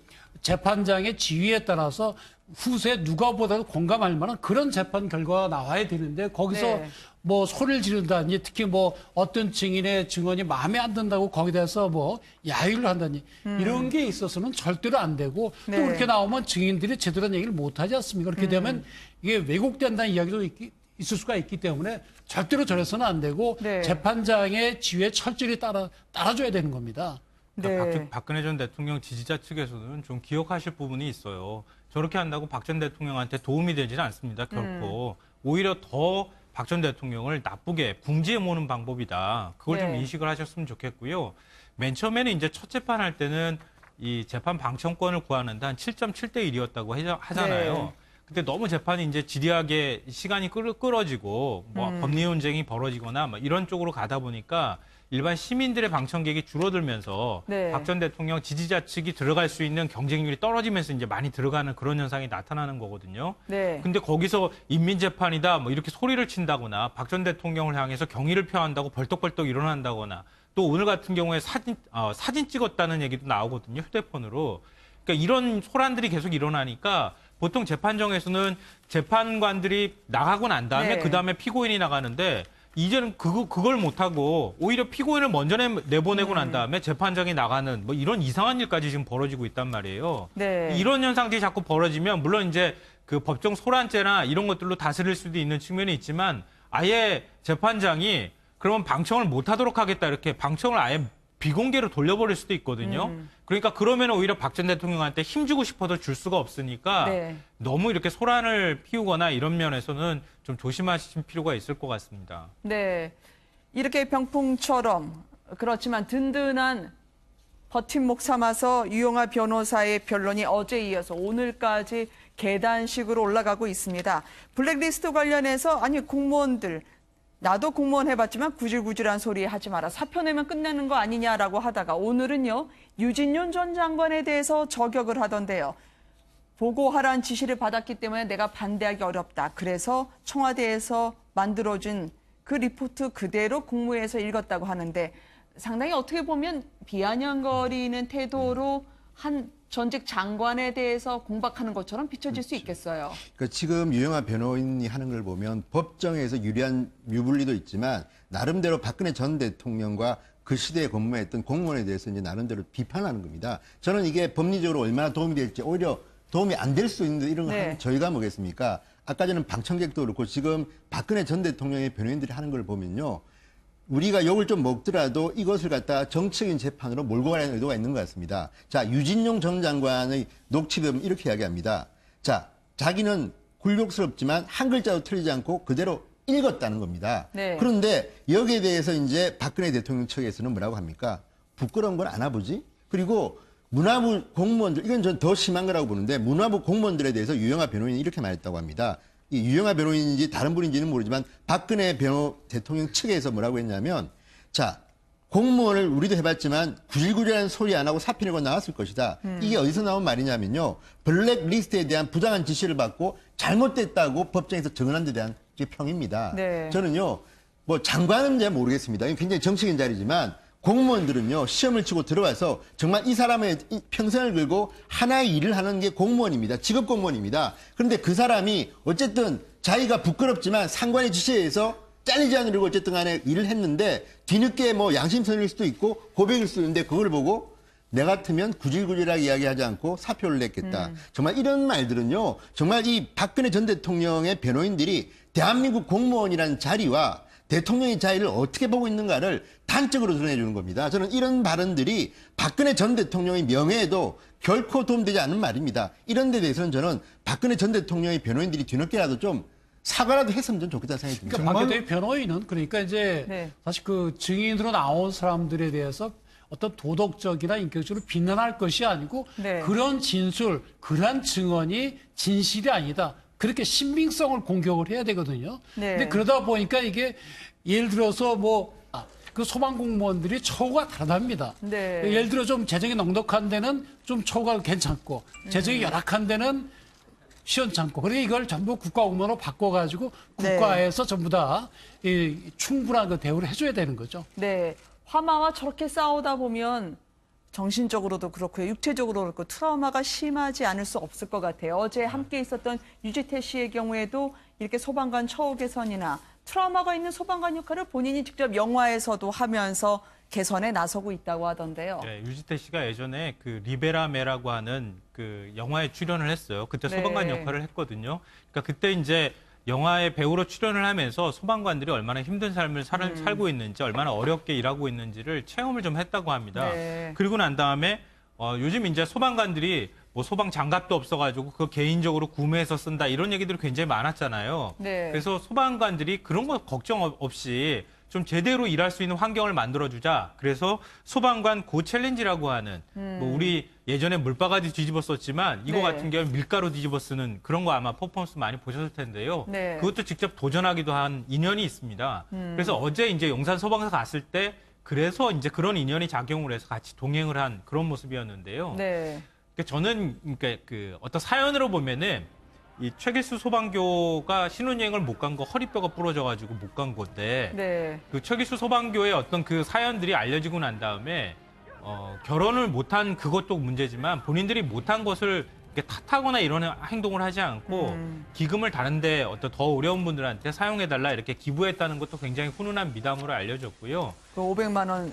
재판장의 지위에 따라서 후세 누가 보다도 공감할 만한 그런 재판 결과가 나와야 되는데 거기서 뭐 소리를 지른다니 특히 뭐 어떤 증인의 증언이 마음에 안 든다고 거기에 대해서 뭐 야유를 한다니 이런 게 있어서는 절대로 안 되고 또 그렇게 나오면 증인들이 제대로 된 얘기를 못 하지 않습니까? 그렇게 되면 이게 왜곡된다는 이야기도 있을 수가 있기 때문에 절대로 저래서는 안 되고 재판장의 지위에 철저히 따라줘야 되는 겁니다. 박근혜 전 대통령 지지자 측에서는 좀 기억하실 부분이 있어요. 저렇게 한다고 박 전 대통령한테 도움이 되지는 않습니다. 결코. 오히려 더 박 전 대통령을 나쁘게 궁지에 모는 방법이다. 그걸 좀 인식을 하셨으면 좋겠고요. 맨 처음에는 이제 첫 재판할 때는 이 재판 방청권을 구하는데 한 7.7대 1이었다고 하잖아요. 근데 너무 재판이 이제 지리하게 시간이 끌어지고 뭐 법리 논쟁이 벌어지거나 뭐 이런 쪽으로 가다 보니까 일반 시민들의 방청객이 줄어들면서 박 전 대통령 지지자 측이 들어갈 수 있는 경쟁률이 떨어지면서 이제 많이 들어가는 그런 현상이 나타나는 거거든요. 근데 거기서 인민재판이다 뭐 이렇게 소리를 친다거나 박 전 대통령을 향해서 경의를 표한다고 벌떡벌떡 일어난다거나 또 오늘 같은 경우에 사진 찍었다는 얘기도 나오거든요. 휴대폰으로. 그러니까 이런 소란들이 계속 일어나니까 보통 재판정에서는 재판관들이 나가고 난 다음에 그 다음에 피고인이 나가는데 이제는 그걸 못하고 오히려 피고인을 먼저 내보내고 난 다음에 재판장이 나가는 뭐 이런 이상한 일까지 지금 벌어지고 있단 말이에요. 네. 이런 현상들이 자꾸 벌어지면 물론 이제 그 법정 소란죄나 이런 것들로 다스릴 수도 있는 측면이 있지만 아예 재판장이 그러면 방청을 못하도록 하겠다 이렇게 방청을 아예 비공개로 돌려버릴 수도 있거든요. 그러니까 그러면 오히려 박 전 대통령한테 힘주고 싶어도 줄 수가 없으니까 네. 너무 이렇게 소란을 피우거나 이런 면에서는 좀 조심하실 필요가 있을 것 같습니다. 네. 이렇게 병풍처럼 그렇지만 든든한 버팀목 삼아서 유영하 변호사의 변론이 어제 이어서 오늘까지 계단식으로 올라가고 있습니다. 블랙리스트 관련해서 아니 공무원들 나도 공무원 해봤지만 구질구질한 소리 하지 마라. 사표 내면 끝나는 거 아니냐라고 하다가 오늘은요. 유진윤 전 장관에 대해서 저격을 하던데요. 보고하라는 지시를 받았기 때문에 내가 반대하기 어렵다. 그래서 청와대에서 만들어준 그 리포트 그대로 국무회에서 읽었다고 하는데 상당히 어떻게 보면 비아냥거리는 태도로 한 전직 장관에 대해서 공박하는 것처럼 비춰질 수 있겠어요. 그러니까 지금 유영하 변호인이 하는 걸 보면 법정에서 유리한 유불리도 있지만 나름대로 박근혜 전 대통령과 그 시대에 근무했던 공무원에 대해서 이제 나름대로 비판하는 겁니다. 저는 이게 법리적으로 얼마나 도움이 될지 오히려 도움이 안 될 수 있는데 이런 거 하면 저희가 뭐겠습니까? 아까 전에 방청객도 그렇고 지금 박근혜 전 대통령의 변호인들이 하는 걸 보면요. 우리가 욕을 좀 먹더라도 이것을 갖다 정치적인 재판으로 몰고 가려는 의도가 있는 것 같습니다. 자, 유진용 전 장관의 녹취범 이렇게 이야기합니다. 자, 자기는 굴욕스럽지만 한 글자도 틀리지 않고 그대로 읽었다는 겁니다. 네. 그런데 여기에 대해서 이제 박근혜 대통령 측에서는 뭐라고 합니까? 부끄러운 건 안 해보지? 그리고 문화부 공무원들, 이건 전 더 심한 거라고 보는데 문화부 공무원들에 대해서 유영하 변호인이 이렇게 말했다고 합니다. 이 유영하 변호인인지 다른 분인지는 모르지만 박근혜 대통령 측에서 뭐라고 했냐면 자 공무원을 우리도 해봤지만 구질구질한 소리 안 하고 사표 내고 나왔을 것이다. 이게 어디서 나온 말이냐면요. 블랙리스트에 대한 부당한 지시를 받고 잘못됐다고 법정에서 증언한 데 대한 평입니다. 네. 저는요. 뭐 장관은 잘 모르겠습니다. 이건 굉장히 정치적인 자리지만 공무원들은요. 시험을 치고 들어와서 정말 이 사람의 평생을 걸고 하나의 일을 하는 게 공무원입니다. 직업 공무원입니다. 그런데 그 사람이 어쨌든 자기가 부끄럽지만 상관의 지시에 의해서 잘리지 않으려고 어쨌든 간에 일을 했는데 뒤늦게 뭐 양심선일 수도 있고 고백일 수도 있는데 그걸 보고 내 같으면 구질구질하게 이야기하지 않고 사표를 냈겠다. 정말 이런 말들은요. 정말 이 박근혜 전 대통령의 변호인들이 대한민국 공무원이라는 자리와 대통령의 자리를 어떻게 보고 있는가를 단적으로 드러내주는 겁니다. 저는 이런 발언들이 박근혜 전 대통령의 명예에도 결코 도움되지 않는 말입니다. 이런 데 대해서는 저는 박근혜 전 대통령의 변호인들이 뒤늦게라도 좀 사과라도 했으면 좀 좋겠다는 생각이 듭니다. 그러니까 박 대통령 변호인은 그러니까 이제 사실 그 증인으로 나온 사람들에 대해서 어떤 도덕적이나 인격적으로 비난할 것이 아니고 그런 진술, 그런 증언이 진실이 아니다. 그렇게 신빙성을 공격을 해야 되거든요. 근데 그러다 보니까 이게 예를 들어서 그 소방공무원들이 처우가 다르답니다. 예를 들어 좀 재정이 넉넉한 데는 좀 처우가 괜찮고 재정이 열악한 데는 시원찮고 그러니까 이걸 전부 국가공무원으로 바꿔가지고 국가에서 전부 다 충분한 그 대우를 해줘야 되는 거죠. 네. 화마와 저렇게 싸우다 보면 정신적으로도 그렇고요. 육체적으로도 그렇고 트라우마가 심하지 않을 수 없을 것 같아요. 어제 함께 있었던 유지태 씨의 경우에도 이렇게 소방관 처우 개선이나 트라우마가 있는 소방관 역할을 본인이 직접 영화에서도 하면서 개선에 나서고 있다고 하던데요. 네, 유지태 씨가 예전에 그 리베라메라고 하는 그 영화에 출연을 했어요. 그때 소방관 역할을 했거든요. 그러니까 그때 이제 영화에 배우로 출연을 하면서 소방관들이 얼마나 힘든 삶을 살고 있는지, 얼마나 어렵게 일하고 있는지를 체험을 좀 했다고 합니다. 그리고 난 다음에 요즘 이제 소방관들이 뭐 소방 장갑도 없어가지고 그거 개인적으로 구매해서 쓴다 이런 얘기들이 굉장히 많았잖아요. 그래서 소방관들이 그런 거 걱정 없이 좀 제대로 일할 수 있는 환경을 만들어주자. 그래서 소방관 고 챌린지라고 하는 뭐 우리 예전에 물바가지 뒤집어 썼지만 이거 같은 경우는 밀가루 뒤집어 쓰는 그런 거 아마 퍼포먼스 많이 보셨을 텐데요. 그것도 직접 도전하기도 한 인연이 있습니다. 그래서 어제 이제 용산 소방서 갔을 때 그래서 이제 그런 인연이 작용을 해서 같이 동행을 한 그런 모습이었는데요. 그러니까 저는 그러니까 그 어떤 사연으로 보면은 이 최길수 소방교가 신혼여행을 못 간 거 허리뼈가 부러져가지고 못 간 건데 그 최길수 소방교의 어떤 그 사연들이 알려지고 난 다음에 결혼을 못한 그것도 문제지만 본인들이 못한 것을 이렇게 탓하거나 이런 행동을 하지 않고 기금을 다른데 어떤 더 어려운 분들한테 사용해달라 이렇게 기부했다는 것도 굉장히 훈훈한 미담으로 알려졌고요. 그 500만 원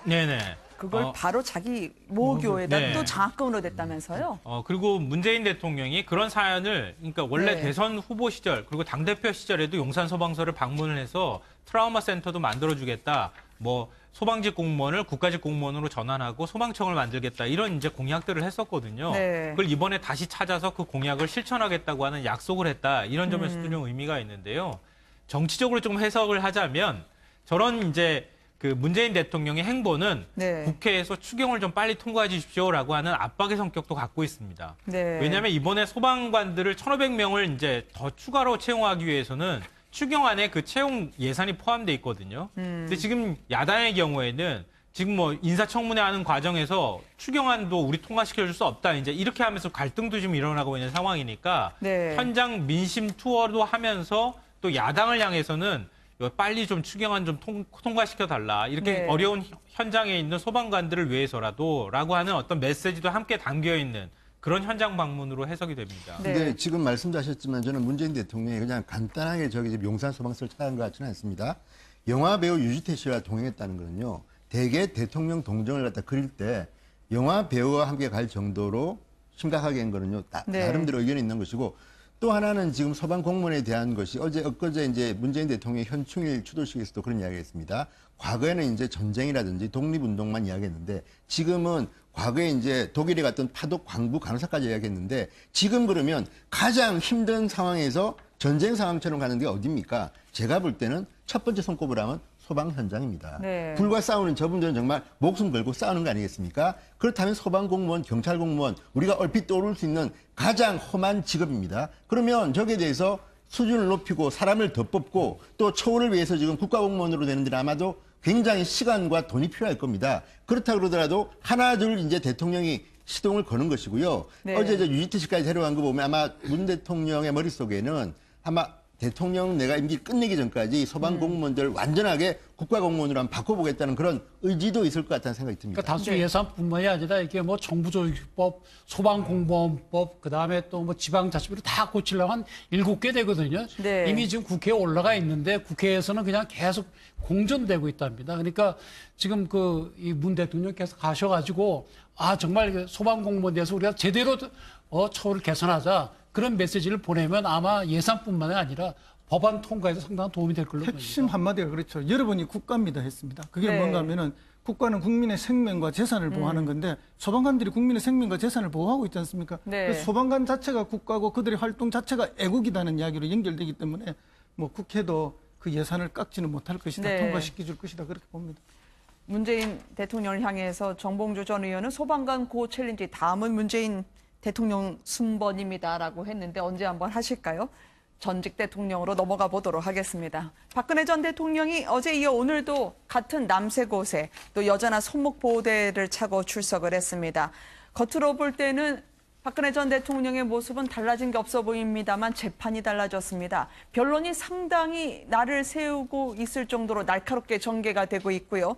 네네. 그걸 바로 자기 모교에다 네. 또 장학금으로 냈다면서요? 그리고 문재인 대통령이 그런 사연을, 그러니까 원래 네. 대선 후보 시절, 그리고 당대표 시절에도 용산 소방서를 방문을 해서 트라우마 센터도 만들어주겠다, 뭐 소방직 공무원을 국가직 공무원으로 전환하고 소방청을 만들겠다, 이런 이제 공약들을 했었거든요. 네. 그걸 이번에 다시 찾아서 그 공약을 실천하겠다고 하는 약속을 했다, 이런 점에서도 좀 의미가 있는데요. 정치적으로 좀 해석을 하자면 저런 이제 그 문재인 대통령의 행보는 네. 국회에서 추경을 좀 빨리 통과해 주십시오라고 하는 압박의 성격도 갖고 있습니다. 네. 왜냐하면 이번에 소방관들을 1,500명을 이제 더 추가로 채용하기 위해서는 추경안에 그 채용 예산이 포함돼 있거든요. 근데 지금 야당의 경우에는 지금 뭐 인사청문회 하는 과정에서 추경안도 우리 통과시켜줄 수 없다, 이제 이렇게 하면서 갈등도 지금 일어나고 있는 상황이니까 네. 현장 민심 투어도 하면서 또 야당을 향해서는 빨리 좀 추경안 좀 통과시켜달라, 이렇게 네. 어려운 현장에 있는 소방관들을 위해서라도 라고 하는 어떤 메시지도 함께 담겨있는 그런 현장 방문으로 해석이 됩니다. 네. 근데 지금 말씀도 하셨지만 저는 문재인 대통령이 그냥 간단하게 저기 지금 용산 소방서를 찾아간 것 같지는 않습니다. 영화 배우 유지태 씨와 동행했다는 거는요, 대개 대통령 동정을 갖다 그릴 때 영화 배우와 함께 갈 정도로 심각하게 한 거는요, 네. 나름대로 의견이 있는 것이고, 또 하나는 지금 소방 공무원에 대한 것이 엊그제 이제 문재인 대통령의 현충일 추도식에서도 그런 이야기했습니다. 과거에는 이제 전쟁이라든지 독립운동만 이야기했는데 지금은 과거에 이제 독일에 갔던 파독 광부 간호사까지 이야기했는데 지금 그러면 가장 힘든 상황에서 전쟁 상황처럼 가는 게 어디입니까? 제가 볼 때는 첫 번째 손꼽으라면 소방 현장입니다. 네. 불과 싸우는 저분들은 정말 목숨 걸고 싸우는 거 아니겠습니까? 그렇다면 소방 공무원, 경찰 공무원, 우리가 얼핏 떠오를 수 있는 가장 험한 직업입니다. 그러면 저기에 대해서 수준을 높이고 사람을 더 뽑고 또 처우를 위해서 지금 국가공무원으로 되는 데는 아마도 굉장히 시간과 돈이 필요할 겁니다. 그렇다 그러더라도 하나 둘 이제 대통령이 시동을 거는 것이고요. 네. 어제 저 유지태 씨까지 데려간 거 보면 아마 문 대통령의 머릿속에는 아마 대통령 내가 임기 끝내기 전까지 소방 공무원들 완전하게 국가공무원으로 한번 바꿔보겠다는 그런 의지도 있을 것 같다는 생각이 듭니다. 그러니까 단순 예산뿐만이 아니라 이게 뭐 정부조직법, 소방공무원법, 그다음에 또 뭐 지방자치법을 다 고치려고 한 7개 되거든요. 네. 이미 지금 국회에 올라가 있는데 국회에서는 그냥 계속 공전되고 있답니다. 그러니까 지금 그 이 문 대통령께서 가셔가지고 아 정말 그 소방공무원에 대해서 우리가 제대로 처우를 개선하자, 그런 메시지를 보내면 아마 예산뿐만 아니라 법안 통과에도 상당한 도움이 될 걸로 핵심 보입니다. 한마디가 그렇죠. 여러분이 국가입니다 했습니다. 그게 네. 뭔가 하면은 국가는 국민의 생명과 재산을 보호하는 건데 소방관들이 국민의 생명과 재산을 보호하고 있지 않습니까? 네. 그래서 소방관 자체가 국가고 그들의 활동 자체가 애국이라는 이야기로 연결되기 때문에 뭐 국회도 그 예산을 깎지는 못할 것이다. 네. 통과시켜 줄 것이다. 그렇게 봅니다. 문재인 대통령을 향해서 정봉주 전 의원은 소방관 고 챌린지 다음은 문재인 대통령 순번입니다라고 했는데 언제 한번 하실까요? 전직 대통령으로 넘어가 보도록 하겠습니다. 박근혜 전 대통령이 어제 이어 오늘도 같은 남새곳에 또 여전한 손목보호대를 차고 출석을 했습니다. 겉으로 볼 때는 박근혜 전 대통령의 모습은 달라진 게 없어 보입니다만 재판이 달라졌습니다. 변론이 상당히 날을 세우고 있을 정도로 날카롭게 전개가 되고 있고요.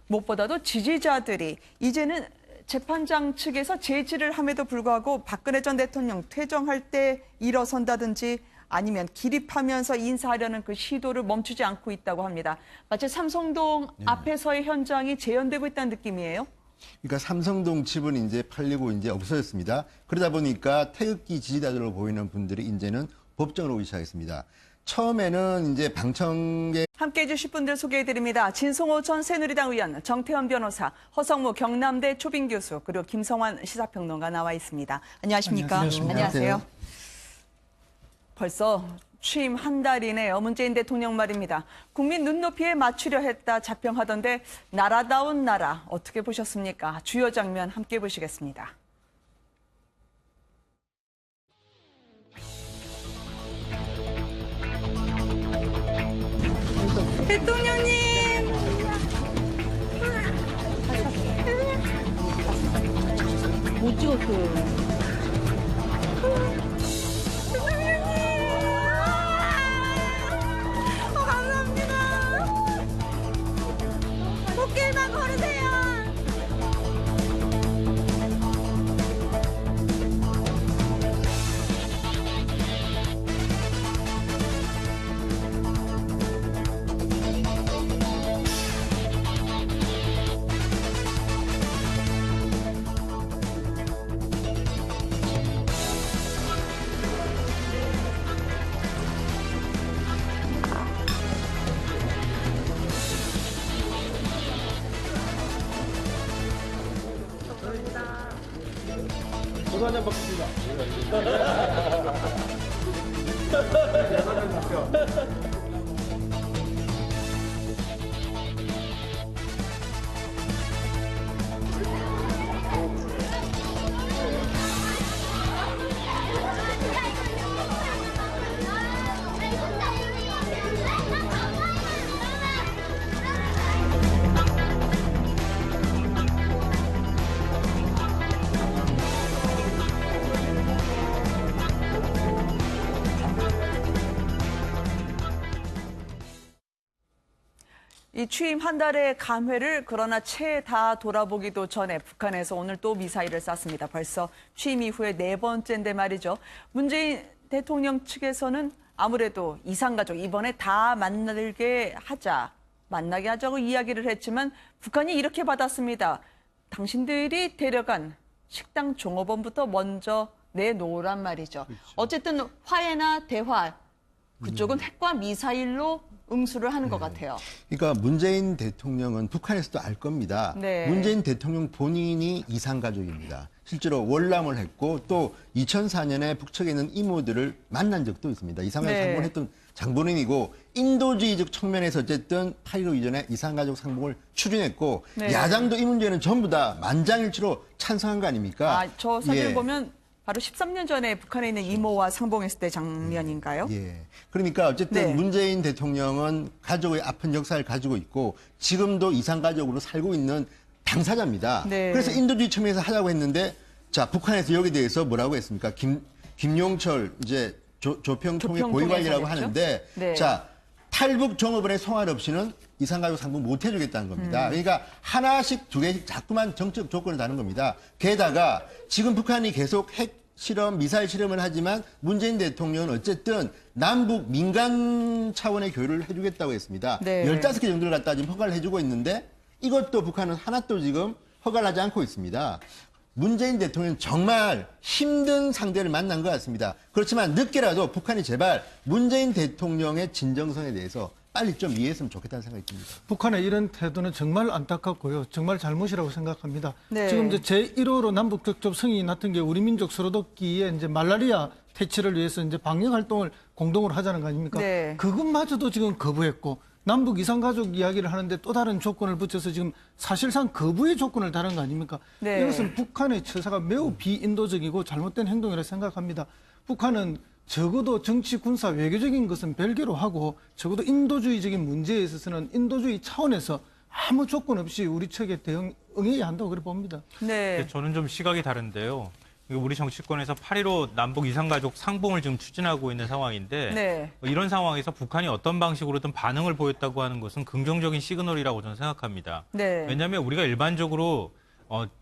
무엇보다도 지지자들이 이제는 재판장 측에서 제지를 함에도 불구하고 박근혜 전 대통령 퇴정할 때 일어선다든지 아니면 기립하면서 인사하려는 그 시도를 멈추지 않고 있다고 합니다. 마치 삼성동 앞에서의 현장이 재현되고 있다는 느낌이에요. 그러니까 삼성동 집은 이제 팔리고 이제 없어졌습니다. 그러다 보니까 태극기 지지자들로 보이는 분들이 이제는 법정으로 오기 시작했습니다. 처음에는 이제 방청객 함께해 주실 분들 소개해드립니다. 진성호 전 새누리당 의원, 정태현 변호사, 허성무 경남대 초빙 교수, 그리고 김성환 시사평론가 나와 있습니다. 안녕하십니까? 안녕하세요. 벌써 취임 한 달이네요. 문재인 대통령 말입니다. 국민 눈높이에 맞추려 했다 자평하던데 나라다운 나라 어떻게 보셨습니까? 주요 장면 함께 보시겠습니다. 대통령님! 못 찍었어요. 감사합니다. 꽃길만 걸으세요. 저도 한잔 받겠습니다. 이 취임 한 달의 감회를 그러나 채 다 돌아보기도 전에 북한에서 오늘 또 미사일을 쐈습니다. 벌써 취임 이후에 네 번째인데 말이죠. 문재인 대통령 측에서는 아무래도 이산가족 이번에 다 만나게 하자고 이야기를 했지만 북한이 이렇게 받았습니다. 당신들이 데려간 식당 종업원부터 먼저 내놓으란 말이죠. 어쨌든 화해나 대화, 그쪽은 핵과 미사일로 응수를 하는 것 같아요. 그러니까 문재인 대통령은 북한에서도 알 겁니다. 네. 문재인 대통령 본인이 이산가족입니다. 실제로 월남을 했고 또 2004년에 북측에 있는 이모들을 만난 적도 있습니다. 이산가족 네. 상봉을 했던 장본인이고 인도주의적 측면에서 어쨌든 8.15 이전에 이산가족 상봉을 추진했고 네. 야당도 이 문제는 전부 다 만장일치로 찬성한 거 아닙니까? 저 사진을 예. 보면 바로 13년 전에 북한에 있는 이모와 상봉했을 때 장면인가요? 예. 그러니까 어쨌든 네. 문재인 대통령은 가족의 아픈 역사를 가지고 있고 지금도 이산가족으로 살고 있는 당사자입니다. 네. 그래서 인도주의 측면에서 하자고 했는데 자 북한에서 여기에 대해서 뭐라고 했습니까? 김용철 이제 조평통의 고위관리라고 하는데 네. 자 탈북 종업원의 송환 없이는 이산가족 상봉 못 해주겠다는 겁니다. 그러니까 하나씩 두 개씩 자꾸만 정책 조건을 다는 겁니다. 게다가 지금 북한이 계속 핵 실험, 미사일 실험을 하지만 문재인 대통령은 어쨌든 남북 민간 차원의 교류를 해주겠다고 했습니다. 네. 15개 정도를 갖다 지금 허가를 해주고 있는데 이것도 북한은 하나도 지금 허가를 하지 않고 있습니다. 문재인 대통령은 정말 힘든 상대를 만난 것 같습니다. 그렇지만 늦게라도 북한이 제발 문재인 대통령의 진정성에 대해서 빨리 좀 이해했으면 좋겠다는 생각이 듭니다. 북한의 이런 태도는 정말 안타깝고요. 정말 잘못이라고 생각합니다. 네. 지금 이제 제1호로 남북 격접 승인이 났던 게 우리 민족 서로돕기에 이제 말라리아 퇴치를 위해서 이제 방역 활동을 공동으로 하자는 거 아닙니까? 네. 그것마저도 지금 거부했고 남북 이산가족 이야기를 하는데 또 다른 조건을 붙여서 지금 사실상 거부의 조건을 다른 거 아닙니까? 네. 이것은 북한의 처사가 매우 비인도적이고 잘못된 행동이라고 생각합니다. 북한은 적어도 정치, 군사, 외교적인 것은 별개로 하고 적어도 인도주의적인 문제에 있어서는 인도주의 차원에서 아무 조건 없이 우리 측에 응해야 한다고 그렇게 봅니다. 네. 저는 좀 시각이 다른데요. 우리 정치권에서 8.15 남북 이산가족 상봉을 지금 추진하고 있는 상황인데 네. 이런 상황에서 북한이 어떤 방식으로든 반응을 보였다고 하는 것은 긍정적인 시그널이라고 저는 생각합니다. 네. 왜냐하면 우리가 일반적으로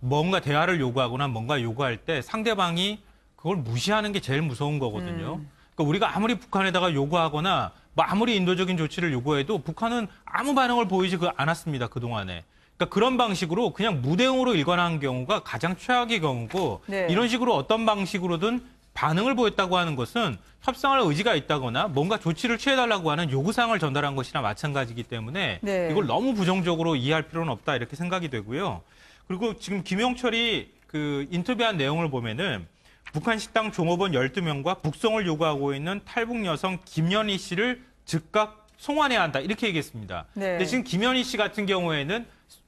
뭔가 대화를 요구하거나 뭔가 요구할 때 상대방이 그걸 무시하는 게 제일 무서운 거거든요. 그러니까 우리가 아무리 북한에다가 요구하거나 뭐 아무리 인도적인 조치를 요구해도 북한은 아무 반응을 보이지 않았습니다. 그동안에. 그러니까 그런 방식으로 그냥 무대응으로 일관한 경우가 가장 최악의 경우고 네. 이런 식으로 어떤 방식으로든 반응을 보였다고 하는 것은 협상할 의지가 있다거나 뭔가 조치를 취해달라고 하는 요구사항을 전달한 것이나 마찬가지이기 때문에 네. 이걸 너무 부정적으로 이해할 필요는 없다 이렇게 생각이 되고요. 그리고 지금 김영철이 그 인터뷰한 내용을 보면은 북한 식당 종업원 12명과 북송을 요구하고 있는 탈북 여성 김연희 씨를 즉각 송환해야 한다 이렇게 얘기했습니다. 네. 근데 지금 김연희 씨 같은 경우에는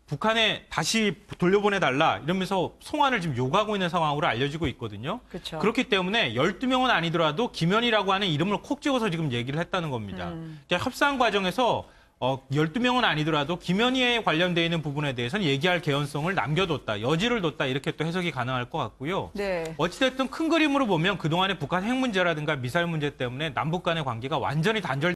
북한에 다시 돌려보내달라 이러면서 송환을 지금 요구하고 있는 상황으로 알려지고 있거든요. 그렇죠. 그렇기 때문에 12명은 아니더라도 김연희라고 하는 이름을 콕 찍어서 지금 얘기를 했다는 겁니다. 그러니까 협상 과정에서 12명은 아니더라도 김연희에 관련되어 있는 부분에 대해서는 얘기할 개연성을 남겨뒀다, 여지를 뒀다 이렇게 또 해석이 가능할 것 같고요. 네. 어찌됐든 큰 그림으로 보면 그동안의 북한 핵 문제라든가 미사일 문제 때문에 남북 간의 관계가 완전히 단절